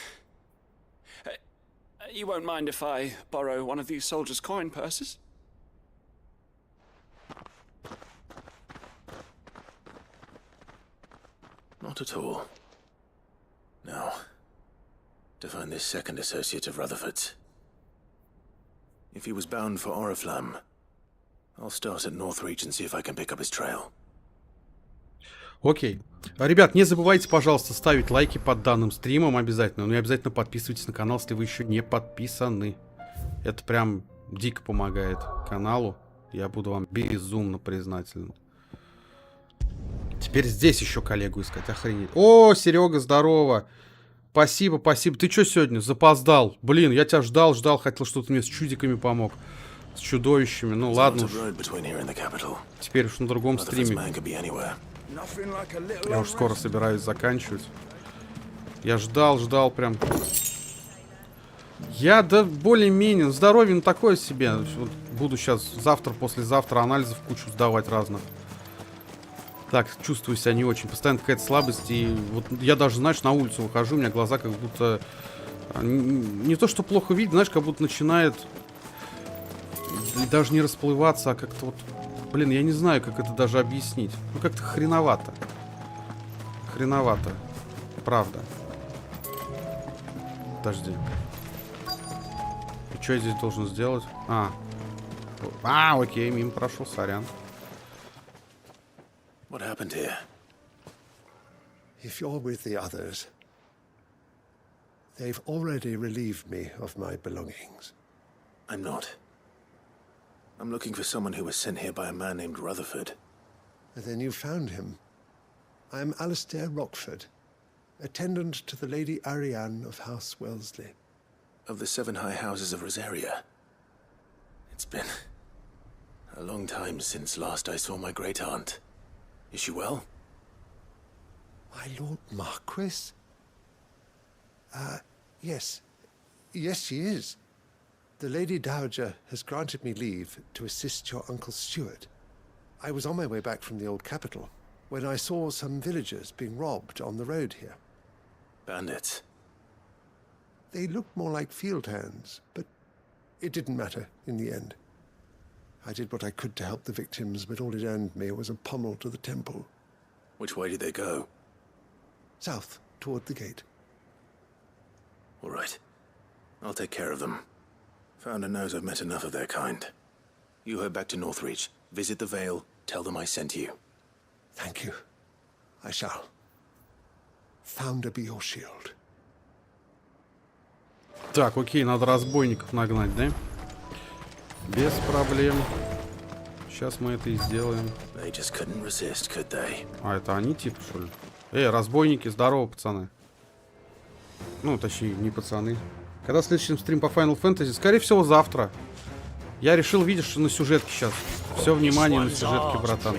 You won't mind if I borrow one of these soldiers' coin purses? Not at all. Now, to find this second associate of Rutherford's. If he was bound for Oriflamme, I'll start at Northreach and see if I can pick up his trail. Окей. Ребят, не забывайте, пожалуйста, ставить лайки под данным стримом обязательно. Ну и обязательно подписывайтесь на канал, если вы еще не подписаны. Это прям дико помогает каналу. Я буду вам безумно признателен. Теперь здесь еще коллегу искать, охренеть. О, Серега, здорово. Спасибо, спасибо. Ты что сегодня? Запоздал. Блин, я тебя ждал, хотел, что ты мне с чудиками помог. С чудовищами. Ну ладно уж. Теперь уж на другом стриме. Я уж скоро собираюсь заканчивать. Я ждал прям. Я, да, более-менее. Здоровье, ну, такое себе. Вот буду сейчас завтра, послезавтра анализов кучу сдавать разных. Так, чувствую себя не очень. Постоянно какая-то слабость. И вот я даже, знаешь, на улицу выхожу, у меня глаза как будто... Не то, что плохо видеть, знаешь, как будто начинает... Даже не расплываться, а как-то вот... Блин, я не знаю, как это даже объяснить. Ну, как-то хреновато. Хреновато. Правда. Подожди. И что я здесь должен сделать? Окей, мимо прошел, сорян. What happened here? If you're with the others, they've already relieved me of my belongings. I'm not. I'm looking for someone who was sent here by a man named Rutherford. Then you found him. I'm Alistair Rockford, attendant to the Lady Ariane of House Wellesley. Of the 7 high houses of Rosaria. It's been a long time since last I saw my great-aunt. Is she well? My Lord Marquis? Yes. Yes, she is. The Lady Dowager has granted me leave to assist your Uncle Stuart. I was on my way back from the old capital when I saw some villagers being robbed on the road here. Bandits? They looked more like field hands, but it didn't matter in the end. I did what I could to help the victims, but all it earned me was a pummel to the temple. Which way did they go? South, toward the gate. All right. I'll take care of them. Founder knows I've met enough of their kind. You head back to Northreach, visit the Vale, tell them I sent you. Thank you. I shall. Founder be your shield. Так, окей, надо разбойников нагнать, да? Без проблем. Сейчас мы это и сделаем. А, это они типа, что ли? Разбойники, здорово, пацаны. Ну, точнее, не пацаны. Когда следующий стрим по Final Fantasy? Скорее всего, завтра. Я решил, видишь, что на сюжетке сейчас. Все внимание на сюжетке, братан.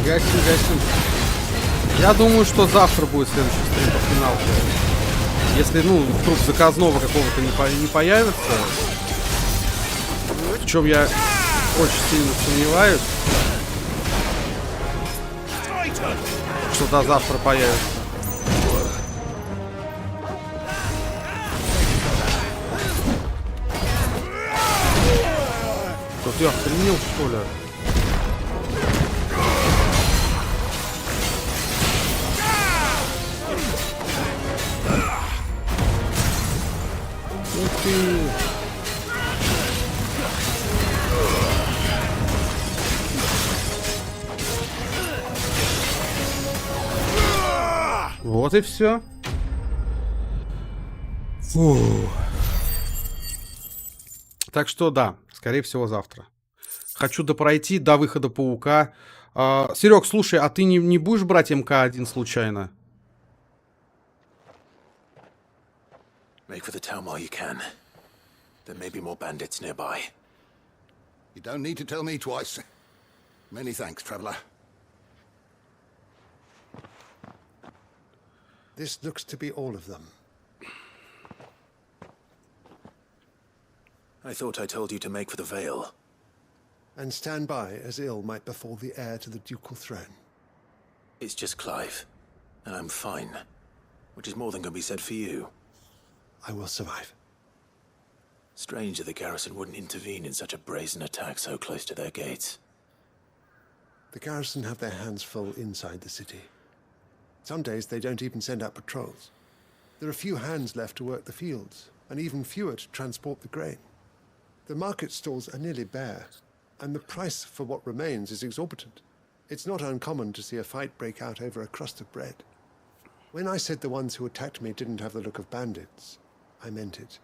Гасим. Я думаю, что завтра будет следующий стрим по финалке. Если, ну, вдруг заказного какого-то не появится, в чем я очень сильно сомневаюсь, что до завтра появится. Тут я охренел, что ли? Ух ты! Вот и все. Фу. Так что да, скорее всего завтра. Хочу допройти до выхода паука. Серег, слушай, а ты не будешь брать МК-1 случайно? Make for the town while you can. There may be more bandits nearby. You don't need to tell me twice. Many thanks, traveler. This looks to be all of them. I thought I told you to make for the Vale. And stand by as ill might befall the heir to the ducal throne. It's just Clive, and I'm fine. Which is more than can be said for you. I will survive. Strange that the garrison wouldn't intervene in such a brazen attack so close to their gates. The garrison have their hands full inside the city. Some days they don't even send out patrols. There are few hands left to work the fields, and even fewer to transport the grain. The market stalls are nearly bare, and the price for what remains is exorbitant. It's not uncommon to see a fight break out over a crust of bread. When I said the ones who attacked me didn't have the look of bandits, I meant it.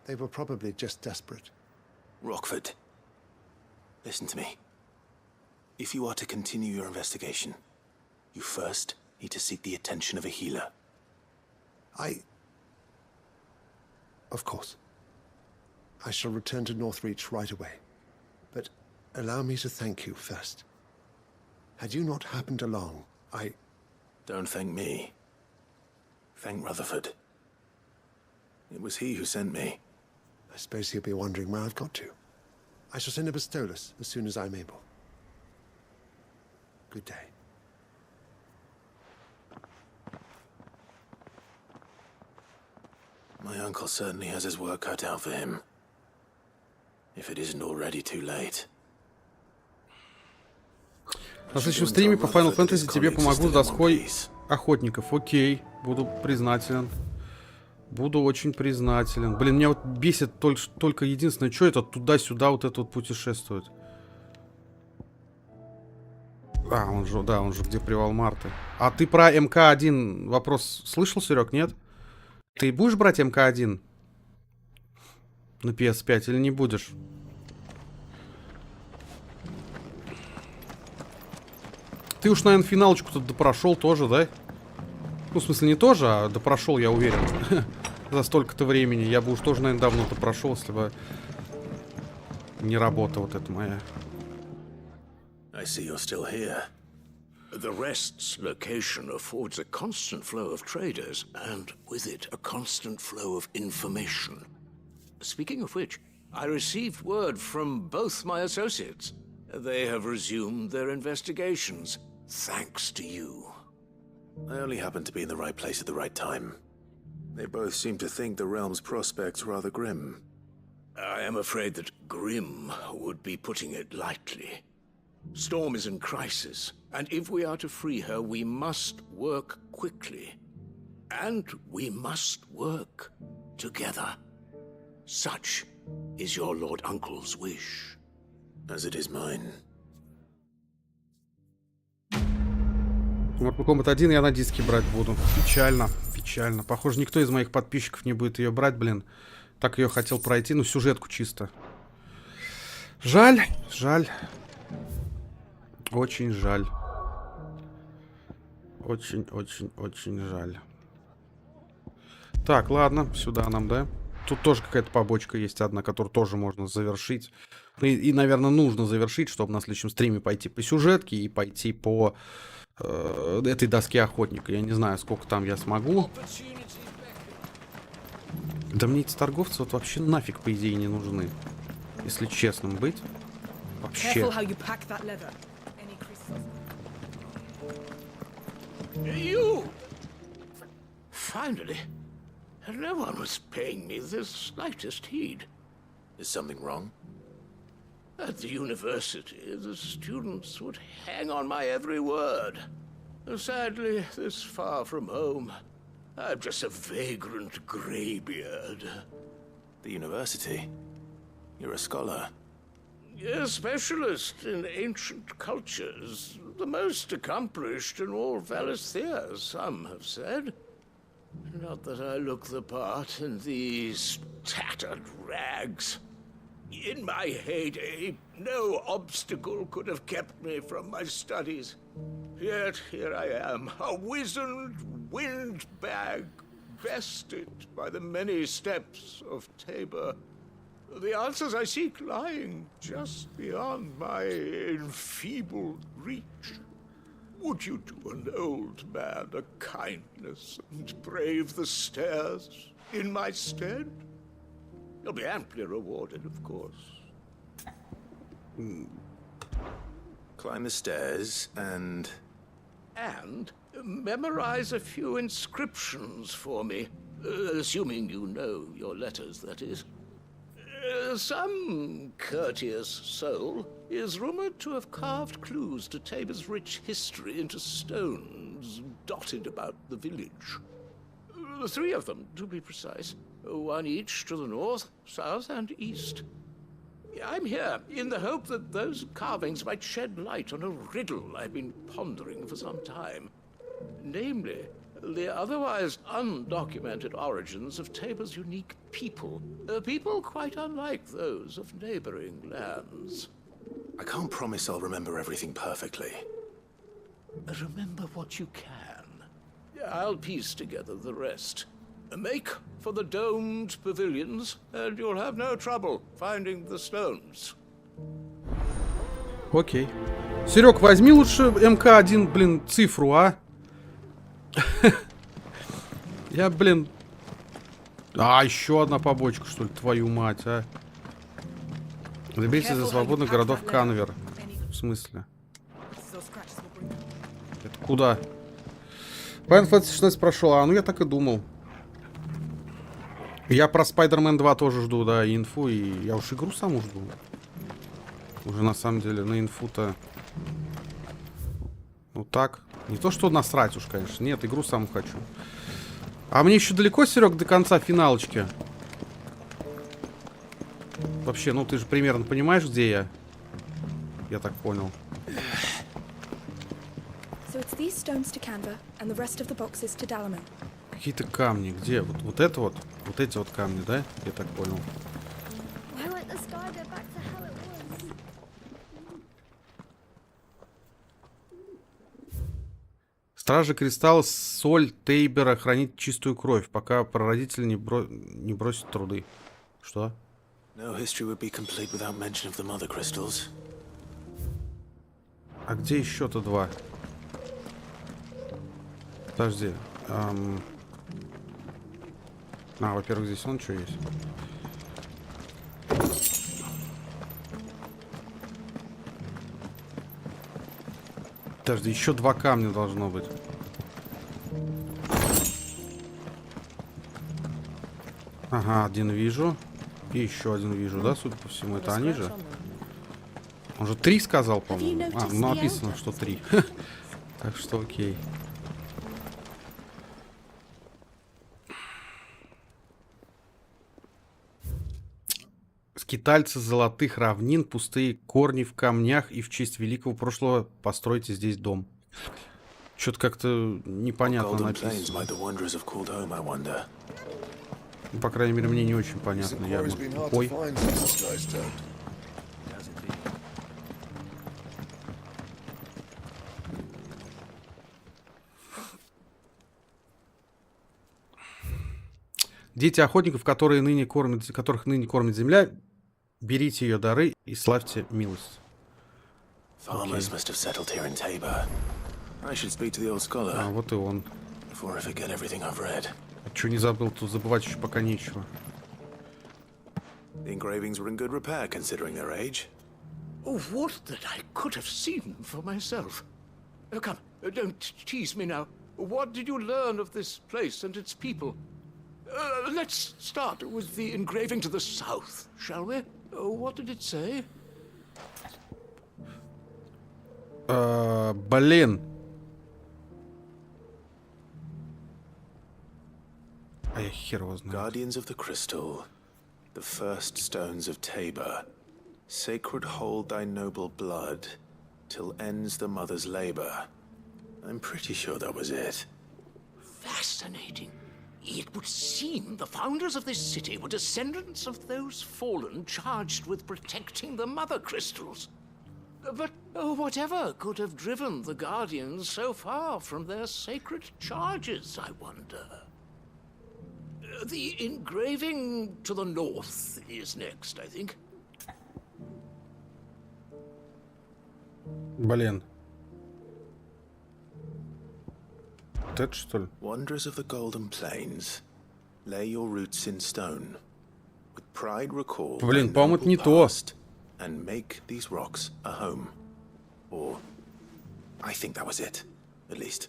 They were probably just desperate. Rockford, listen to me. If you are to continue your investigation, you first need to seek the attention of a healer. Of course. I shall return to Northreach right away. But allow me to thank you first. Had you not happened along, Don't thank me. Thank Rutherford. It was he who sent me. I suppose he'll be wondering where I've got to. I shall send a Bastolus as soon as I'm able. Good day. My uncle certainly has his work cut out for him. If it isn't already too late. На следующем стриме по Final Fantasy тебе помогу с доской охотников. Окей, буду признателен. Буду очень признателен. Блин, меня вот бесит только единственное, что это туда-сюда вот это вот путешествует. А, он же где привал Марты. А ты про МК-1 вопрос слышал, Серег, нет? Ты будешь брать МК-1 на PS5 или не будешь? Ты уж, наверное, финалочку-то допрошел тоже, да? Ну, в смысле, не тоже, а допрошел, я уверен. За столько-то времени. Я бы уж тоже, наверное, давно допрошел, если бы не работа вот эта моя. I see you're still here. The Rest's location affords a constant flow of traders, and with it, a constant flow of information. Speaking of which, I received word from both my associates. They have resumed their investigations, thanks to you. I only happened to be in the right place at the right time. They both seem to think the realm's prospects rather grim. I am afraid that grim would be putting it lightly. Storm is in crisis, and if we are to free her, we must work quickly. And we must work together. Such is your Lord Uncle's wish. As it is mine. Mortal Kombat 1 я на диске брать буду. Печально, печально. Похоже, никто из моих подписчиков не будет ее брать, блин. Так ее хотел пройти, ну сюжетку чисто. Жаль, жаль. Очень жаль. Очень жаль. Так, ладно, сюда нам, да? Тут тоже какая-то побочка есть одна, которую тоже можно завершить. И, наверное, нужно завершить, чтобы на следующем стриме пойти по сюжетке и пойти по этой доске охотника. Я не знаю, сколько там я смогу. Да мне эти торговцы вот вообще нафиг, по идее, не нужны. Если честным быть. Вообще. You! Finally. No one was paying me the slightest heed. Is something wrong? At the university, the students would hang on my every word. Sadly, this far from home, I'm just a vagrant greybeard. The university? You're a scholar. A specialist in ancient cultures. The most accomplished in all Valisthea, some have said. Not that I look the part in these tattered rags. In my heyday, no obstacle could have kept me from my studies. Yet here I am, a wizened windbag, bested by the many steps of Tabor. The answers I seek lying just beyond my enfeebled reach. would you do an old man a kindness and brave the stairs in my stead? You'll be amply rewarded, of course. Climb the stairs and memorize a few inscriptions for me, assuming you know your letters, that is. Some courteous soul is rumored to have carved clues to Tabor's rich history into stones dotted about the village. 3 of them, to be precise. 1 each to the north, south, and east. I'm here in the hope that those carvings might shed light on a riddle I've been pondering for some time. Namely, the otherwise undocumented origins of Tabor's unique people. People quite unlike those of neighboring lands. I can't promise I'll remember everything perfectly. Remember what you can. I'll piece together the rest. Make for the domed pavilions, and you'll have no trouble finding the stones. Окей. Серег, возьми лучше МК-1, блин, цифру, а? Я, блин... еще одна побочка, что ли, твою мать, а? Доберитесь до свободных городов Канвер. В смысле? Это куда? Final Fantasy 16 прошел, ну я так и думал. Я про Spider-Man 2 тоже жду, да, и инфу, и я уж игру саму жду. Уже на самом деле на инфу-то... Ну так. Не то, что насрать уж, конечно. Нет, игру саму хочу. А мне еще далеко, Серег, до конца финалочки? Вообще, ну ты же примерно понимаешь, где я? Я так понял. Какие-то камни. Где? Вот это вот? Вот эти вот камни, да? Я так понял. Стражи Кристалла, соль Тейбера хранит чистую кровь, пока прародитель не бросит труды. Что? А где еще-то 2? Подожди. Во-первых, здесь он что есть? Подожди, еще 2 камня должно быть. Ага, 1 вижу. И еще 1 вижу, да, судя по всему. Это они же? Он же 3 сказал, по-моему. Ну написано, что 3. Так что окей. Скитальцы золотых равнин, пустые корни в камнях, и в честь великого прошлого постройте здесь дом. Что-то как-то непонятно написано. Ну, по крайней мере, мне не очень понятно. Я тупой. Дети охотников, которых ныне кормит земля, берите ее дары и славьте милость. Вот и он. Чего не забыл, тут забывать еще пока нечего. What that I could have seen for myself. Come, don't tease me now. What did you learn of this place and its people? Let's start with the engraving to the south, shall we? What did it say? Блин. А я хер его знаю. Guardians of the Crystal, the first stones of Tabor, sacred hold thy noble blood, till ends the mother's labor. I'm pretty sure that was it. Fascinating. It would seem the founders of this city were descendants of those fallen charged with protecting the mother crystals. But whatever could have driven the Guardians so far from their sacred charges, I wonder? The engraving to the north is next, I think. Блин. Вот это что ли? Wanderers of the Golden Plains, lay your roots in stone. With pride recall Блин, по-моему, это не то. And make these rocks a home. Or I think that was it, at least.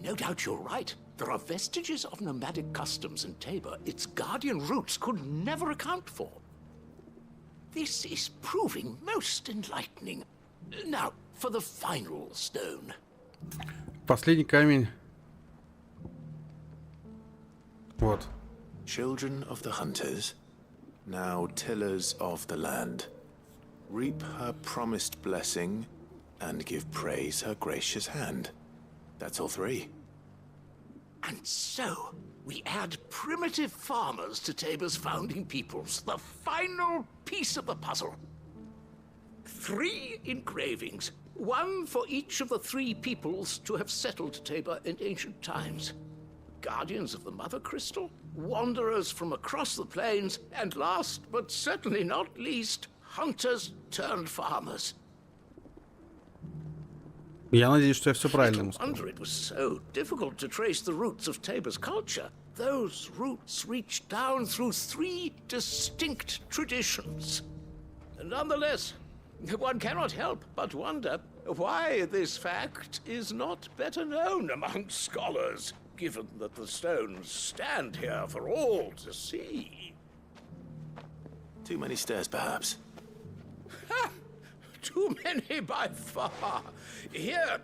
No doubt you're right. There are vestiges of nomadic customs in Tabor its guardian roots could never account for. This is proving most enlightening. Now, for the final stone. Последний камень. Вот. Children of the hunters, now tillers of the land, reap her promised blessing and give praise her gracious hand. That's all three. And so, we add primitive farmers to Tabor's founding peoples, the final piece of the puzzle. 3 engravings, one for each of the 3 peoples to have settled Tabor in ancient times. Guardians of the Mother Crystal, wanderers from across the plains, and last but certainly not least, hunters turned farmers. Я надеюсь, что я все правильно No wonder it was so difficult to trace the roots of Tabor's culture. Those roots reach down through 3 distinct traditions. Nonetheless, one cannot help but wonder why this fact is not better known among scholars, given that the stones stand here for all to see. Too many stairs, perhaps. Ha! Too many by far. Here,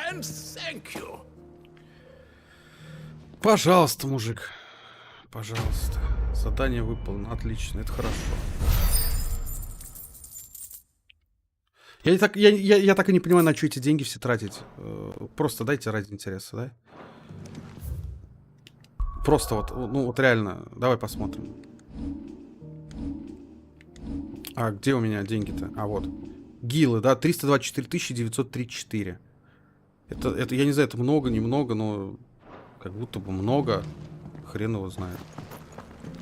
and thank you. Пожалуйста, мужик. Пожалуйста. Задание выполнено. Отлично, это хорошо. Я так и не понимаю, на что эти деньги все тратить. Просто дайте ради интереса, да? Просто вот, ну вот реально. Давай посмотрим. А где у меня деньги-то? А вот. Гилы, да, 324 934. Это, я не знаю, это много, немного, но как будто бы много. Хрен его знает.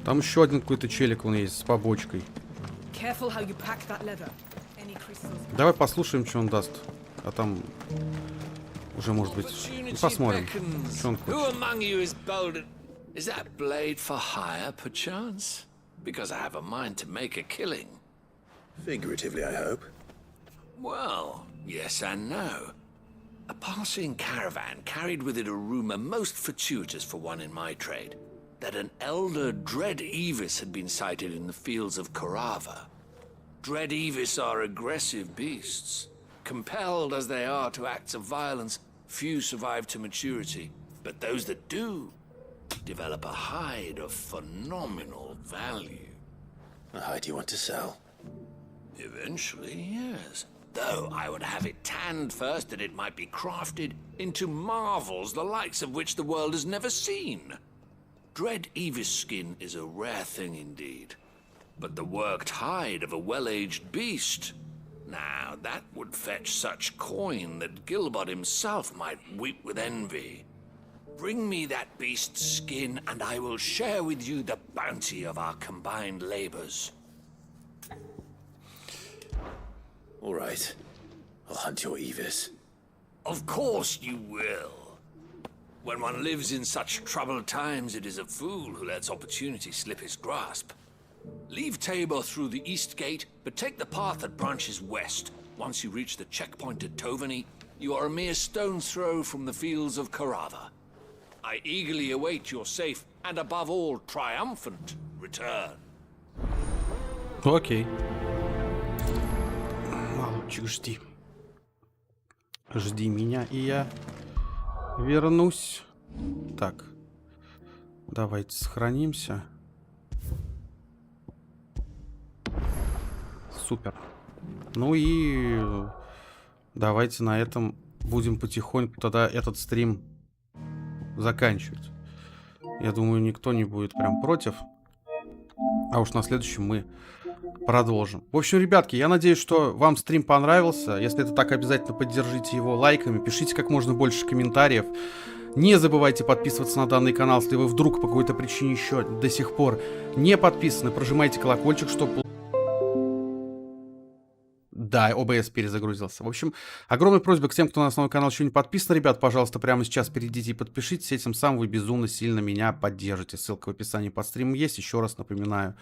Там еще один какой-то челик он есть с побочкой. Давай послушаем, что он даст. А там уже, может быть, посмотрим, что он хочет. Is that blade for hire, perchance? Because I have a mind to make a killing. Figuratively, I hope. Well, yes and no. A passing caravan carried with it a rumor most fortuitous for one in my trade, that an elder Dread Evis had been sighted in the fields of Carava. Dread Evis are aggressive beasts. Compelled as they are to acts of violence, few survive to maturity, but those that do develop a hide of phenomenal value. A hide you want to sell? Eventually, yes. Though I would have it tanned first that it might be crafted into marvels the likes of which the world has never seen. Dread Evis skin is a rare thing indeed. But the worked hide of a well-aged beast, now that would fetch such coin that Gilbert himself might weep with envy. Bring me that beast's skin, and I will share with you the bounty of our combined labors. All right. I'll hunt your Evis. Of course you will. When one lives in such troubled times, it is a fool who lets opportunity slip his grasp. Leave Tabor through the east gate, but take the path that branches west. Once you reach the checkpoint at Tovany, you are a mere stone's throw from the fields of Carava. I eagerly await your safe, and above all, triumphant return. Окей. Мальчик, жди. Жди меня, и я вернусь. Так. Давайте сохранимся. Супер. Ну и давайте на этом будем потихоньку тогда этот стрим заканчивать. Я думаю, никто не будет прям против. А уж на следующем мы продолжим. В общем, ребятки, я надеюсь, что вам стрим понравился. Если это так, обязательно поддержите его лайками. Пишите как можно больше комментариев. Не забывайте подписываться на данный канал, если вы вдруг по какой-то причине еще до сих пор не подписаны. Прожимайте колокольчик, чтобы... Да, ОБС перезагрузился. В общем, огромная просьба к тем, кто на основной канал еще не подписан. Ребят, пожалуйста, прямо сейчас перейдите и подпишитесь. Этим самым вы безумно сильно меня поддержите. Ссылка в описании под стримом есть. Еще раз напоминаю.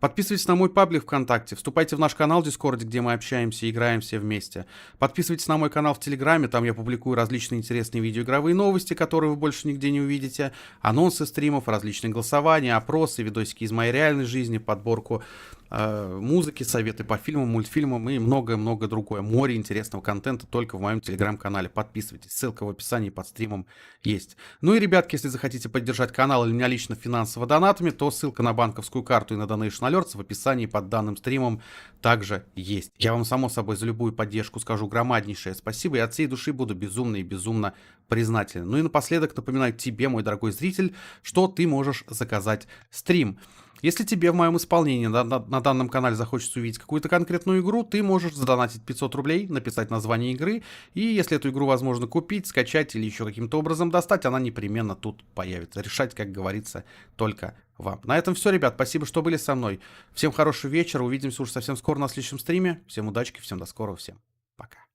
Подписывайтесь на мой паблик ВКонтакте. Вступайте в наш канал в Дискорде, где мы общаемся и играем все вместе. Подписывайтесь на мой канал в Телеграме. Там я публикую различные интересные видеоигровые новости, которые вы больше нигде не увидите. Анонсы стримов, различные голосования, опросы, видосики из моей реальной жизни, подборку музыки, советы по фильмам, мультфильмам и многое-многое другое. Море интересного контента только в моем телеграм-канале. Подписывайтесь, ссылка в описании под стримом есть. Ну и, ребятки, если захотите поддержать канал или меня лично финансово донатами, то ссылка на банковскую карту и на Donation Alerts в описании под данным стримом также есть. Я вам, само собой, за любую поддержку скажу громаднейшее спасибо и от всей души буду безумно и безумно признателен. Ну и напоследок напоминаю тебе, мой дорогой зритель, что ты можешь заказать стрим. Если тебе в моем исполнении на данном канале захочется увидеть какую-то конкретную игру, ты можешь задонатить 500 рублей, написать название игры, и если эту игру возможно купить, скачать или еще каким-то образом достать, она непременно тут появится. Решать, как говорится, только вам. На этом все, ребят. Спасибо, что были со мной. Всем хорошего вечера. Увидимся уже совсем скоро на следующем стриме. Всем удачи, всем до скорого, всем пока.